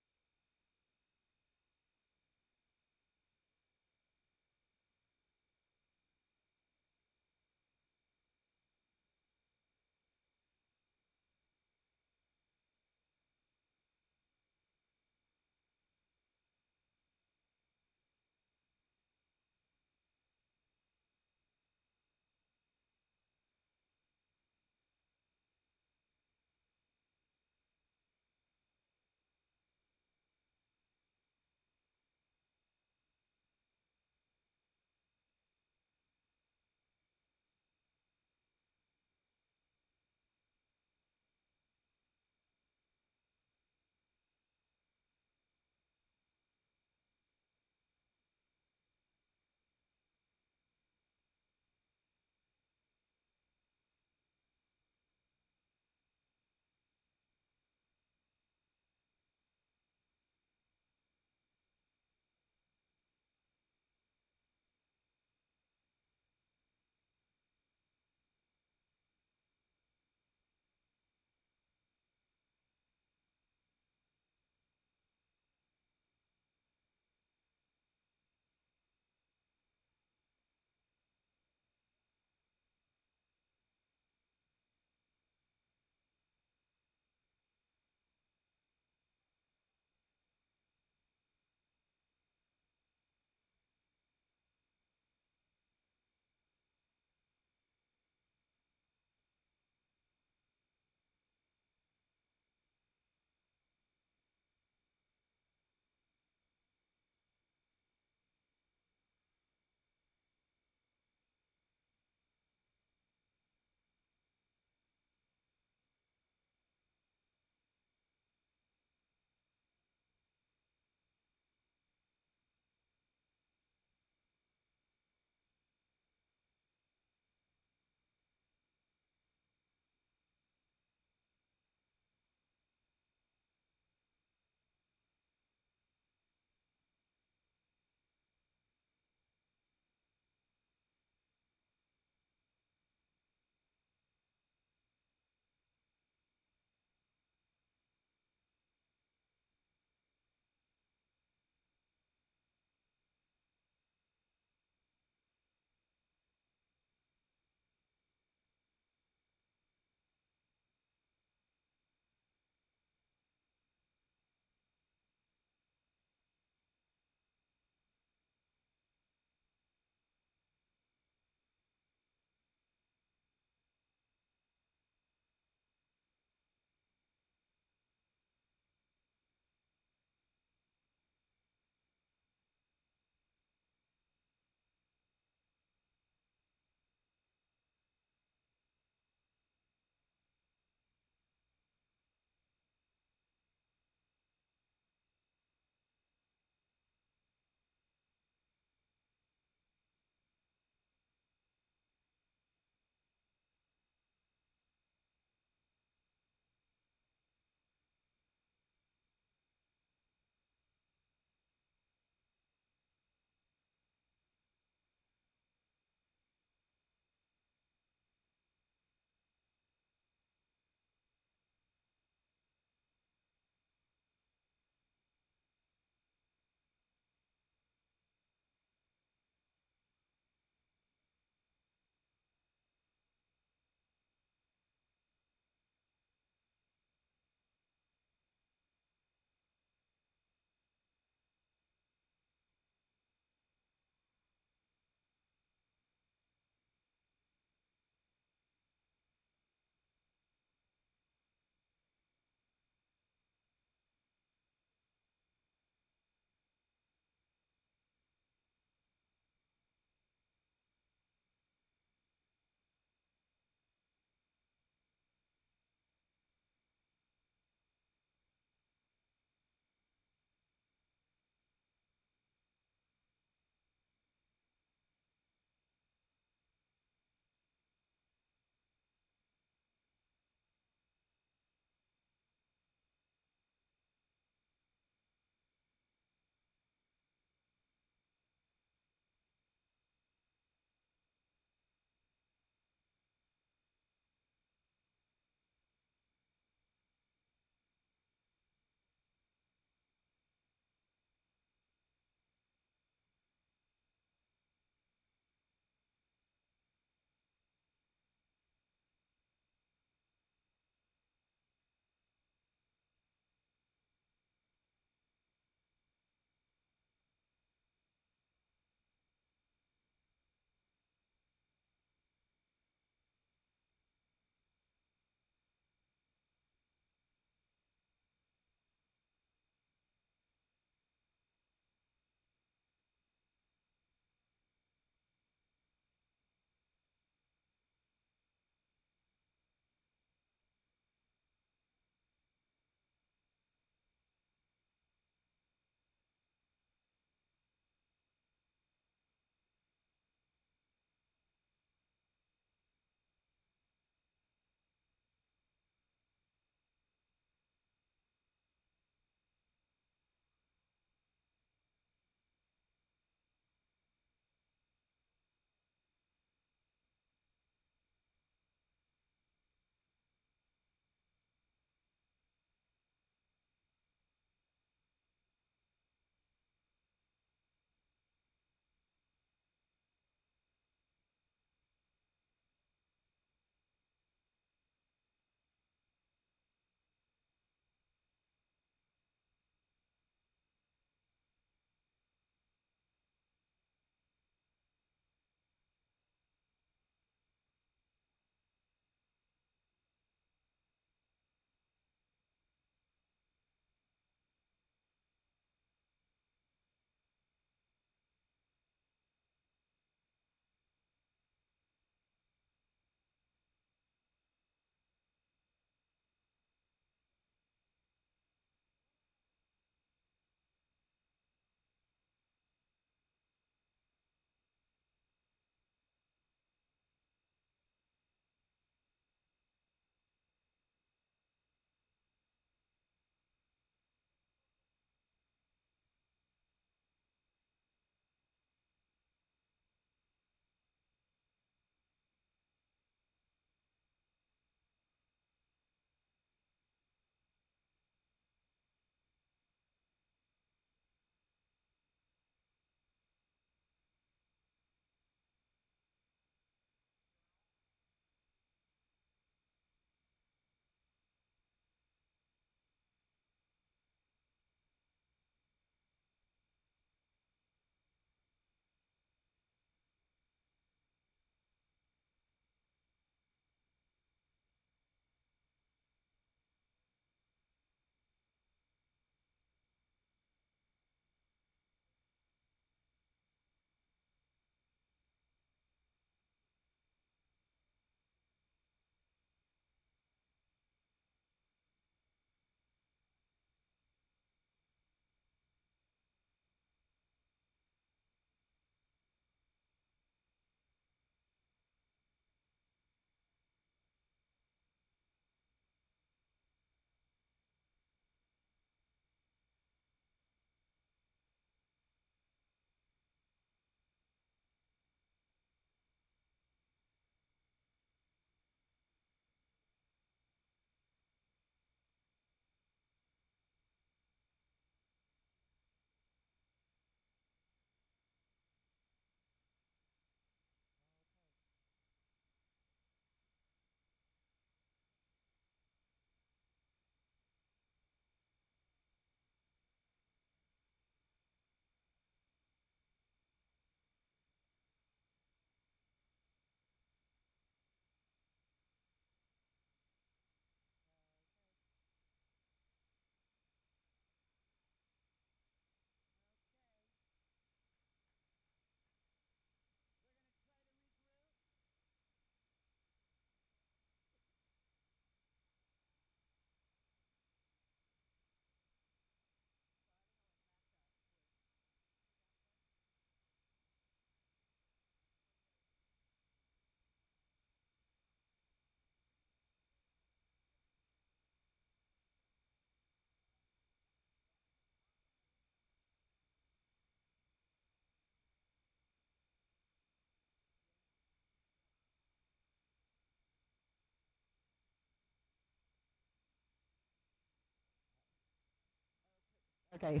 Okay.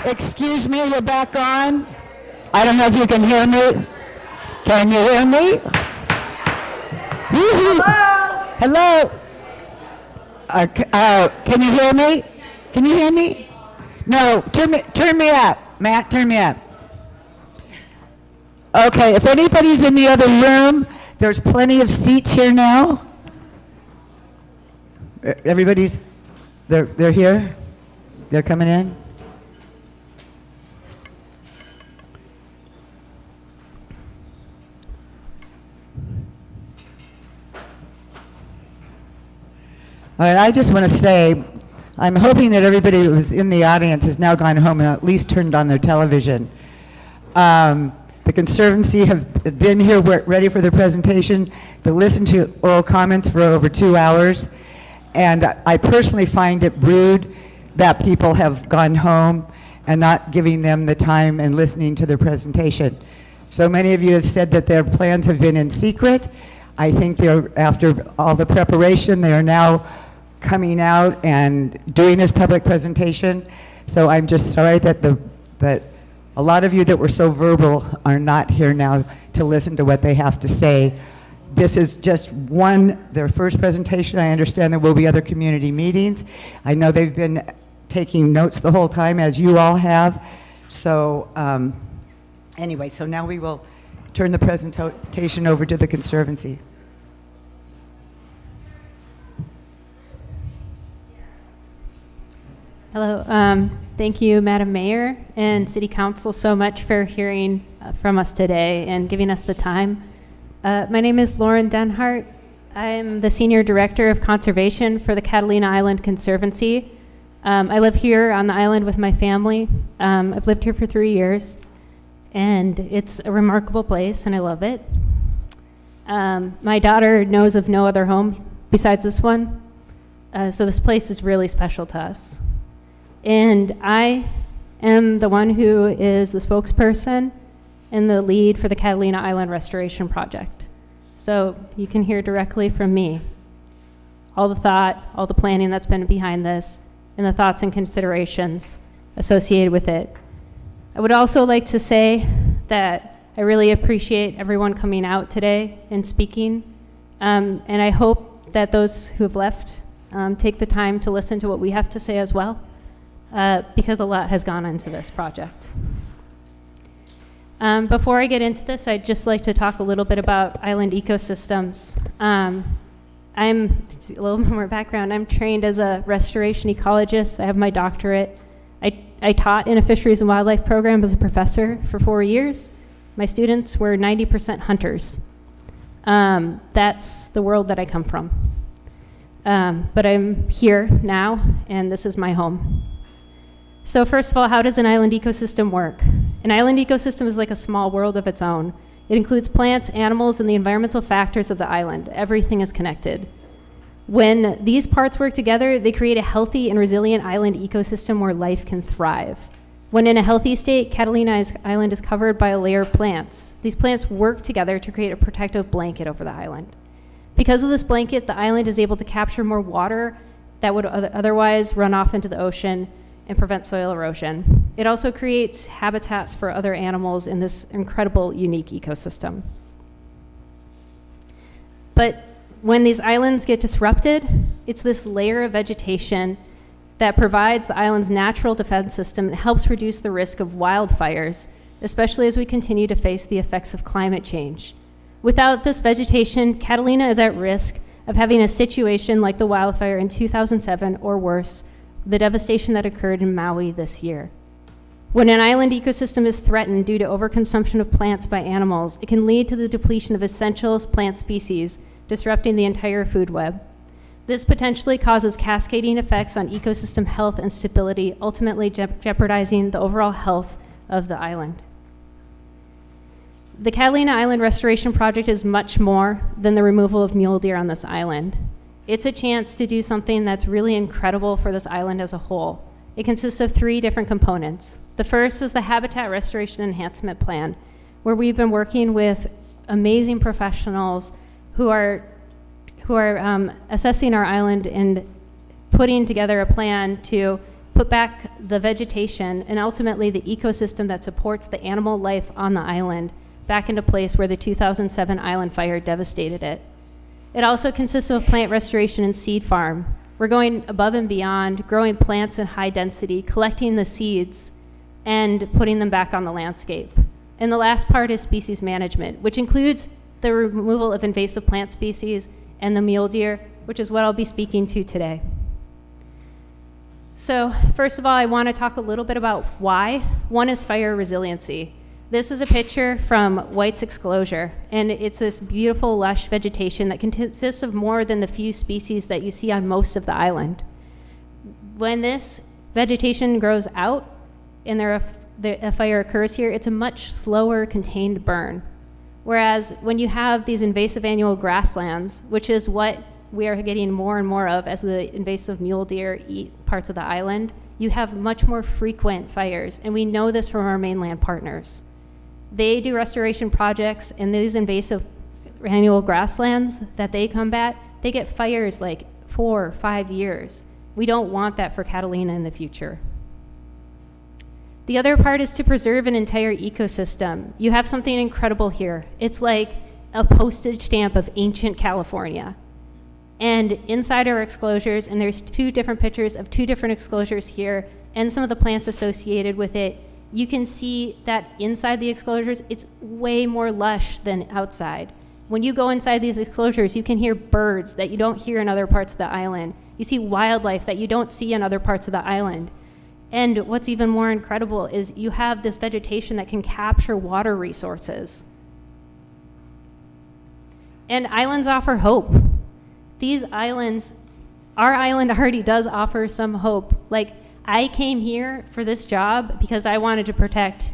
Excuse me, you're back on? I don't know if you can hear me. Can you hear me? Hello? Can you hear me? Can you hear me? No, turn me up. Matt, turn me up. Okay, if anybody's in the other room, there's plenty of seats here now. Everybody's, they're here? They're coming in? All right, I just want to say, I'm hoping that everybody who was in the audience has now gone home and at least turned on their television. The Conservancy have been here ready for their presentation. They listened to oral comments for over 2 hours. And I personally find it rude that people have gone home and not giving them the time and listening to their presentation. So many of you have said that their plans have been in secret. I think they're, after all the preparation, they are now coming out and doing this public presentation. So I'm just sorry that that a lot of you that were so verbal are not here now to listen to what they have to say. This is just their first presentation. I understand there will be other community meetings. I know they've been taking notes the whole time, as you all have. So anyway, so now we will turn the presentation over to the Conservancy. Hello. Thank you, Madam Mayor and City Council, so much for hearing from us today and giving us the time. My name is Lauren Denhart. I'm the Senior Director of Conservation for the Catalina Island Conservancy. I live here on the island with my family. I've lived here for 3 years, and it's a remarkable place, and I love it. My daughter knows of no other home besides this one, so this place is really special to us. And I am the one who is the spokesperson and the lead for the Catalina Island Restoration Project. So you can hear directly from me all the thought, all the planning that's been behind this, and the thoughts and considerations associated with it. I would also like to say that I really appreciate everyone coming out today and speaking, and I hope that those who have left take the time to listen to what we have to say as well, because a lot has gone into this project. Before I get into this, I'd just like to talk a little bit about island ecosystems. I'm a little bit more background. I'm trained as a restoration ecologist. I have my doctorate. I taught in a fisheries and wildlife program as a professor for 4 years. My students were 90% hunters. That's the world that I come from. But I'm here now, and this is my home. So first of all, how does an island ecosystem work? An island ecosystem is like a small world of its own. It includes plants, animals, and the environmental factors of the island. Everything is connected. When these parts work together, they create a healthy and resilient island ecosystem where life can thrive. When in a healthy state, Catalina Island is covered by a layer of plants. These plants work together to create a protective blanket over the island. Because of this blanket, the island is able to capture more water that would otherwise run off into the ocean and prevent soil erosion. It also creates habitats for other animals in this incredible, unique ecosystem. But when these islands get disrupted, it's this layer of vegetation that provides the island's natural defense system and helps reduce the risk of wildfires, especially as we continue to face the effects of climate change. Without this vegetation, Catalina is at risk of having a situation like the wildfire in 2007 or worse, the devastation that occurred in Maui this year. When an island ecosystem is threatened due to overconsumption of plants by animals, it can lead to the depletion of essential plant species, disrupting the entire food web. This potentially causes cascading effects on ecosystem health and stability, ultimately jeopardizing the overall health of the island. The Catalina Island Restoration Project is much more than the removal of mule deer on this island. It's a chance to do something that's really incredible for this island as a whole. It consists of 3 different components. The first is the Habitat Restoration Enhancement Plan, where we've been working with amazing professionals who are assessing our island and putting together a plan to put back the vegetation and ultimately the ecosystem that supports the animal life on the island back into place where the 2007 island fire devastated it. It also consists of a plant restoration and seed farm. We're going above and beyond, growing plants in high density, collecting the seeds, and putting them back on the landscape. And the last part is species management, which includes the removal of invasive plant species and the mule deer, which is what I'll be speaking to today. So first of all, I want to talk a little bit about why. One is fire resiliency. This is a picture from White's Exclosure, and it's this beautiful, lush vegetation that consists of more than the few species that you see on most of the island. When this vegetation grows out and a fire occurs here, it's a much slower contained burn. Whereas when you have these invasive annual grasslands, which is what we are getting more and more of as the invasive mule deer eat parts of the island, you have much more frequent fires, and we know this from our mainland partners. They do restoration projects in these invasive annual grasslands that they combat. They get fires like 4 or 5 years. We don't want that for Catalina in the future. The other part is to preserve an entire ecosystem. You have something incredible here. It's like a postage stamp of ancient California. And inside our exclosures, and there's 2 different pictures of 2 different exclosures here, and some of the plants associated with it, you can see that inside the exclosures, it's way more lush than outside. When you go inside these exclosures, you can hear birds that you don't hear in other parts of the island. You see wildlife that you don't see in other parts of the island. And what's even more incredible is you have this vegetation that can capture water resources. And islands offer hope. These islands, our island already does offer some hope. Like, I came here for this job because I wanted to protect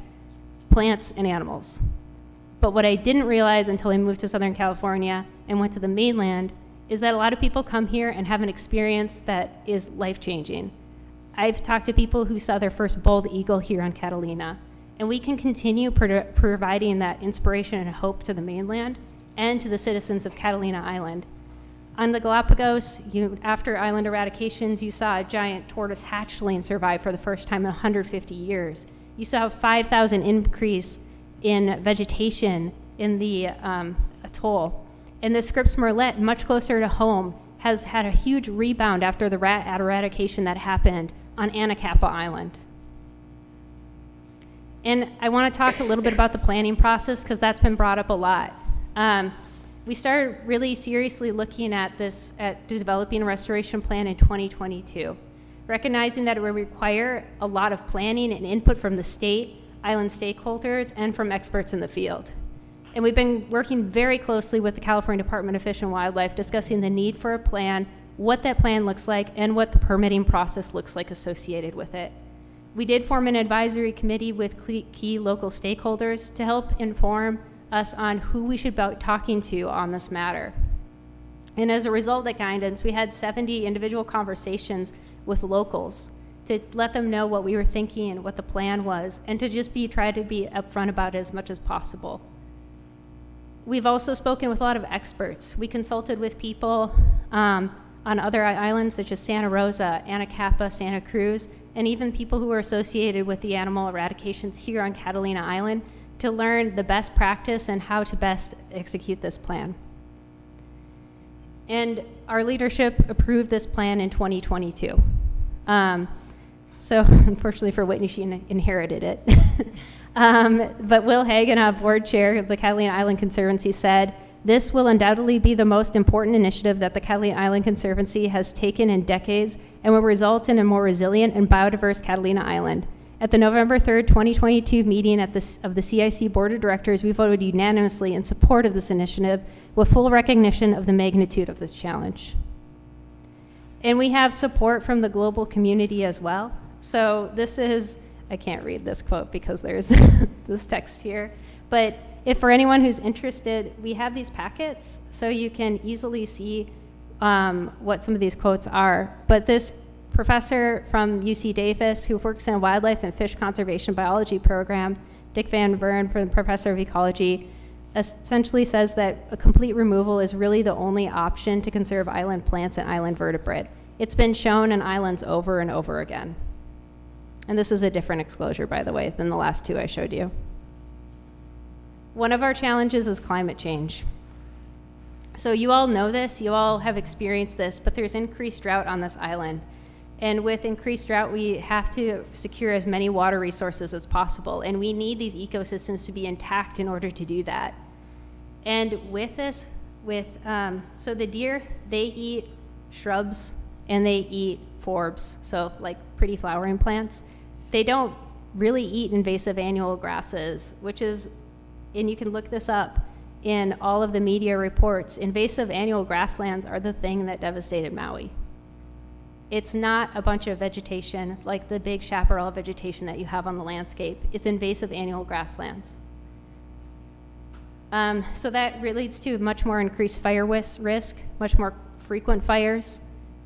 plants and animals. But what I didn't realize until I moved to Southern California and went to the mainland is that a lot of people come here and have an experience that is life-changing. I've talked to people who saw their first bald eagle here on Catalina, and we can continue providing that inspiration and hope to the mainland and to the citizens of Catalina Island. On the Galapagos, after island eradications, you saw a giant tortoise hatchling survive for the first time in 150 years. You saw a 5,000 increase in vegetation in the atoll. And the Scripps Merlet, much closer to home, has had a huge rebound after the rat eradication that happened on Anacapa Island. And I want to talk a little bit about the planning process because that's been brought up a lot. We started really seriously looking at developing a restoration plan in 2022, recognizing that it would require a lot of planning and input from the state, island stakeholders, and from experts in the field. And we've been working very closely with the California Department of Fish and Wildlife, discussing the need for a plan, what that plan looks like, and what the permitting process looks like associated with it. We did form an advisory committee with key local stakeholders to help inform us on who we should be talking to on this matter. And as a result of that guidance, we had 70 individual conversations with locals to let them know what we were thinking and what the plan was, and to just try to be upfront about it as much as possible. We've also spoken with a lot of experts. We consulted with people on other islands such as Santa Rosa, Anacapa, Santa Cruz, and even people who were associated with the animal eradications here on Catalina Island to learn the best practice and how to best execute this plan. And our leadership approved this plan in 2022. So unfortunately for Whitney, she inherited it. But Will Hagen, board chair of the Catalina Island Conservancy, said, "This will undoubtedly be the most important initiative that the Catalina Island Conservancy has taken in decades and will result in a more resilient and biodiverse Catalina Island. At the November 3rd, 2022 meeting of the CIC Board of Directors, we voted unanimously in support of this initiative with full recognition of the magnitude of this challenge." And we have support from the global community as well. So this is, I can't read this quote because there's this text here, but if for anyone who's interested, we have these packets so you can easily see what some of these quotes are. But this professor from UC Davis who works in a wildlife and fish conservation biology program, Dick Van Vern, professor of ecology, essentially says that a complete removal is really the only option to conserve island plants and island vertebrate. It's been shown in islands over and over again. And this is a different exposure, by the way, than the last two I showed you. One of our challenges is climate change. So you all know this, you all have experienced this, but there's increased drought on this island. And with increased drought, we have to secure as many water resources as possible. And we need these ecosystems to be intact in order to do that. And with this, so the deer, they eat shrubs and they eat forbs, so like pretty flowering plants. They don't really eat invasive annual grasses, which is, and you can look this up in all of the media reports, invasive annual grasslands are the thing that devastated Maui. It's not a bunch of vegetation like the big chaparral vegetation that you have on the landscape. It's invasive annual grasslands. So that leads to much more increased fire risk, much more frequent fires,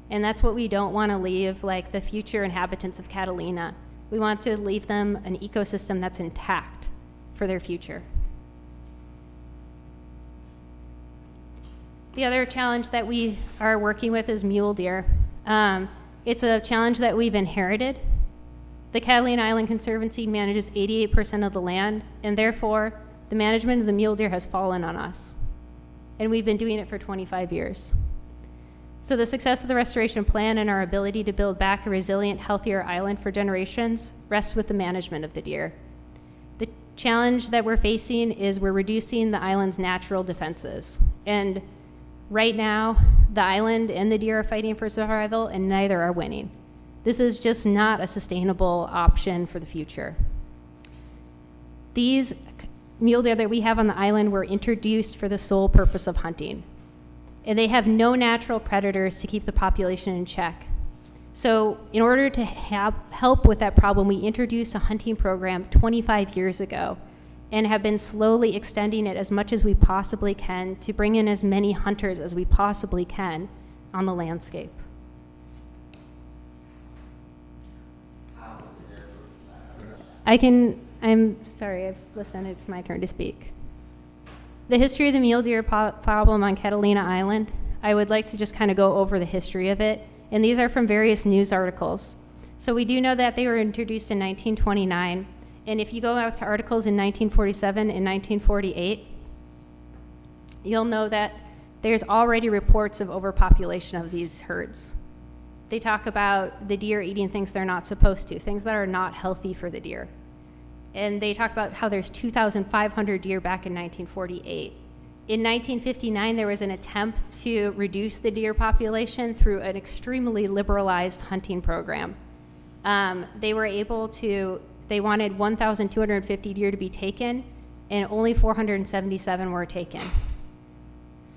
and that's what we don't want to leave like the future inhabitants of Catalina. We want to leave them an ecosystem that's intact for their future. The other challenge that we are working with is mule deer. It's a challenge that we've inherited. The Catalina Island Conservancy manages 88% of the land, and therefore the management of the mule deer has fallen on us. And we've been doing it for 25 years. So the success of the restoration plan and our ability to build back a resilient, healthier island for generations rests with the management of the deer. The challenge that we're facing is we're reducing the island's natural defenses. And right now, the island and the deer are fighting for survival, and neither are winning. This is just not a sustainable option for the future. These mule deer that we have on the island were introduced for the sole purpose of hunting. And they have no natural predators to keep the population in check. So in order to help with that problem, we introduced a hunting program 25 years ago and have been slowly extending it as much as we possibly can to bring in as many hunters as we possibly can on the landscape. I'm sorry, listen, it's my turn to speak. The history of the mule deer problem on Catalina Island, I would like to just kind of go over the history of it, and these are from various news articles. So we do know that they were introduced in 1929, and if you go out to articles in 1947 and 1948, you'll know that there's already reports of overpopulation of these herds. They talk about the deer eating things they're not supposed to, things that are not healthy for the deer. And they talk about how there's 2,500 deer back in 1948. In 1959, there was an attempt to reduce the deer population through an extremely liberalized hunting program. They wanted 1,250 deer to be taken, and only 477 were taken.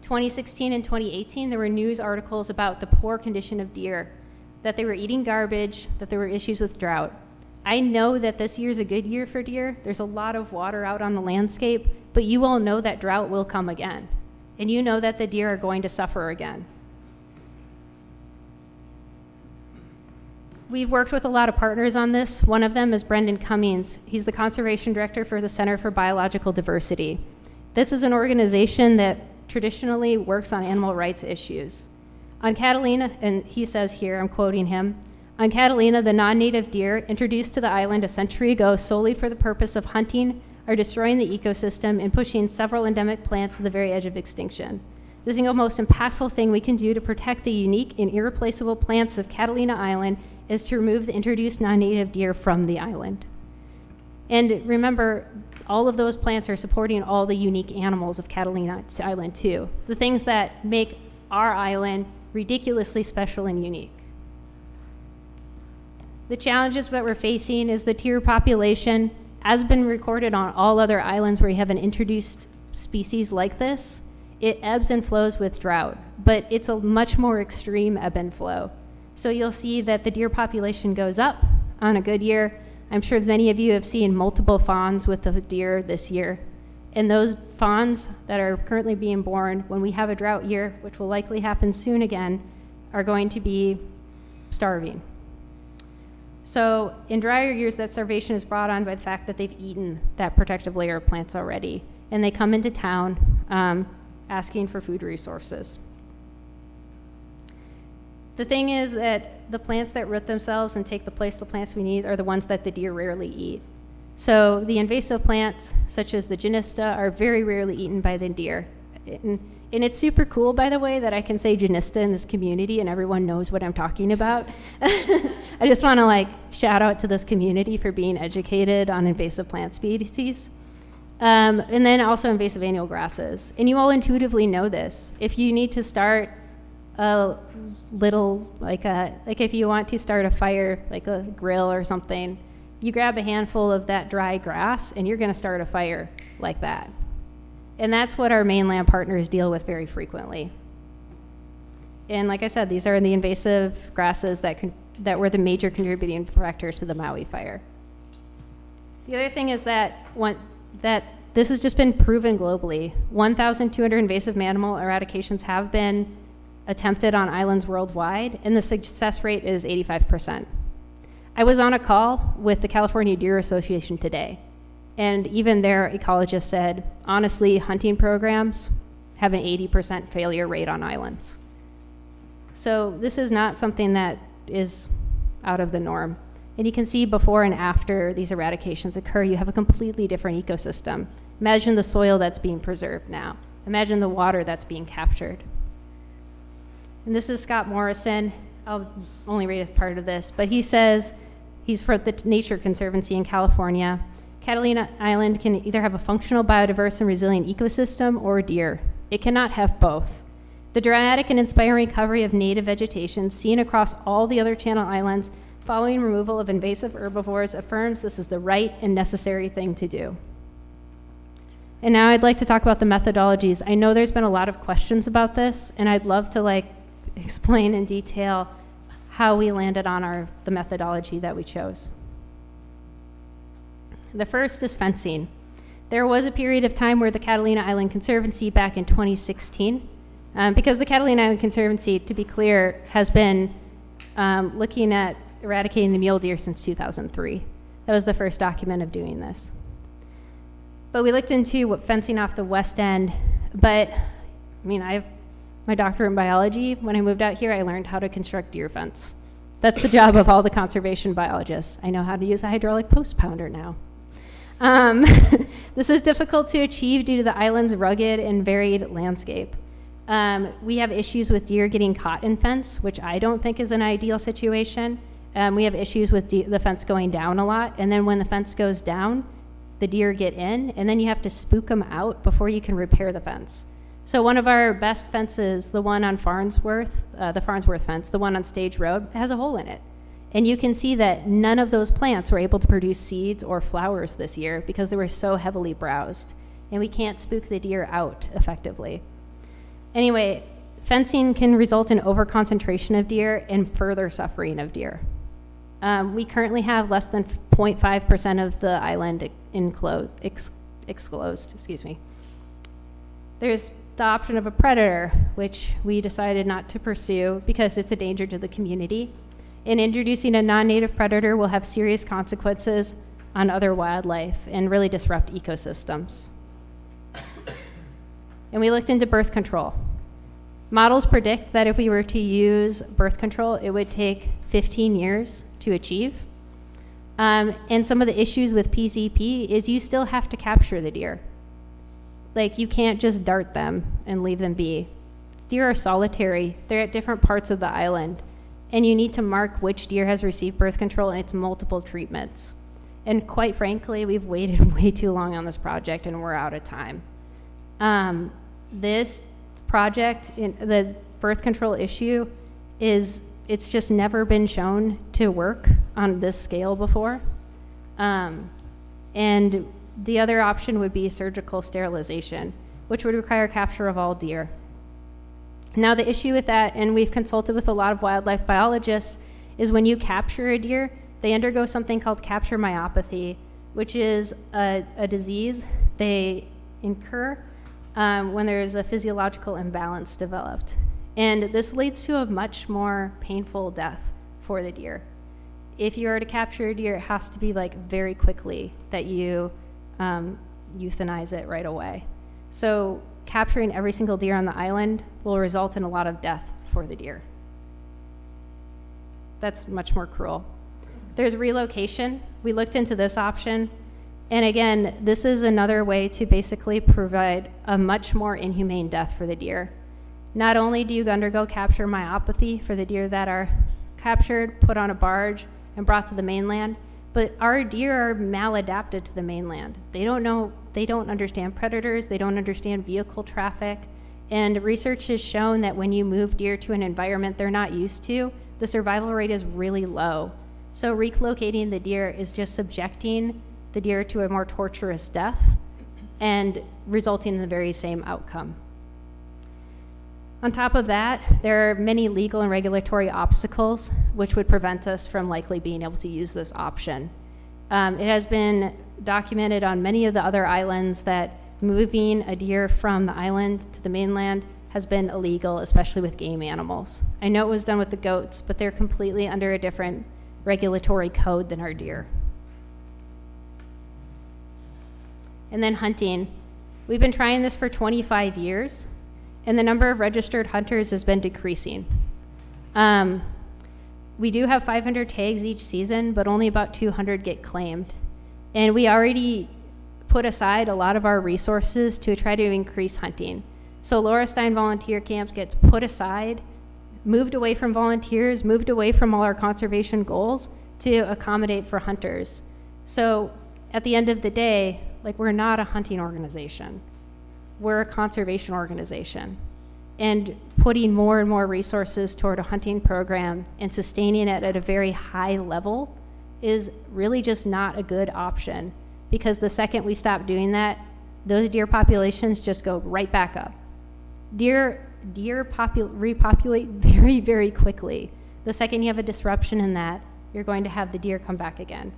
2016 and 2018, there were news articles about the poor condition of deer, that they were eating garbage, that there were issues with drought. I know that this year's a good year for deer. There's a lot of water out on the landscape, but you all know that drought will come again. And you know that the deer are going to suffer again. We've worked with a lot of partners on this. One of them is Brendan Cummings. He's the Conservation Director for the Center for Biological Diversity. This is an organization that traditionally works on animal rights issues. On Catalina, and he says here, I'm quoting him, on Catalina, the non-native deer introduced to the island a century ago solely for the purpose of hunting are destroying the ecosystem and pushing several endemic plants to the very edge of extinction. The single most impactful thing we can do to protect the unique and irreplaceable plants of Catalina Island is to remove the introduced non-native deer from the island. And remember, all of those plants are supporting all the unique animals of Catalina Island too. The things that make our island ridiculously special and unique. The challenges that we're facing is the deer population, as been recorded on all other islands where you have an introduced species like this, it ebbs and flows with drought, but it's a much more extreme ebb and flow. So you'll see that the deer population goes up on a good year. I'm sure many of you have seen multiple fawns with the deer this year. And those fawns that are currently being born, when we have a drought year, which will likely happen soon again, are going to be starving. So in drier years, that starvation is brought on by the fact that they've eaten that protective layer of plants already. And they come into town asking for food resources. The thing is that the plants that root themselves and take the place of the plants we need are the ones that the deer rarely eat. So the invasive plants, such as the Genista, are very rarely eaten by the deer. And it's super cool, by the way, that I can say Genista in this community and everyone knows what I'm talking about. I just want to shout out to this community for being educated on invasive plant species. And then also invasive annual grasses. And you all intuitively know this. If you need to start a little, if you want to start a fire, like a grill or something, you grab a handful of that dry grass and you're going to start a fire like that. And that's what our mainland partners deal with very frequently. And like I said, these are the invasive grasses that were the major contributing factors to the Maui fire. The other thing is that this has just been proven globally. 1,200 invasive mammal eradications have been attempted on islands worldwide, and the success rate is 85%. I was on a call with the California Deer Association today, and even their ecologist said, honestly, hunting programs have an 80% failure rate on islands. So this is not something that is out of the norm. And you can see before and after these eradications occur, you have a completely different ecosystem. Imagine the soil that's being preserved now. Imagine the water that's being captured. And this is Scott Morrison. I'll only read as part of this, but he says, he's for the Nature Conservancy in California. Catalina Island can either have a functional, biodiverse, and resilient ecosystem or deer. It cannot have both. The dramatic and inspiring recovery of native vegetation seen across all the other Channel Islands following removal of invasive herbivores affirms this is the right and necessary thing to do. And now I'd like to talk about the methodologies. I know there's been a lot of questions about this, and I'd love to explain in detail how we landed on the methodology that we chose. The first is fencing. There was a period of time where the Catalina Island Conservancy back in 2016, because the Catalina Island Conservancy, to be clear, has been looking at eradicating the mule deer since 2003. That was the first document of doing this. But we looked into fencing off the west end, but I have my doctorate in biology. When I moved out here, I learned how to construct deer fence. That's the job of all the conservation biologists. I know how to use a hydraulic post pounder now. This is difficult to achieve due to the island's rugged and varied landscape. We have issues with deer getting caught in fence, which I don't think is an ideal situation. We have issues with the fence going down a lot, and then when the fence goes down, the deer get in, and then you have to spook them out before you can repair the fence. So one of our best fences, the one on Farnsworth, the Farnsworth fence, the one on Stage Road, has a hole in it. And you can see that none of those plants were able to produce seeds or flowers this year because they were so heavily browsed. And we can't spook the deer out effectively. Anyway, fencing can result in overconcentration of deer and further suffering of deer. We currently have less than 0.5% of the island exclosed. There's the option of a predator, which we decided not to pursue because it's a danger to the community. And introducing a non-native predator will have serious consequences on other wildlife and really disrupt ecosystems. And we looked into birth control. Models predict that if we were to use birth control, it would take 15 years to achieve. And some of the issues with PCP is you still have to capture the deer. You can't just dart them and leave them be. Deer are solitary. They're at different parts of the island. And you need to mark which deer has received birth control, and it's multiple treatments. And quite frankly, we've waited way too long on this project, and we're out of time. This project, the birth control issue, it's just never been shown to work on this scale before. And the other option would be surgical sterilization, which would require capture of all deer. Now, the issue with that, and we've consulted with a lot of wildlife biologists, is when you capture a deer, they undergo something called capture myopathy, which is a disease they incur when there's a physiological imbalance developed. And this leads to a much more painful death for the deer. If you are to capture a deer, it has to be very quickly that you euthanize it right away. So capturing every single deer on the island will result in a lot of death for the deer. That's much more cruel. There's relocation. We looked into this option. And again, this is another way to basically provide a much more inhumane death for the deer. Not only do you undergo capture myopathy for the deer that are captured, put on a barge, and brought to the mainland, but our deer are maladapted to the mainland. They don't understand predators, they don't understand vehicle traffic, and research has shown that when you move deer to an environment they're not used to, the survival rate is really low. So relocating the deer is just subjecting the deer to a more torturous death and resulting in the very same outcome. On top of that, there are many legal and regulatory obstacles which would prevent us from likely being able to use this option. It has been documented on many of the other islands that moving a deer from the island to the mainland has been illegal, especially with game animals. I know it was done with the goats, but they're completely under a different regulatory code than our deer. And then hunting. We've been trying this for 25 years, and the number of registered hunters has been decreasing. We do have 500 tags each season, but only about 200 get claimed. And we already put aside a lot of our resources to try to increase hunting. So Laura Stein Volunteer Camps gets put aside, moved away from volunteers, moved away from all our conservation goals to accommodate for hunters. So at the end of the day, like, we're not a hunting organization. We're a conservation organization. And putting more and more resources toward a hunting program and sustaining it at a very high level is really just not a good option, because the second we stop doing that, those deer populations just go right back up. Deer repopulate very, very quickly. The second you have a disruption in that, you're going to have the deer come back again.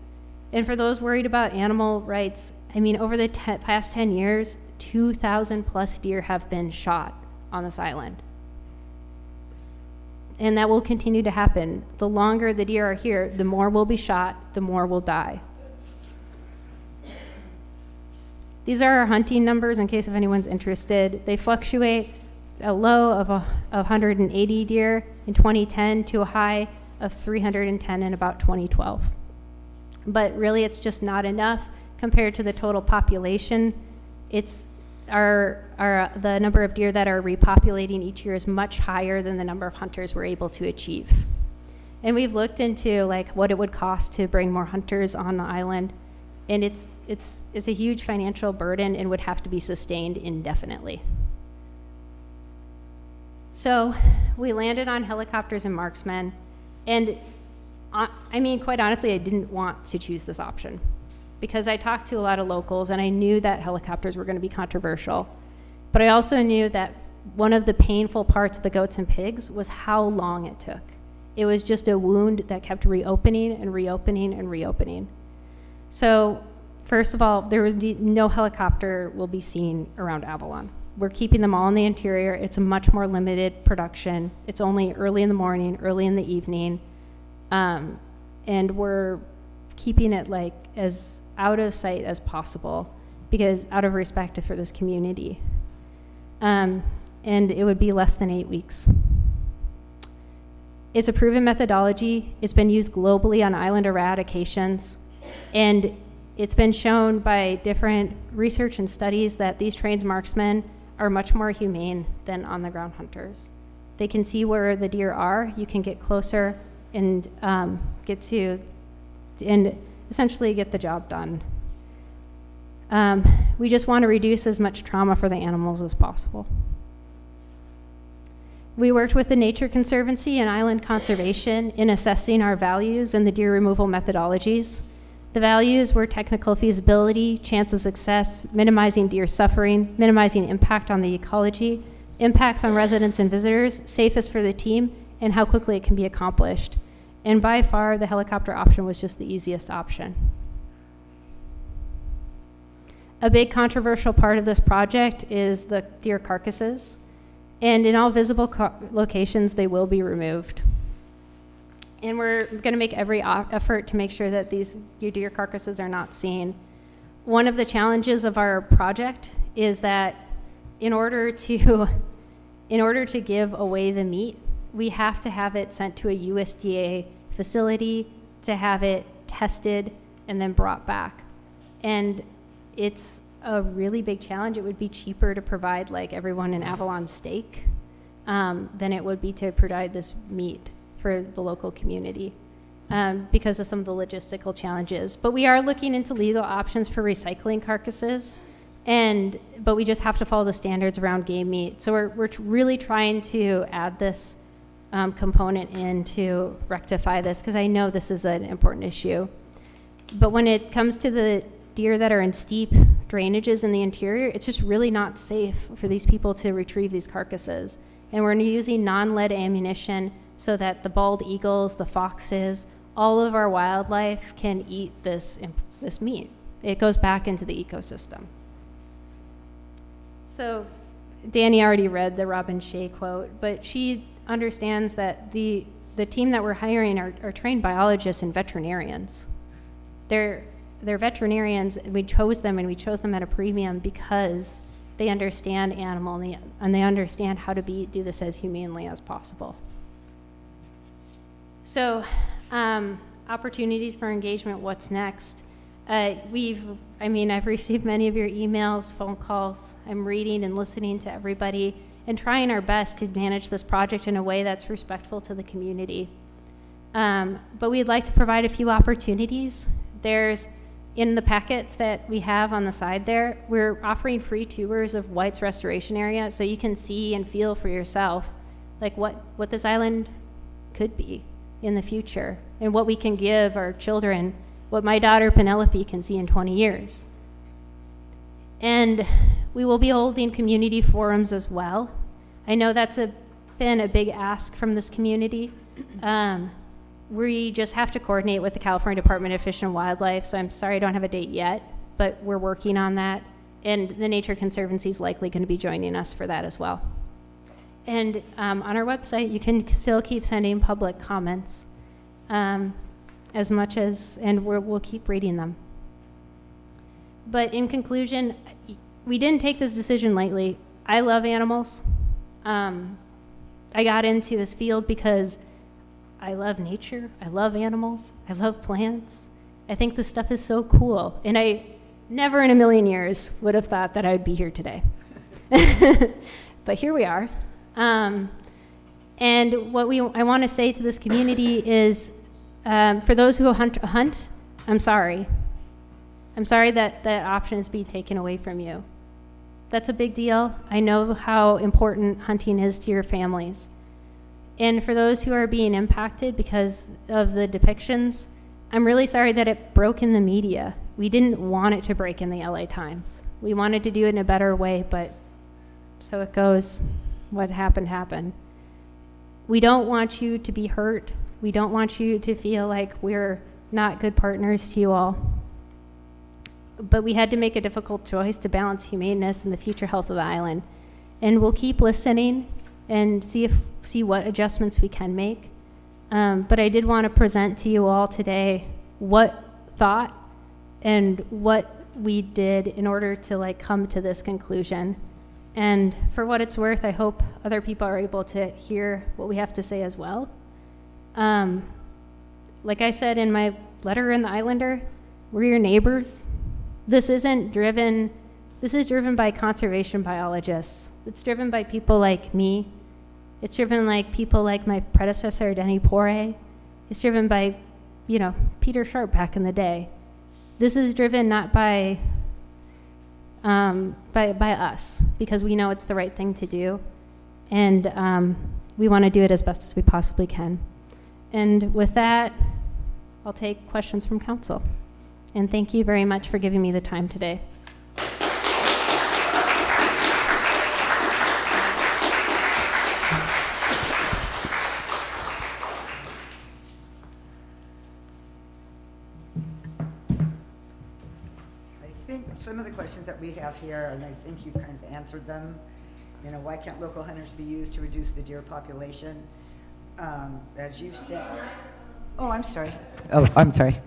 And for those worried about animal rights, I mean, over the past 10 years, 2,000 plus deer have been shot on this island. And that will continue to happen. The longer the deer are here, the more will be shot, the more will die. These are our hunting numbers in case if anyone's interested. They fluctuate a low of 180 deer in 2010 to a high of 310 in about 2012. But really, it's just not enough compared to the total population. It's the number of deer that are repopulating each year is much higher than the number of hunters we're able to achieve. And we've looked into like what it would cost to bring more hunters on the island, and it's a huge financial burden and would have to be sustained indefinitely. So we landed on helicopters and marksmen, and I mean, quite honestly, I didn't want to choose this option because I talked to a lot of locals and I knew that helicopters were going to be controversial. But I also knew that one of the painful parts of the goats and pigs was how long it took. It was just a wound that kept reopening and reopening and reopening. So first of all, there was no helicopter will be seen around Avalon. We're keeping them all in the interior. It's a much more limited production. It's only early in the morning, early in the evening. And we're keeping it like as out of sight as possible because out of respect for this community. And it would be less than 8 weeks. It's a proven methodology. It's been used globally on island eradications. And it's been shown by different research and studies that these trained marksmen are much more humane than on-the-ground hunters. They can see where the deer are. You can get closer and essentially get the job done. We just want to reduce as much trauma for the animals as possible. We worked with the Nature Conservancy and Island Conservation in assessing our values and the deer removal methodologies. The values were technical feasibility, chance of success, minimizing deer suffering, minimizing impact on the ecology, impacts on residents and visitors, safest for the team, and how quickly it can be accomplished. And by far, the helicopter option was just the easiest option. A big controversial part of this project is the deer carcasses. And in all visible locations, they will be removed. And we're going to make every effort to make sure that these deer carcasses are not seen. One of the challenges of our project is that in order to give away the meat, we have to have it sent to a USDA facility to have it tested and then brought back. And it's a really big challenge. It would be cheaper to provide like everyone an Avalon steak than it would be to provide this meat for the local community because of some of the logistical challenges. But we are looking into legal options for recycling carcasses, but we just have to follow the standards around game meat. So we're really trying to add this component in to rectify this, because I know this is an important issue. But when it comes to the deer that are in steep drainages in the interior, it's just really not safe for these people to retrieve these carcasses. And we're using non-lead ammunition so that the bald eagles, the foxes, all of our wildlife can eat this meat. It goes back into the ecosystem. So Danny already read the Robin Shea quote, but she understands that the team that we're hiring are trained biologists and veterinarians. They're veterinarians. We chose them, and we chose them at a premium because they understand animal and they understand how to do this as humanely as possible. So, opportunities for engagement, what's next? I've received many of your emails, phone calls. I'm reading and listening to everybody and trying our best to manage this project in a way that's respectful to the community. But we'd like to provide a few opportunities. There's, in the packets that we have on the side there, we're offering free tours of White's Restoration Area, so you can see and feel for yourself like what this island could be in the future, and what we can give our children, what my daughter Penelope can see in 20 years. And we will be holding community forums as well. I know that's been a big ask from this community. We just have to coordinate with the California Department of Fish and Wildlife, so I'm sorry I don't have a date yet, but we're working on that. And the Nature Conservancy is likely going to be joining us for that as well. And on our website, you can still keep sending public comments as much as, and we'll keep reading them. But in conclusion, we didn't take this decision lightly. I love animals. I got into this field because I love nature, I love animals, I love plants. I think this stuff is so cool. And I never in a million years would have thought that I would be here today. But here we are. And what I want to say to this community is, for those who hunt, I'm sorry. I'm sorry that that option is being taken away from you. That's a big deal. I know how important hunting is to your families. And for those who are being impacted because of the depictions, I'm really sorry that it broke in the media. We didn't want it to break in the LA Times. We wanted to do it in a better way, but so it goes. What happened, happened. We don't want you to be hurt. We don't want you to feel like we're not good partners to you all. But we had to make a difficult choice to balance humaneness and the future health of the island. And we'll keep listening and see what adjustments we can make. But I did want to present to you all today what thought and what we did in order to come to this conclusion. And for what it's worth, I hope other people are able to hear what we have to say as well. Like I said in my letter in the Islander, we're your neighbors. This is driven by conservation biologists. It's driven by people like me. It's driven like people like my predecessor, Denny Poire. It's driven by, Peter Sharp back in the day. This is driven not by us, because we know it's the right thing to do, and we want to do it as best as we possibly can. And with that, I'll take questions from council. And thank you very much for giving me the time today. Some of the questions that we have here, and I think you've kind of answered them. Why can't local hunters be used to reduce the deer population? As you said. Oh, I'm sorry. Oh, I'm sorry.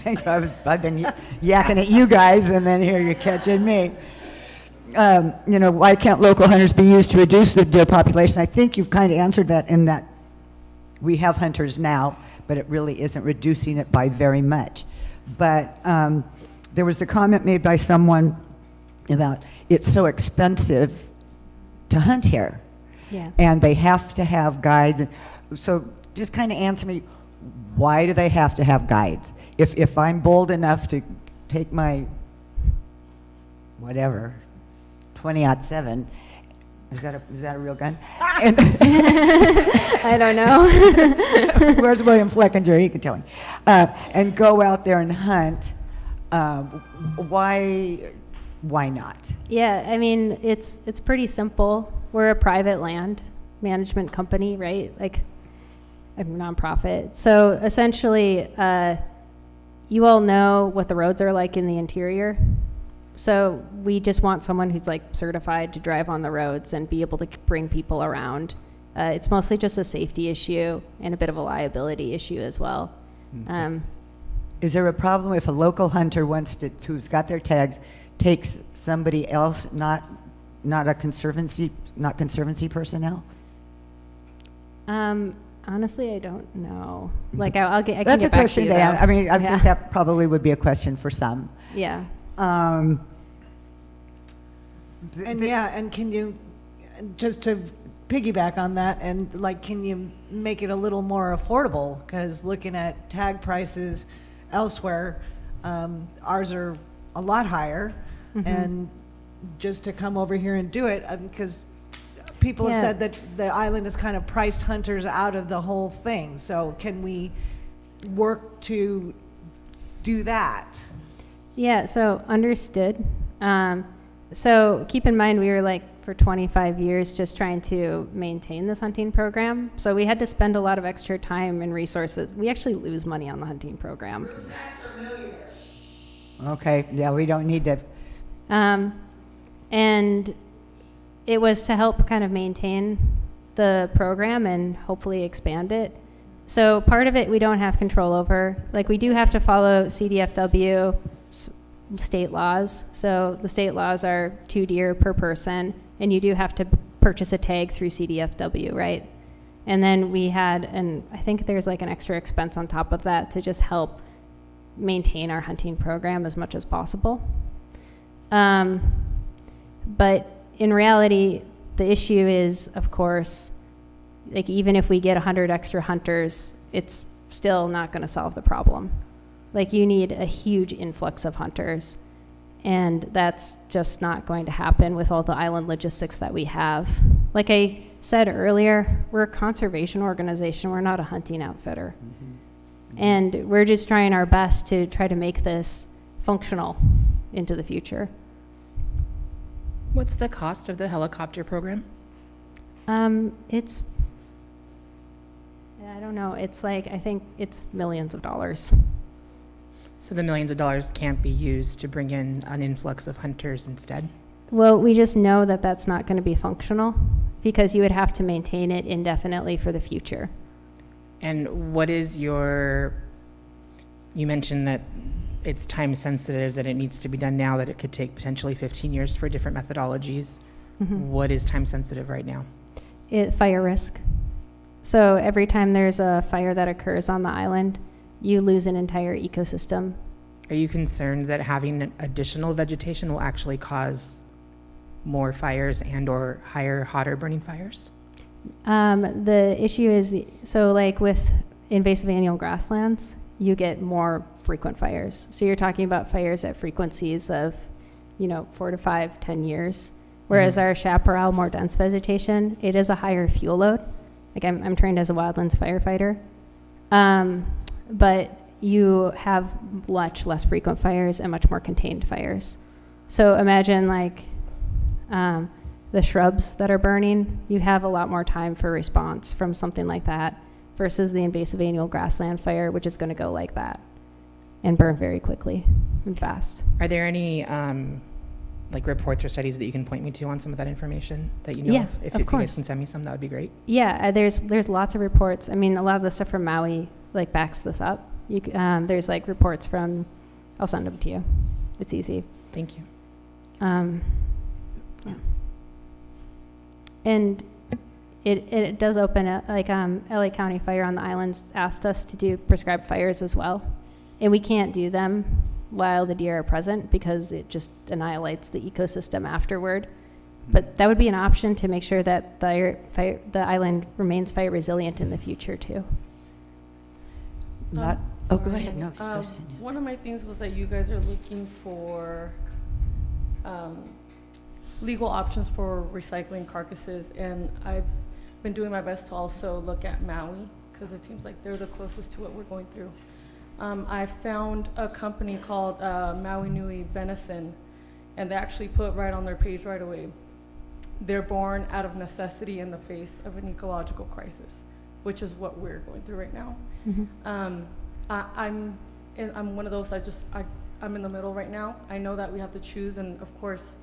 I've been yakking at you guys, and then here you're catching me. Why can't local hunters be used to reduce the deer population? I think you've kind of answered that in that we have hunters now, but it really isn't reducing it by very much. But there was the comment made by someone about it's so expensive to hunt here. Yeah. And they have to have guides. So just kind of answer me, why do they have to have guides? If I'm bold enough to take my, whatever, 20-07, is that a real gun? And I don't know. Where's William Fleckinger? He can tell me. And go out there and hunt. Why not? Yeah, I mean, it's pretty simple. We're a private land management company, right? Like a nonprofit. So essentially, you all know what the roads are like in the interior. So we just want someone who's like certified to drive on the roads and be able to bring people around. It's mostly just a safety issue and a bit of a liability issue as well. Is there a problem if a local hunter who's got their tags, takes somebody else, not conservancy personnel? Honestly, I don't know. Like, I can That's get a question back to to you, ask. I mean, I Yeah. think that probably would be a question for some. Yeah. And can you, just to piggyback on that, and like, can you make it a little more affordable? Because looking at tag prices elsewhere, ours are a lot higher. And just to come over here and do it, because people have Yeah. said that the island has kind of priced hunters out of the whole thing. So can we work to do that? Yeah, so understood. So keep in mind, we were like for 25 years just trying to maintain this hunting program. So we had to spend a lot of extra time and resources. We actually lose money on the hunting program. Okay, yeah, we don't need to. And it was to help kind of maintain the program and hopefully expand it. So part of it we don't have control over. Like, we do have to follow CDFW state laws. So the state laws are 2 deer per person, and you do have to purchase a tag through CDFW, right? And then we had, and I think there's like an extra expense on top of that to just help maintain our hunting program as much as possible. But in reality, the issue is, of course, like, even if we get 100 extra hunters, it's still not going to solve the problem. Like, you need a huge influx of hunters, and that's just not going to happen with all the island logistics that we have. Like I said earlier, we're a conservation organization. We're not a hunting outfitter. And we're just trying our best to try to make this functional into the future. What's the cost of the helicopter program? It's, I don't know, it's like, I think it's millions of dollars. So the millions of dollars can't be used to bring in an influx of hunters instead? Well, we just know that that's not going to be functional because you would have to maintain it indefinitely for the future. And what is you mentioned that it's time sensitive, that it needs to be done now, that it could take potentially 15 years for different methodologies. What is time sensitive right now? Fire risk. So every time there's a fire that occurs on the island, you lose an entire ecosystem. Are you concerned that having additional vegetation will actually cause more fires and or hotter burning fires? The issue is, so like with invasive annual grasslands, you get more frequent fires. So you're talking about fires at frequencies of, 4 to 5, 10 years. Whereas our chaparral, more dense vegetation, it is a higher fuel load. Like, I'm trained as a wildlands firefighter. But you have much less frequent fires and much more contained fires. So imagine like the shrubs that are burning, you have a lot more time for response from something like that versus the invasive annual grassland fire, which is going to go like that and burn very quickly and fast. Are there any like reports or studies that you can point me to on some of that information that you know Yeah, of? If of you course. guys can send me some, that would be great. Yeah, there's lots of reports. I mean, a lot of the stuff from Maui like backs this up. There's like reports from, I'll send them to you. It's easy. Thank you. Yeah. And it does open up, like LA County Fire on the Islands asked us to do prescribed fires as well. And we can't do them while the deer are present because it just annihilates the ecosystem afterward. But that would be an option to make sure that the island remains fire resilient in the future too. Not, oh, go ahead. No, go ahead. One of my things was that you guys are looking for legal options for recycling carcasses, and I've been doing my best to also look at Maui because it seems like they're the closest to what we're going through. I found a company called Maui Nui Venison, and they actually put right on their page right away, they're born out of necessity in the face of an ecological crisis, which is what we're going through right now. I'm one of those, I'm in the middle right now. I know that we have to choose, and of course,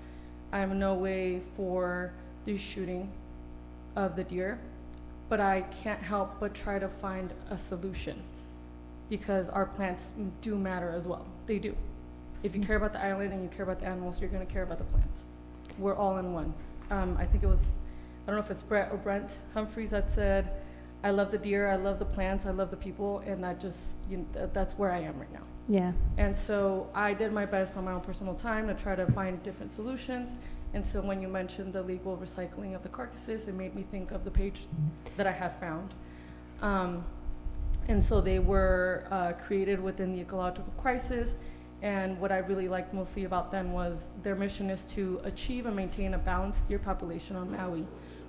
I have no way for the shooting of the deer, but I can't help but try to find a solution because our plants do matter as well. They do. If you care about the island and you care about the animals, you're going to care about the plants. We're all in one. I think it was, I don't know if it's Brett or Brent Humphreys that said, I love the deer, I love the plants, I love the people, and that just, that's where I am right now. Yeah. And so I did my best on my own personal time to try to find different solutions. And so when you mentioned the legal recycling of the carcasses, it made me think of the page that I had found. And so they were created within the ecological crisis. And what I really liked mostly about them was their mission is to achieve and maintain a balanced deer population on Maui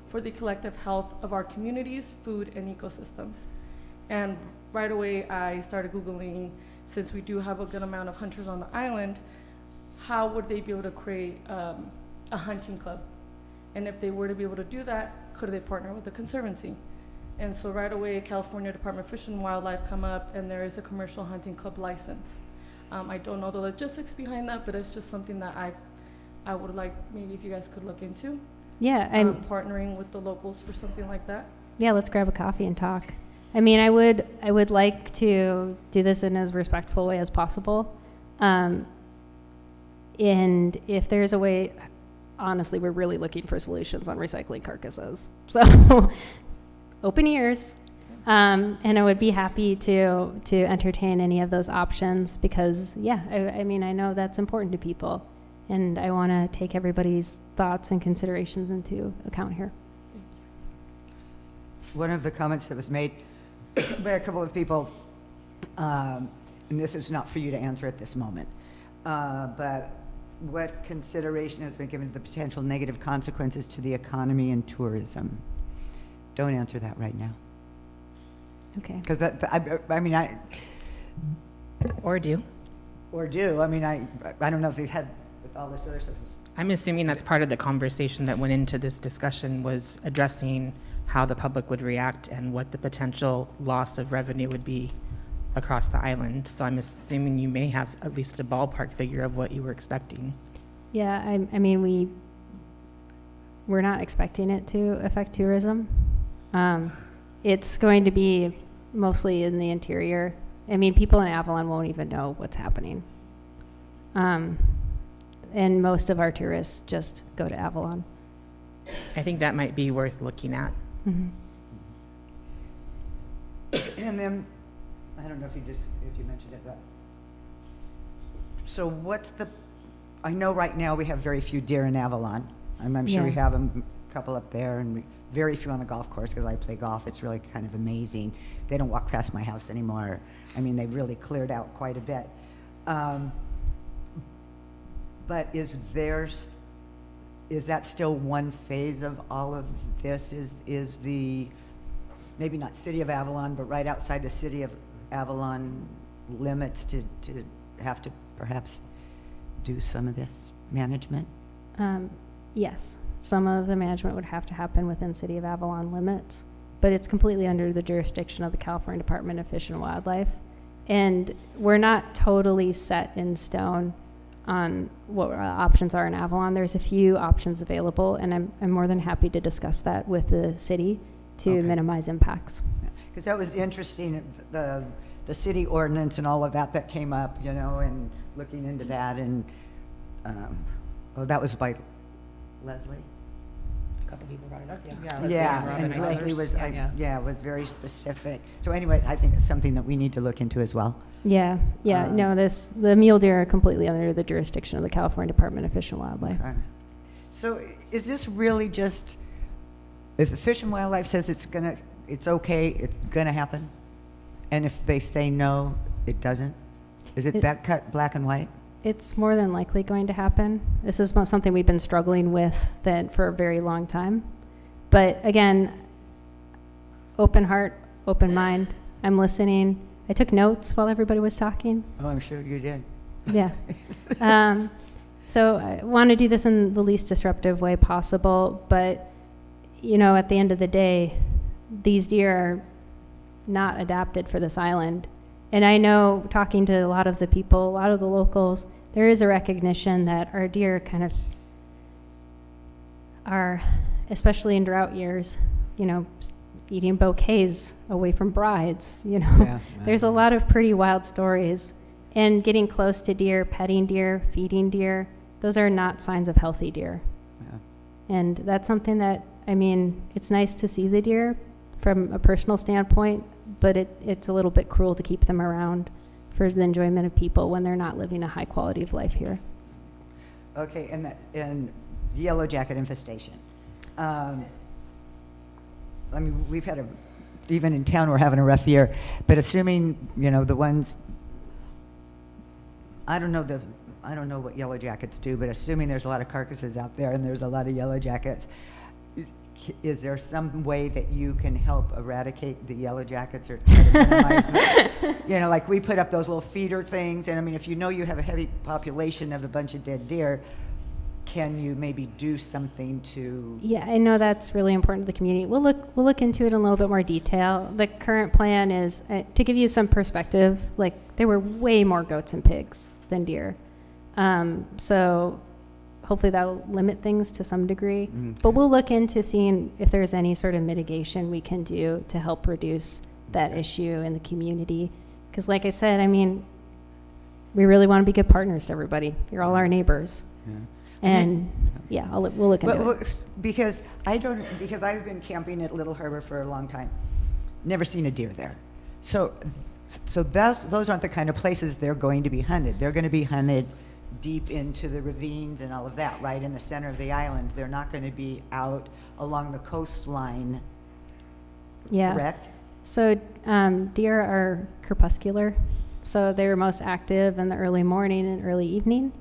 for the collective health of our communities, food, and ecosystems. And right away, I started Googling, since we do have a good amount of hunters on the island, how would they be able to create a hunting club? And if they were to be able to do that, could they partner with the Conservancy? And so right away, California Department of Fish and Wildlife come up, and there is a commercial hunting club license. I don't know the logistics behind that, but it's just something that I would like maybe if you guys could look into. Yeah, I'm partnering with the locals for something like that. Yeah, let's grab a coffee and talk. I mean, I would like to do this in as respectful way as possible. And if there's a way, honestly, we're really looking for solutions on recycling carcasses. So open ears. And I would be happy to entertain any of those options because, yeah, I mean, I know that's important to people. And I want to take everybody's thoughts and considerations into account here. One of the comments that was made by a couple of people, and this is not for you to answer at this moment, but what consideration has been given to the potential negative consequences to the economy and tourism? Don't answer that right now. Okay. Because I mean, Or do. I mean, I don't know if they've had with all this other stuff. I'm assuming that's part of the conversation that went into this discussion was addressing how the public would react and what the potential loss of revenue would be across the island. So I'm assuming you may have at least a ballpark figure of what you were expecting. Yeah, I mean, we're not expecting it to affect tourism. It's going to be mostly in the interior. I mean, people in Avalon won't even know what's happening. And most of our tourists just go to Avalon. I think that might be worth looking at. Mm-hmm. And then, I don't know if you mentioned it, but so what's I know right now we have very few deer in Avalon. I'm sure we have a couple up there and very few on the golf course because I play golf. It's really kind of amazing. They don't walk past my house anymore. I mean, they've really cleared out quite a bit. But is that still one phase of all of this? Is the, maybe not city of Avalon, but right outside the city of Avalon limits to have to perhaps do some of this management? Yes, some of the management would have to happen within City of Avalon limits, but it's completely under the jurisdiction of the California Department of Fish and Wildlife. And we're not totally set in stone on what our options are in Avalon. There's a few options available, and I'm more than happy to discuss that with the city to minimize impacts. Because that was interesting, the city ordinance and all of that came up, and looking into that, and that was by Leslie? a couple people brought it up, yeah. Yeah, and Leslie was, was very specific. So anyway, I think it's something that we need to look into as well. Yeah, no, the mule deer are completely under the jurisdiction of the California Department of Fish and Wildlife. Okay. So is this really just, if the Fish and Wildlife says it's okay, it's gonna happen? And if they say no, it doesn't? Is it that cut black and white? It's more than likely going to happen. This is something we've been struggling with for a very long time. But again, open heart, open mind. I'm listening. I took notes while everybody was talking. Oh, I'm sure you did. Yeah. So I want to do this in the least disruptive way possible. But, at the end of the day, these deer are not adapted for this island. And I know, talking to a lot of the people, a lot of the locals, there is a recognition that our deer kind of are, especially in drought years, eating bouquets away from brides, There's a lot of pretty wild stories. And getting close to deer, petting deer, feeding deer, those are not signs of healthy deer. Yeah. And that's something that, it's nice to see the deer from a personal standpoint, but it's a little bit cruel to keep them around for the enjoyment of people when they're not living a high quality of life here. Okay, and yellow jacket infestation. We've had even in town we're having a rough year, but assuming, the ones, I don't know what yellow jackets do, but assuming there's a lot of carcasses out there and there's a lot of yellow jackets, is there some way that you can help eradicate the yellow jackets or try to minimize like we put up those little feeder things, and if you have a heavy population of a bunch of dead deer, can you maybe do something to? Yeah, I know that's really important to the community. We'll look into it in a little bit more detail. The current plan is, to give you some perspective, there were way more goats and pigs than deer. So hopefully that'll limit things to some degree. Mm-hmm. But we'll look into seeing if there's any sort of mitigation we can do to help reduce that issue in the community. Because like I said, we really want to be good partners to everybody. You're all our neighbors. Yeah. And we'll look into it. Because I've been camping at Little Harbor for a long time. Never seen a deer there. So those aren't the kind of places they're going to be hunted. They're going to be hunted deep into the ravines and all of that, right in the center of the island. They're not going to be out along the coastline. Yeah. Correct? So deer are crepuscular, so they're most active in the early morning and early evening,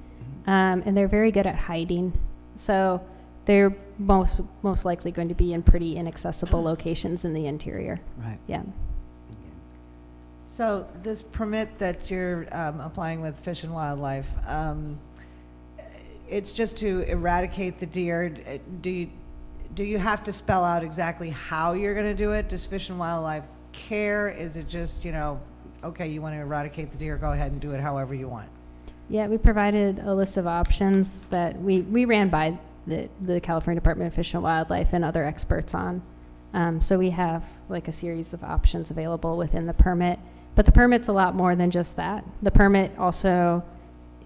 and they're very good at hiding. So they're most likely going to be in pretty inaccessible locations in the interior. Right. Yeah. So this permit that you're applying with Fish and Wildlife, it's just to eradicate the deer. Do you have to spell out exactly how you're going to do it? Does Fish and Wildlife care? Is it just, okay, you want to eradicate the deer, go ahead and do it however you want? Yeah, we provided a list of options that we ran by the California Department of Fish and Wildlife and other experts on. So we have a series of options available within the permit. But the permit's a lot more than just that. The permit also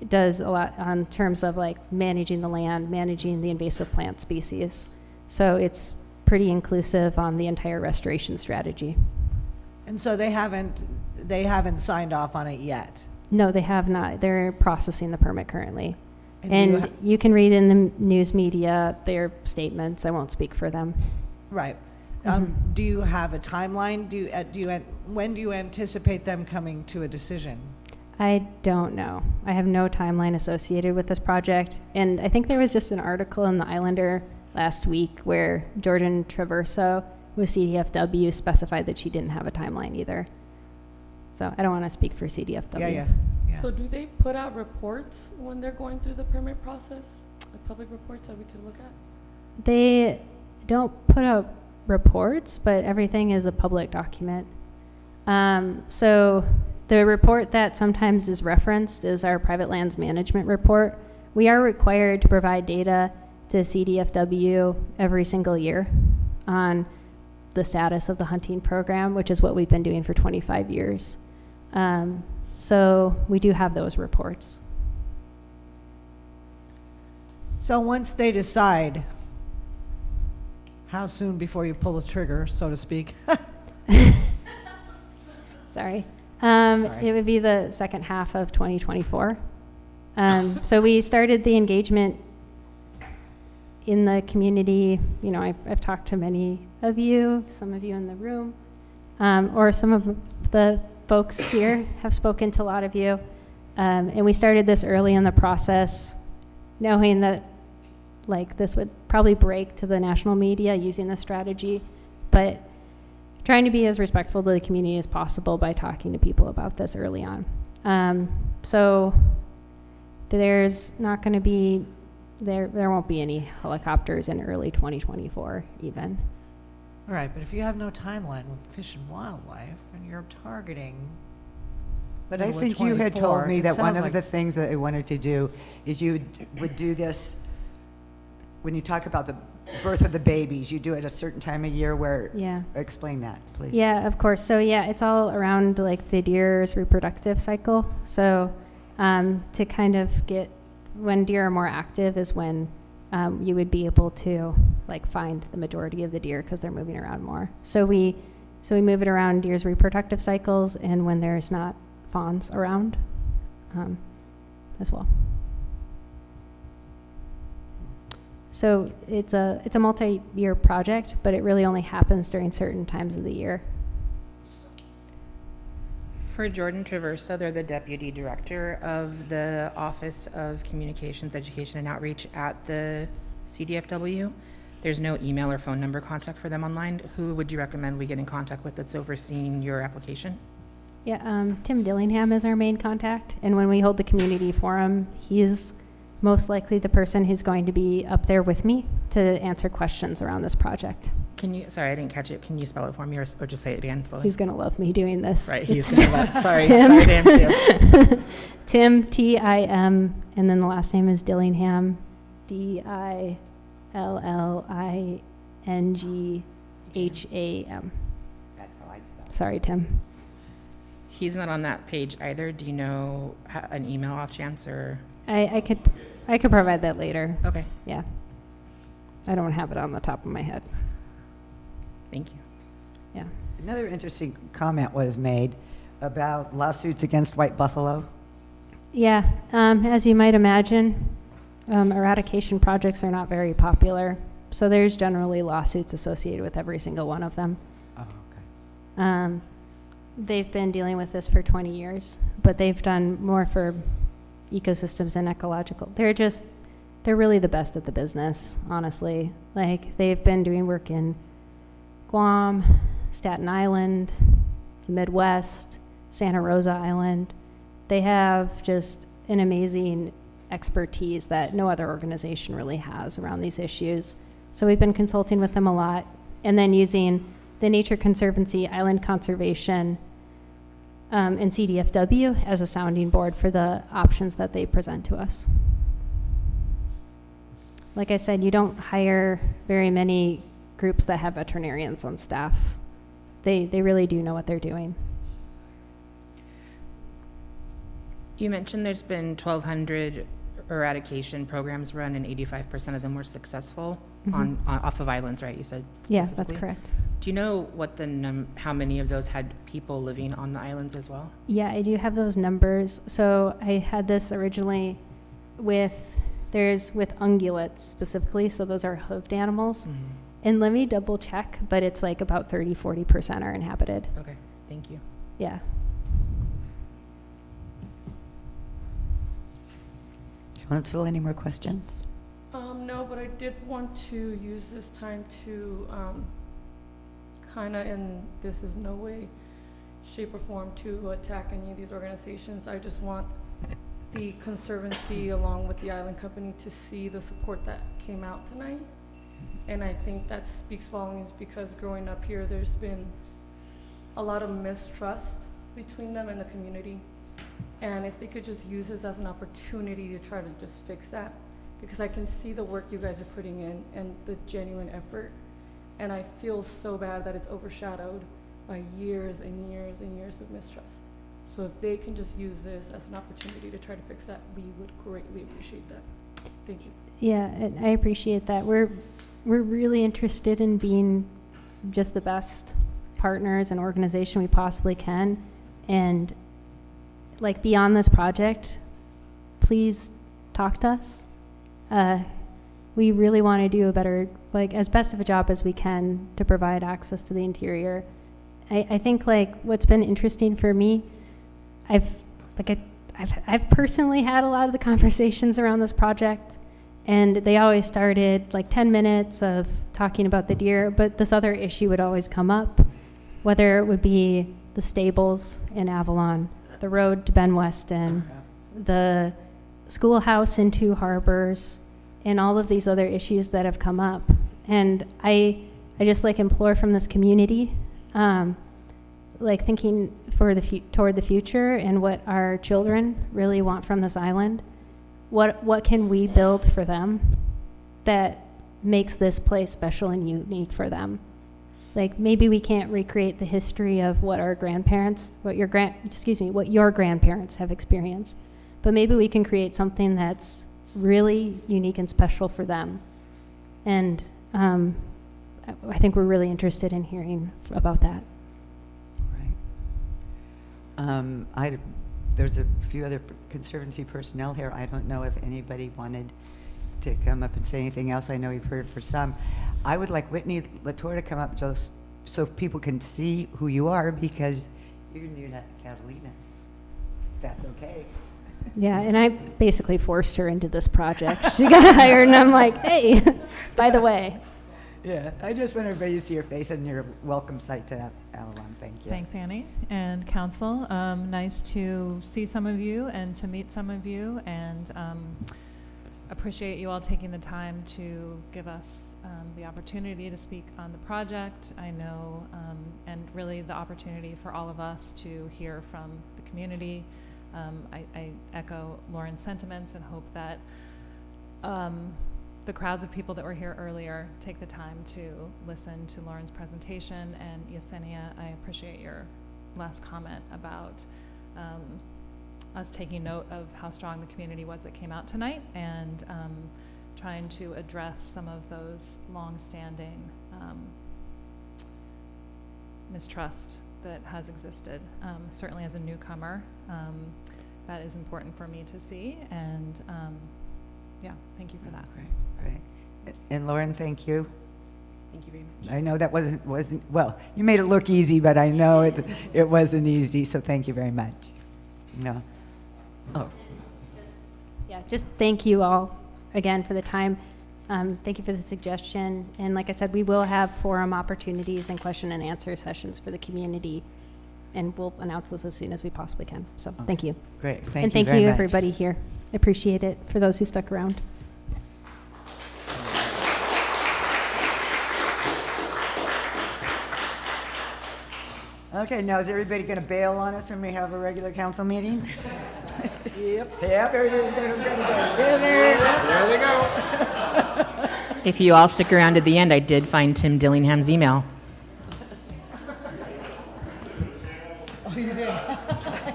does a lot on terms of managing the land, managing the invasive plant species. So it's pretty inclusive on the entire restoration strategy. And so they haven't signed off on it yet? No, they have not. They're processing the permit currently. And you can read in the news media their statements. I won't speak for them. Right. Do you have a timeline? When do you anticipate them coming to a decision? I don't know. I have no timeline associated with this project. And I think there was just an article in the Islander last week where Jordan Traverso with CDFW specified that she didn't have a timeline either. So I don't want to speak for CDFW. Yeah. So do they put out reports when they're going through the permit process? Like public reports that we could look at? They don't put out reports, but everything is a public document. So the report that sometimes is referenced is our private lands management report. We are required to provide data to CDFW every single year on the status of the hunting program, which is what we've been doing for 25 years. So we do have those reports. So once they decide, How soon before you pull the trigger, so to speak? Sorry. Sorry. It would be the second half of 2024. So we started the engagement in the community. You know, I've talked to many of you, some of you in the room, or some of the folks here have spoken to a lot of you. And we started this early in the process, knowing that like this would probably break to the national media using this strategy, but trying to be as respectful to the community as possible by talking to people about this early on. So there's not going to be, there won't be any helicopters in early 2024 even. All right, but if you have no timeline with Fish and Wildlife and you're targeting. But I middle of think you had 24, told me it that one sounds of like- the things that I wanted to do is you would do this, when you talk about the birth of the babies, you do it at a certain time of year where, Yeah. explain that, please. Yeah, of course. So yeah, it's all around like the deer's reproductive cycle. So to kind of get, when deer are more active is when you would be able to like find the majority of the deer because they're moving around more. So we move it around deer's reproductive cycles and when there's not fawns around as well. So it's a multi-year project, but it really only happens during certain times of the year. For Jordan Traverso, they're the Deputy Director of the Office of Communications, Education, and Outreach at the CDFW. There's no email or phone number contact for them online. Who would you recommend we get in contact with that's overseeing your application? Yeah, Tim Dillingham is our main contact, and when we hold the community forum, he's most likely the person who's going to be up there with me to answer questions around this project. Can you, sorry, I didn't catch it. Can you spell it for me or just say it again slowly? He's going to love me doing this. Right, he's It's going to love, sorry, Tim. sorry to him too. Tim, Tim, and then the last name is Dillingham, Dilllingham. That's how I spell it. Sorry, Tim. He's not on that page either. Do you know an email off chance or? I could provide that later. Okay. Yeah. I don't have it on the top of my head. Thank you. Yeah. Another interesting comment was made about lawsuits against white buffalo. Yeah. As you might imagine, eradication projects are not very popular. So there's generally lawsuits associated with every single one of them. Oh, okay. They've been dealing with this for 20 years, but they've done more for ecosystems and ecological. They're really the best at the business, honestly. Like, they've been doing work in Guam, Staten Island, the Midwest, Santa Rosa Island. They have just an amazing expertise that no other organization really has around these issues. So we've been consulting with them a lot, and then using the Nature Conservancy, Island Conservation, and CDFW as a sounding board for the options that they present to us. Like I said, you don't hire very many groups that have veterinarians on staff. They really do know what they're doing. You mentioned there's been 1,200 eradication programs run and 85% of them were successful on off of islands, right? You said Yeah, that's specifically? correct. Do you know what how many of those had people living on the islands as well? Yeah, I do have those numbers. So I had this originally with ungulates specifically, so those are hoofed animals. And let me double check, but it's like about 30-40% are inhabited. Okay, thank you. Yeah. Huntsville, any more questions? No, but I did want to use this time to kind of, and this is no way, shape, or form to attack any of these organizations. I just want the Conservancy, along with the Island Company, to see the support that came out tonight. And I think that speaks volumes because growing up here, there's been a lot of mistrust between them and the community. And if they could just use this as an opportunity to try to just fix that, because I can see the work you guys are putting in and the genuine effort. And I feel so bad that it's overshadowed by years and years and years of mistrust. So if they can just use this as an opportunity to try to fix that, we would greatly appreciate that. Thank you. Yeah, and I appreciate that. we're really interested in being just the best partners and organization we possibly can. And like beyond this project, please talk to us. We really want to do a better, like as best of a job as we can to provide access to the interior. I think like what's been interesting for me, I've personally had a lot of the conversations around this project, and they always started like 10 minutes of talking about the deer, but this other issue would always come up, whether it would be the stables in Avalon, the road to Ben Weston, the schoolhouse in Two Harbors, and all of these other issues that have come up. And I just like implore from this community, like thinking for toward the future and what our children really want from this island. What can we build for them that makes this place special and unique for them? Like maybe we can't recreate the history of what our grandparents, what your grandparents have experienced, but maybe we can create something that's really unique and special for them. And I think we're really interested in hearing about that. There's a few other Conservancy personnel here. I don't know if anybody wanted to come up and say anything else. I know you've heard for some. I would like Whitney Latour to come up just so people can see who you are, because you're new to Catalina, if that's okay. Yeah, and I basically forced her into this project. She got hired, and I'm like, hey, by the way. Yeah, I just want everybody to see your face and your welcome site to Avalon. Thank you. Thanks, Annie and council. Nice to see some of you and to meet some of you, and appreciate you all taking the time to give us the opportunity to speak on the project. I know, and really the opportunity for all of us to hear from the community. I echo Lauren's sentiments and hope that the crowds of people that were here earlier take the time to listen to Lauren's presentation. And Yesenia, I appreciate your last comment about us taking note of how strong the community was that came out tonight, and trying to address some of those long-standing mistrust that has existed. Certainly as a newcomer, that is important for me to see, and yeah, thank you for that. Great. And Lauren, thank you. Thank you very much. I know that wasn't well, you made it look easy, but I know it wasn't easy, so thank you very much. No. Oh. Yeah, just thank you all again for the time. Thank you for the suggestion. And like I said, we will have forum opportunities and question and answer sessions for the community, and we'll announce this as soon as we possibly can. So thank you. Great, thank you and thank very you much. everybody here. Appreciate it for those who stuck around. Okay, now is everybody going to bail on us when we have a regular council meeting? Yep. Yep, everybody's going to go to dinner. There they go. If you all stick around at the end, I did find Tim Dillingham's email. Oh, you did.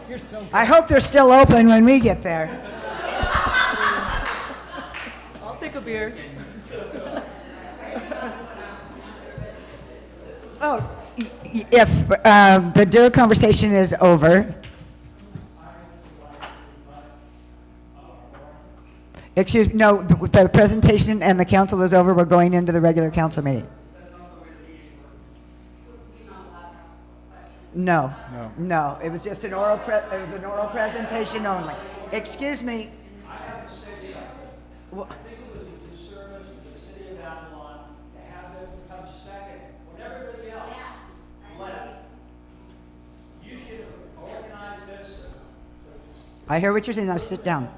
You're so good. I hope they're still open when we get there. I'll take a beer. Oh, if the deal conversation is over. Excuse me, no, the presentation and the council is over. We're going into the regular council meeting. No, no, it was just an oral presentation only. Excuse me. I have to say something. Well, I think it was a disservice to the city of Avalon to have them come second when everybody else left. You should have organized this. I hear what you're saying. Now sit down. You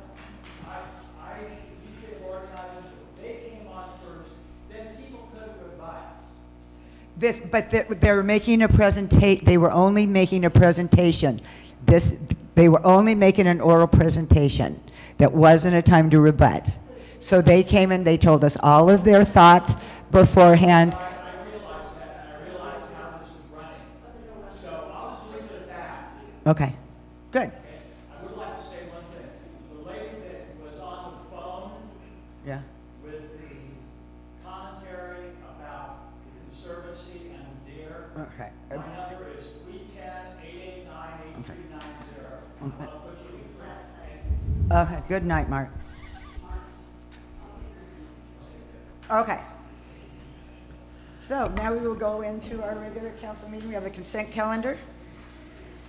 should have organized this. They came on first, then people could have revised. But they were making a presentation. They were only making a presentation. They were only making an oral presentation. That wasn't a time to rebut. So they came and they told us all of their thoughts beforehand. I realize that, and I realize how this is running. So I'll just leave it at that. Okay, good. I would like to say one thing. The lady that was on the phone Yeah. with the commentary Okay. My number is 310-889-8390. Okay, good night, Mark. Okay. So now we will go into our regular council meeting. We have the consent calendar.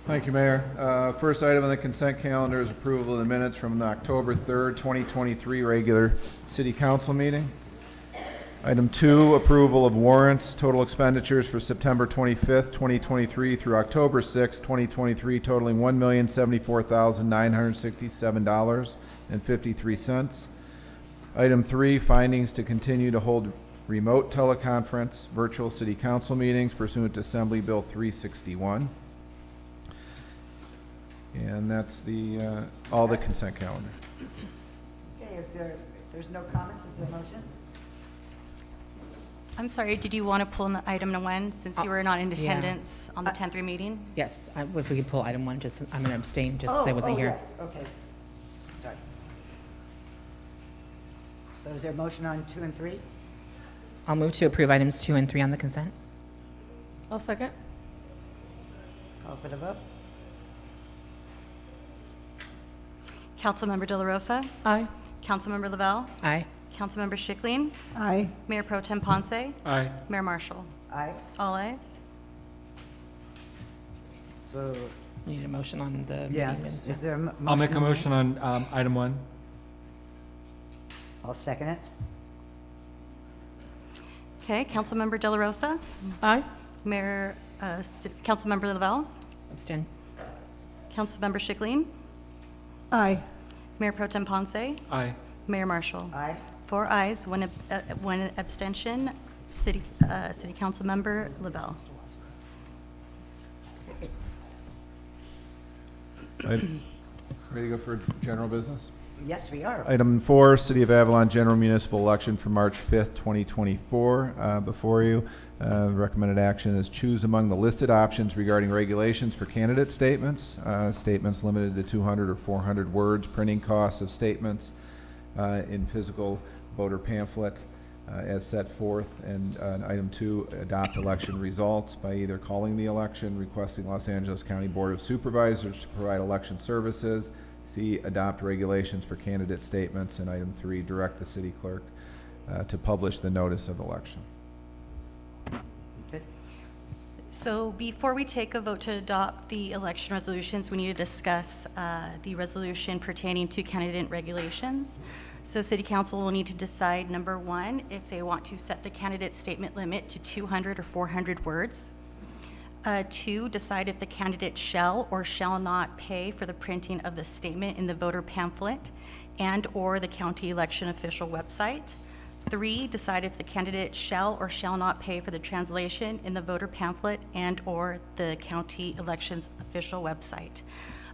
Thank you, Mayor. First item on the consent calendar is approval of the minutes from the October 3rd, 2023 regular city council meeting. Item 2, approval of warrants, total expenditures for September 25th, 2023 through October 6th, 2023 totaling $1,074,967.53. Item 3, findings to continue to hold remote teleconference, virtual city council meetings pursuant to Assembly Bill 361. And that's the, all the consent calendar. Okay, if there's no comments, is there a motion? I'm sorry, did you want to pull item 1 since you were not in attendance on the 10-3 meeting? Yes, if we could pull item 1, just, I'm going to abstain just because I wasn't here. Yes, okay. Sorry. So is there a motion on 2 and 3? I'll move to approve items 2 and 3 on the consent. I'll second. Call for the vote. Councilmember De La Rosa? Aye. Councilmember Lavelle? Aye. Councilmember Schickling? Aye. Mayor Pro Tem Ponce? Aye. Mayor Marshall? Aye. All ayes. So, We need a motion on the yes, meetings. is there a motion? I'll make a on motion on item 1. that? I'll second it. Okay, Councilmember De La Rosa? Aye. Mayor, Councilmember Lavelle? Abstain. Councilmember Schickling? Aye. Mayor Pro Tem Ponce? Aye. Mayor Marshall? Aye. 4 ayes, one abstention. City Council Member Lavelle. Ready to go for general business? Yes, we are. Item 4, City of Avalon General Municipal Election for March 5th, 2024. Before you, recommended action is choose among the listed options regarding regulations for candidate statements. Statements limited to 200 or 400 words, printing costs of statements in physical voter pamphlet as set forth. And item 2, adopt election results by either calling the election, requesting Los Angeles County Board of Supervisors to provide election services. C, adopt regulations for candidate statements. And item 3, direct the city clerk to publish the notice of election. Okay. So before we take a vote to adopt the election resolutions, we need to discuss the resolution pertaining to candidate regulations. So City Council will need to decide, number 1, if they want to set the candidate statement limit to 200 or 400 words. 2, decide if the candidate shall or shall not pay for the printing of the statement in the voter pamphlet and or the county election official website. 3, decide if the candidate shall or shall not pay for the translation in the voter pamphlet and or the county elections official website.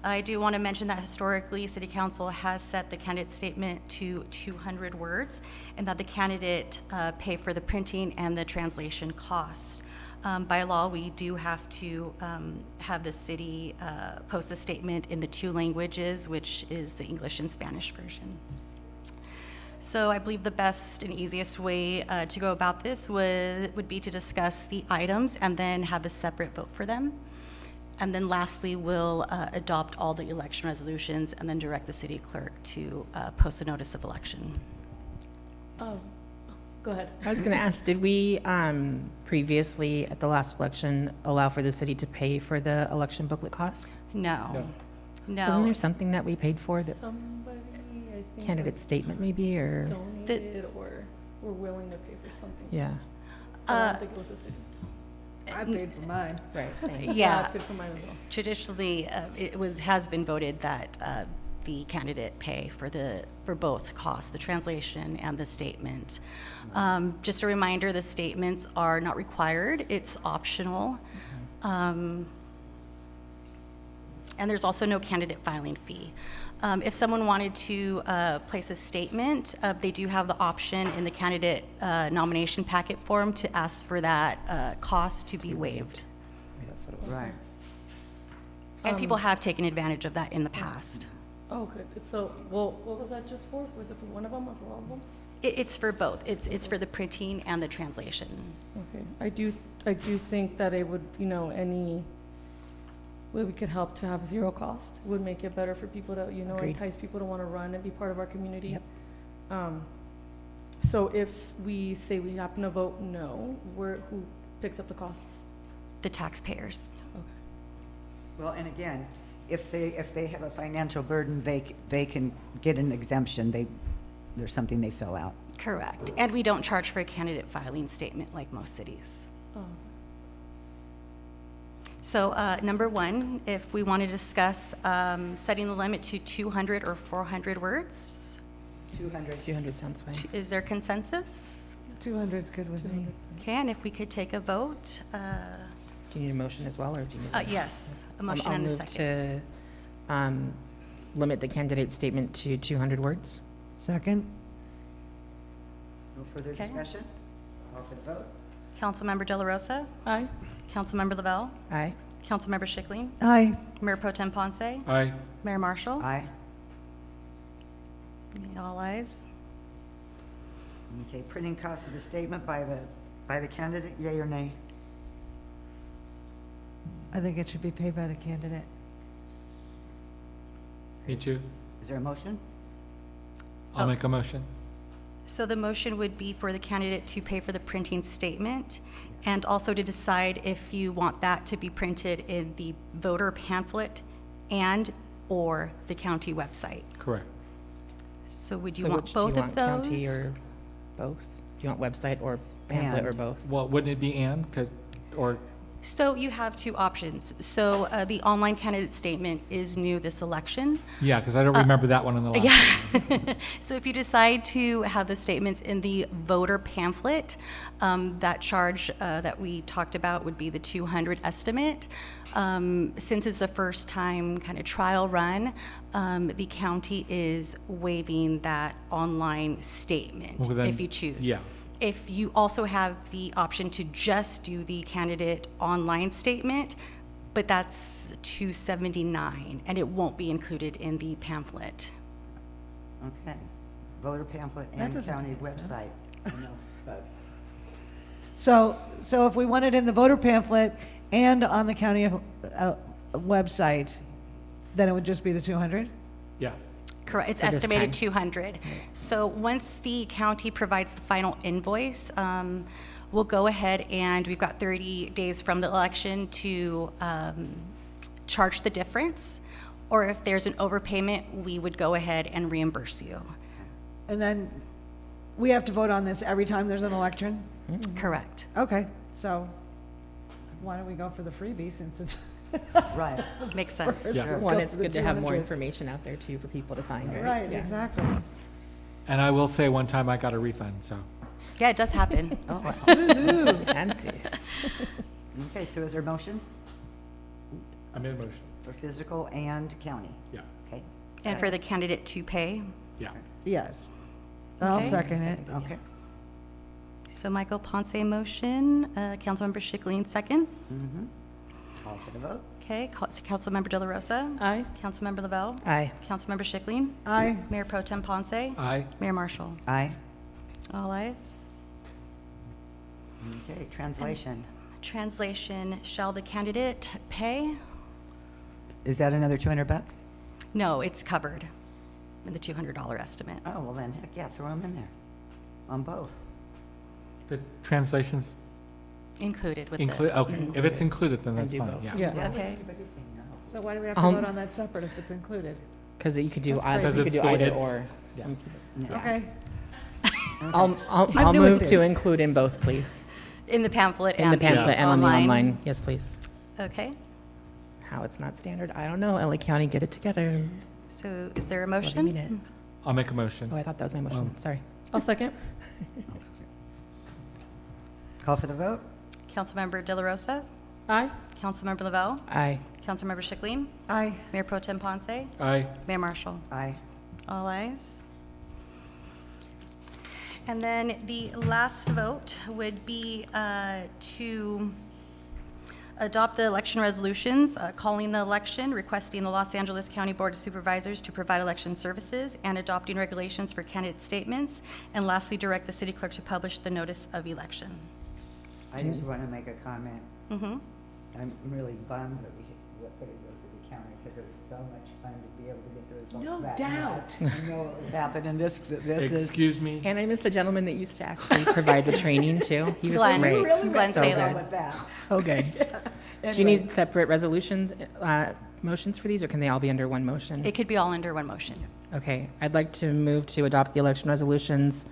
I do want to mention that historically, City Council has set the candidate statement to 200 words and that the candidate pay for the printing and the translation cost. By law, we do have to have the city post the statement in the 2 languages, which is the English and Spanish version. So I believe the best and easiest way to go about this would be to discuss the items and then have a separate vote for them. And then lastly, we'll adopt all the election resolutions and then direct the city clerk to post a notice of election. Oh, go ahead. I was going to ask, did we previously, at the last election, allow for the city to pay for the election booklet costs? No. No. Wasn't there something that we paid for, that Somebody, I think. candidate statement maybe, or? Donated or were willing to pay for something. Yeah. I don't think it was the city. I paid for mine. Right. Yeah. I paid for mine as well. Traditionally, has been voted that the candidate pay for both costs, the translation and the statement. Just a reminder, the statements are not required; it's optional, and there's also no candidate filing fee. If someone wanted to place a statement, they do have the option in the candidate nomination packet form to ask for that cost to be waived. Maybe that's what it was. Right. And people have taken advantage of that in the past. Oh, good. So, well, what was that just for? Was it for one of them or for all of them? It's for both. It's for the printing and the translation. Okay. I do think that it would, any way we could help to have zero cost would make it better for people to, Agreed. entice people to want to run and be part of our community. Yep. So if we say we happen to vote no, who picks up the costs? The taxpayers. Okay. Well, and again, if they have a financial burden, they can get an exemption. There's something they fill out. Correct. And we don't charge for a candidate filing statement like most cities. Oh. So number one, if we want to discuss setting the limit to 200 or 400 words. 200. 200 sounds fine. Is there consensus? 200 is good with me. Okay, and if we could take a vote. Do you need a motion as well, or do you need? Yes, a motion I'll and a move second. to limit the candidate statement to 200 words. Second? No further Okay. discussion? Call for the vote. Councilmember De La Rosa? Aye. Councilmember Lavelle? Aye. Councilmember Schickling? Aye. Mayor Pro Tem Ponce? Aye. Mayor Marshall? Aye. All ayes. Okay, printing cost of the statement by the candidate, yea or nay? I think it should be paid by the candidate. Me too. Is there a motion? I'll make a motion. So the motion would be for the candidate to pay for the printing statement and also to decide if you want that to be printed in the voter pamphlet and or the county website. Correct. So would you So want which both do you of want, those? county or both? Do you want website or pamphlet And. or both? Well, wouldn't it be and? Or So you have two options. So the online candidate statement is new this election. yeah, because I don't remember that one in the last. Yeah. So if you decide to have the statements in the voter pamphlet, that charge that we talked about would be the 200 estimate. Since it's a first time kind of trial run, the county is waiving that online statement Well, then, if you choose. yeah. If you also have the option to just do the candidate online statement, but that's $279 and it won't be included in the pamphlet. Okay. Voter pamphlet That and doesn't county make sense. website. I know, but So if we want it in the voter pamphlet and on the county website, then it would just be the 200? Yeah. Correct, it's For this estimated time. 200. So once the county provides the final invoice, we'll go ahead and we've got 30 days from the election to charge the difference. Or if there's an overpayment, we would go ahead and reimburse you. And then we have to vote on this every time there's an election? Correct. Okay, so why don't we go for the freebie since it's. right. Makes sense. Yeah. One, Go it's for the good to have more 200. information out there too for people to find, right? Right, Yeah. exactly. And I will say one time I got a refund, so. Yeah, it does happen. Oh, wow. Woohoo, fancy. Okay, so is there a motion I made a motion. for physical and county? Yeah. Okay. And for the candidate to pay. Yeah. Yes. I'll Okay. second it. Okay. So Michael Ponce motion, Councilmember Schickling second. Mm-hmm. Call for the vote. Okay, Councilmember De La Rosa. Aye. Councilmember Lavelle. Aye. Councilmember Schickling. Aye. Mayor Pro Tem Ponce. Aye. Mayor Marshall. Aye. All ayes. Okay, translation. Translation, shall the candidate pay? Is that another $200? No, it's covered in the $200 estimate. Oh, well then, heck yeah, throw them in there. On both. The translations Included with include, the. okay, if it's included, then And that's do fine, both. yeah. Yeah. Why would Okay. anybody say no? So why do we have to Um, vote on that separate if it's included? Because you could do That's either, crazy. you could do Because it's either the- or. Yeah. Yeah. Okay. I'll new with move to this. include in both, please. In the pamphlet In and the pamphlet and on the online. Yes, please. Okay, How it's not standard, I don't know. LA County, get it together. so is there a What do you mean motion? it? I'll make a motion. Oh, I thought that was my motion. Sorry. I'll second. Call for the vote. Councilmember De La Rosa. Aye. Councilmember Lavelle. Aye. Councilmember Schickling. Aye. Mayor Pro Tem Ponce. Aye. Mayor Marshall. Aye. All ayes. And then the last vote would be to Adopt the election resolutions, calling the election, requesting the Los Angeles County Board of Supervisors to provide election services, and adopting regulations for candidate statements. And lastly, direct the city clerk to publish the notice of election. I just want to make a comment. Mm-hmm. I'm really bummed that we put it go to the county because it was so much fun to be able to get the results No that doubt. night. I know what was happening. This is. Excuse me. And I miss the gentleman that used to actually provide the training too. He was Glenn. great. You really Glenn so Saylor. good. with that. So good. Do you need separate resolutions, motions for these, or can they all be under one motion? It could be all under one motion. Okay, I'd like to move to adopt the election resolutions,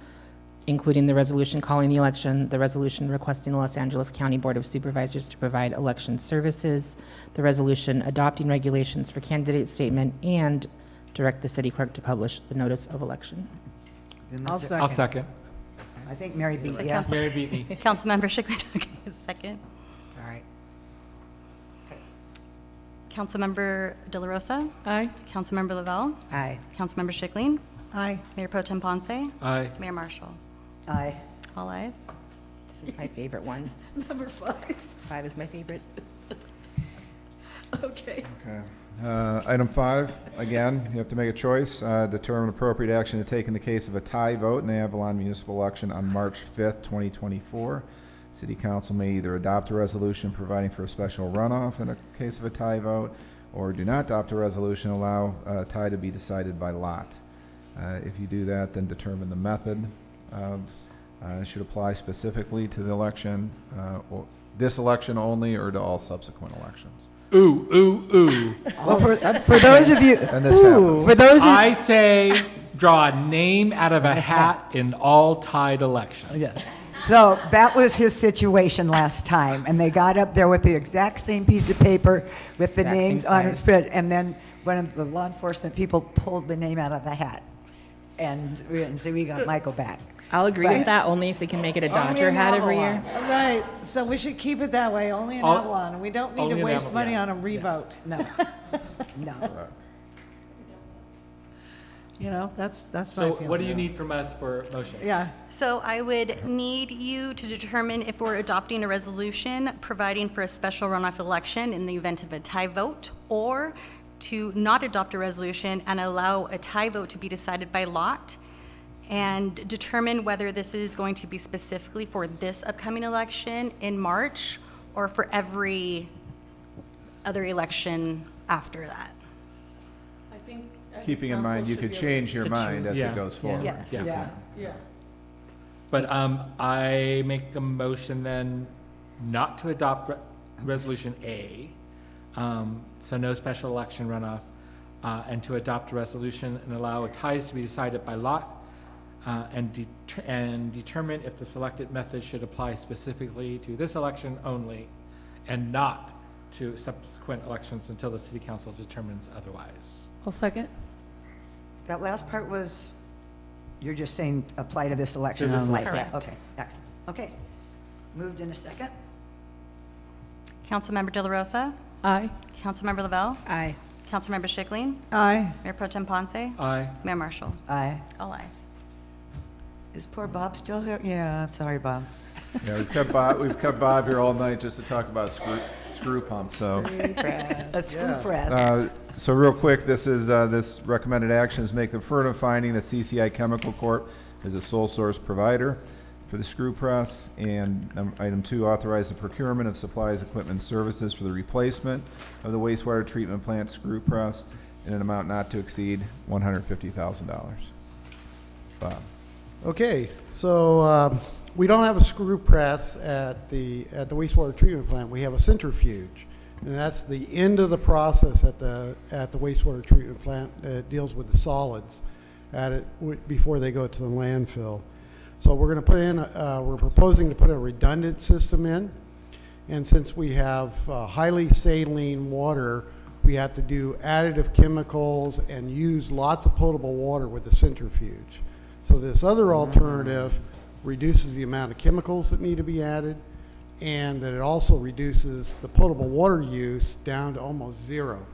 including the resolution calling the election, the resolution requesting the Los Angeles County Board of Supervisors to provide election services, the resolution adopting regulations for candidate statement, and direct the city clerk to publish the notice of election. I'll I'll second. I think Mary beat So you. Council- Mary beat me. Councilmember Schicklin, okay, a second. All right. Councilmember De La Rosa? Aye. Councilmember Lavelle? Aye. Councilmember Schicklin? Aye. Mayor Pro Tem Ponce? Aye. Mayor Marshall? Aye. All ayes. This is my favorite one. Number 5. 5 is my favorite. Okay. Okay. Item 5, again, you have to make a choice. Determine appropriate action to take in the case of a tie vote in the Avalon municipal election on March 5th, 2024. City Council may either adopt a resolution providing for a special runoff in a case of a tie vote, or do not adopt a resolution, allow a tie to be decided by lot. If you do that, then determine the method of, should apply specifically to the election, or this election only, or to all subsequent elections. Ooh, ooh, ooh. Well, for those of you, And this happens. for those of, I say draw a name out of a hat in all tied elections. yes. So that was his situation last time, and they got up there with the exact same piece of paper with the Exact same names on it size. spread, and then one of the law enforcement people pulled the name out of the hat, and so we got Michael back. I'll agree But- with that, only if we can make it a Only Dodger in hat every Avalon. year. All right, so we should keep it that way, only in All- Avalon. We don't need only to in waste Avalon, money yeah. on a revote. No, no. You know, that's my So feeling. what do you need from us for motion? Yeah, So I would need you to determine if we're adopting a resolution providing for a special runoff election in the event of a tie vote, or to not adopt a resolution and allow a tie vote to be decided by lot, and determine whether this is going to be specifically for this upcoming election in March or for every other election after that. I think. Keeping in mind, you could change your to mind choose. as Yeah. it goes forward. Yes. Yeah. Yeah. Yeah. But I make a motion then not to adopt Resolution A, so no special election runoff, and to adopt a resolution and allow ties to be decided by lot, and determine if the selected method should apply specifically to this election only, and not to subsequent elections until the city council determines otherwise. I'll second. That last part was, you're just saying apply to this election To this only? election. Correct. Okay, excellent. Okay. Moved in a second. Councilmember De La Rosa? Aye. Councilmember Lavelle? Aye. Councilmember Schicklin? aye. Mayor Pro Tem Ponce? Aye. Mayor Marshall? Aye. All ayes. Is poor Bob still here? Yeah, sorry, Bob. Yeah, we've kept Bob here all night just to talk about screw pumps, so. A screw press. So real quick, this is, this recommended action is make the affirmative finding that CCI Chemical Corp. is a sole source provider for the screw press. And item 2, authorize the procurement of supplies, equipment, and services for the replacement of the wastewater treatment plant screw press in an amount not to exceed $150,000. Bob? Okay, so we don't have a screw press at the wastewater treatment plant. We have a centrifuge, and that's the end of the process at the wastewater treatment plant. It deals with the solids before they go to the landfill. So we're going to put in, we're proposing to put a redundant system in, and since we have highly saline water, we have to do additive chemicals and use lots of potable water with the centrifuge. So this other alternative reduces the amount of chemicals that need to be added, and that it also reduces the potable water use down to almost zero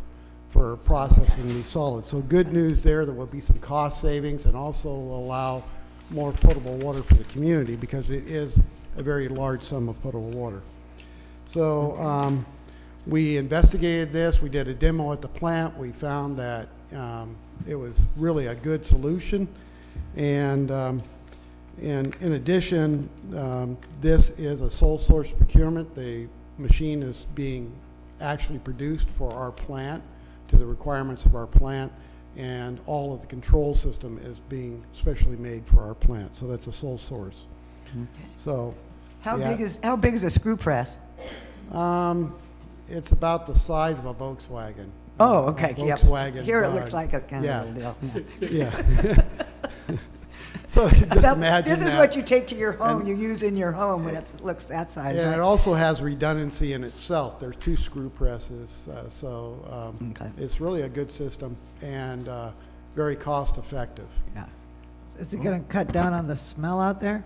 for processing these solids. So good news there will be some cost savings, and also will allow more potable water for the community, because it is a very large sum of potable water. So We investigated this. We did a demo at the plant. We found that it was really a good solution. And in addition, this is a sole source procurement. The machine is being actually produced for our plant to the requirements of our plant, and all of the control system is being specially made for our plant. So that's a sole source. So How yeah. big is a screw press? It's about the size of a Volkswagen. Oh, okay. A Yep. Volkswagen. Here it Bug. looks like a kind Yeah. of little deal. Yeah. So just imagine This is that. what you take to your home, And- you use in your home when it looks that size, And right? it also has redundancy in itself. There's 2 screw presses, it's really a good system and very cost effective. Yeah. Is it going to cut down on the smell out there?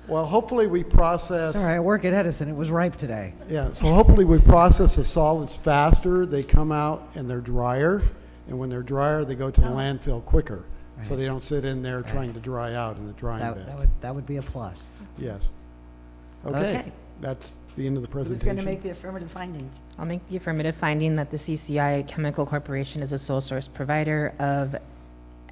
Well, hopefully we process. Sorry, I work at Edison. It was ripe today. Yeah, so hopefully we process the solids faster. They come out and they're drier, and when they're drier, they go to the landfill quicker. So Right. they don't sit in there trying to dry out in the drying That, beds. that would be a plus. Yes. Okay, Okay. that's the end of the Who's presentation. going to make the affirmative findings? I'll make the affirmative finding that the CCI Chemical Corporation is a sole source provider of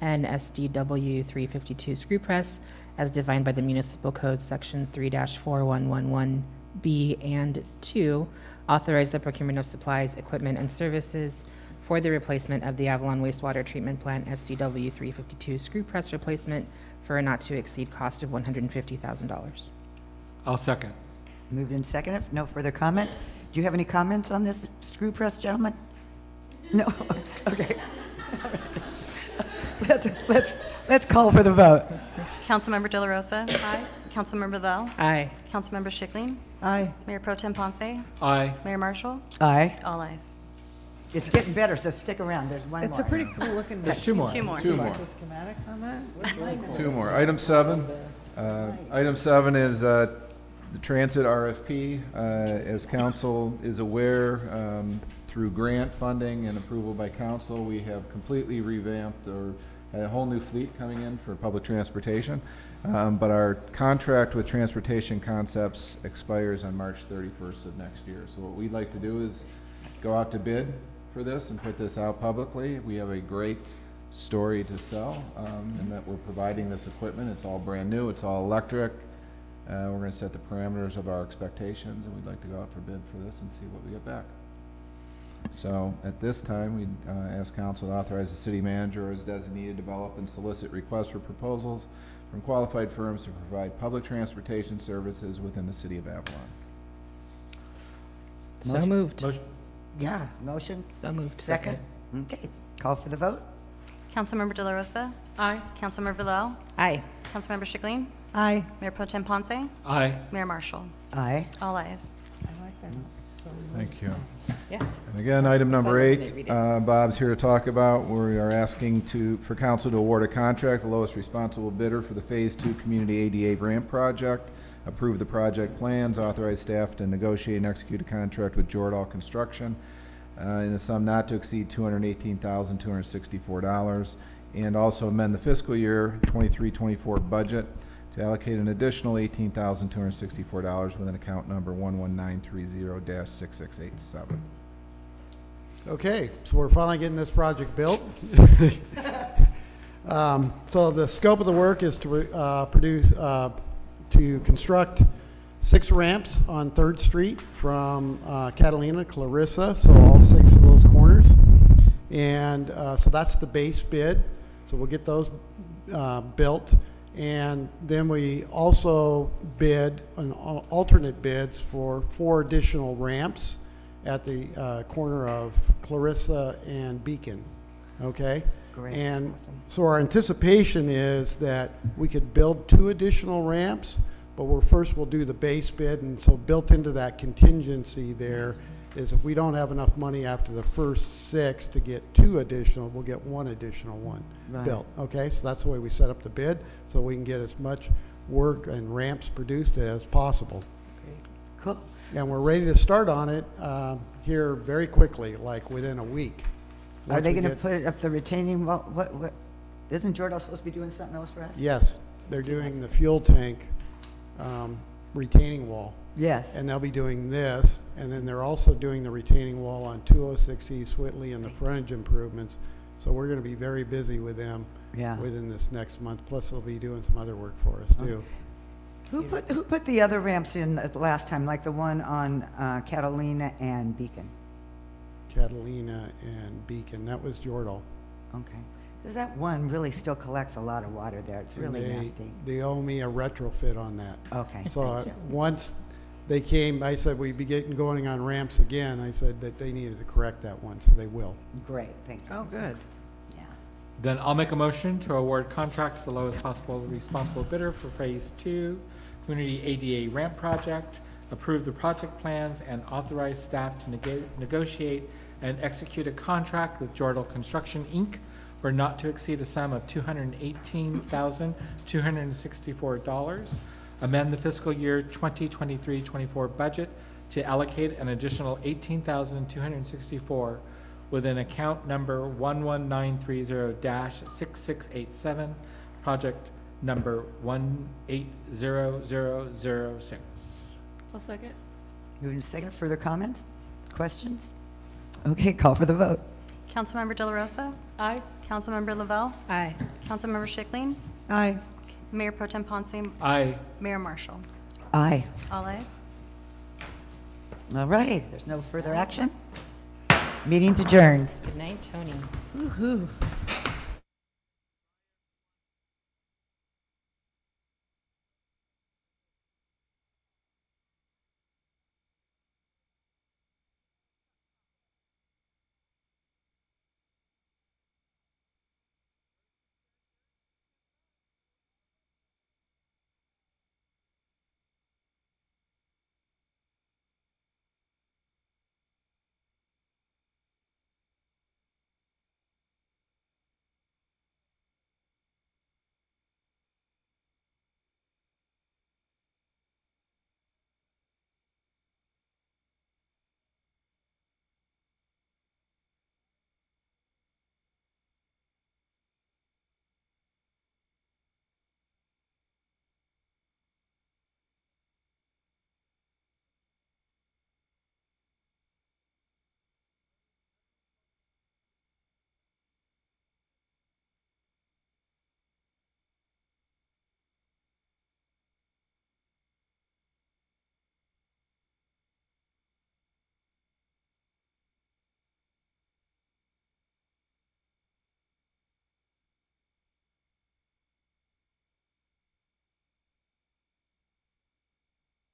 NSDW 352 screw press as defined by the Municipal Code Section 3-4111B and 2, authorize the procurement of supplies, equipment, and services for the replacement of the Avalon Wastewater Treatment Plant SDW 352 screw press replacement for a not to exceed cost of $150,000. I'll second. Moved and seconded. No further comment. Do you have any comments on this screw press, gentlemen? No? Okay. Let's call for the vote. Councilmember De La Rosa? Aye. Councilmember Lau? Aye. Councilmember Schickling? Aye. Mayor Pro Tem Ponce? Aye. Mayor Marshall? Aye. All ayes. It's getting better, so stick around. There's one more. It's a pretty cool looking. There's 2 more. Two more. Two more. The schematics on that? Looks really cool. 2 more. Item 7. Item 7 is the transit RFP. As council is aware, through grant funding and approval by council, we have completely revamped or had a whole new fleet coming in for public transportation. But our contract with Transportation Concepts expires on March 31st of next year. So what we'd like to do is go out to bid for this and put this out publicly. We have a great story to sell, in that we're providing this equipment. It's all brand new, it's all electric. We're going to set the parameters of our expectations, and we'd like to go out for bid for this and see what we get back. So at this time, we ask council to authorize the city manager as designated to develop and solicit requests for proposals from qualified firms to provide public transportation services within the city of Avalon. So moved. Motion. Yeah, motion? So moved. Second? Okay, call for the vote. Councilmember De La Rosa? Aye. Councilmember Lau? Aye. Councilmember Schickling? Aye. Mayor Pro Tem Ponce? Aye. Mayor Marshall? Aye. All ayes. I like that. So Thank you. Yeah. And again, item number Sorry, 8, read it. Bob's here to talk about. We are asking for council to award a contract, the lowest responsible bidder for the Phase 2 Community ADA Ramp Project, approve the project plans, authorize staff to negotiate and execute a contract with Jordahl Construction in a sum not to exceed $218,264, and also amend the fiscal year 23-24 budget to allocate an additional $18,264 with an account number 11930-6687. Okay, so we're finally getting this project built. So the scope of the work is to construct 6 ramps on 3rd Street from Catalina, Clarissa, so all 6 of those corners. And so that's the base bid. So we'll get those built. And then we also bid on alternate bids for 4 additional ramps at the corner of Clarissa and Beacon. Okay? Great. And Awesome. so our anticipation is that we could build 2 additional ramps, but we'll do the base bid, and so built into that contingency there is if we don't have enough money after the first 6 to get 2 additional, we'll get 1 additional one Right. built. Okay, so that's the way we set up the bid, so we can get as much work and ramps produced as possible. Cool. And we're ready to start on it here very quickly, like within a week. Are Once they we going to get- put it up the retaining wall? What? Isn't Jordahl supposed to be doing something else for us? Yes, they're doing the fuel tank retaining wall. Yes. And they'll be doing this, and then they're also doing the retaining wall on 206 East Whitley and the frontage improvements. So we're going to be very busy with them Yeah. within this next month. Plus, they'll be doing some other work for us too. Who put the other ramps in the last time, like the one on Catalina and Beacon? Catalina and Beacon, that was Jordal. Okay. Because that one really still collects a lot of water there. It's And really nasty. They owe me a retrofit on that. Okay, So thank you. once they came, I said we'd be getting going on ramps again. I said that they needed to correct that one, so they will. Great, thank you. Oh, good. Then I'll make a motion to award contract to the lowest possible responsible bidder for Phase 2 Community ADA Ramp Project, approve the project plans, and authorize staff to negotiate and execute a contract with Jordal Construction, Inc. for not to exceed a sum of $218,264. Amend the fiscal year 2023-24 budget to allocate an additional $18,264 with an account number 11930-6687, project number 180006. I'll second. Moving to second. Further comments? Questions? Okay, call for the vote. Councilmember De La Rosa? Aye. Councilmember Lavelle? Aye. Councilmember Schickling? Aye. Mayor Pro Tem Ponce? Aye. Mayor Marshall? Aye. All ayes. All righty, there's no further action. Meeting's adjourned. Good night, Tony. Woo-hoo.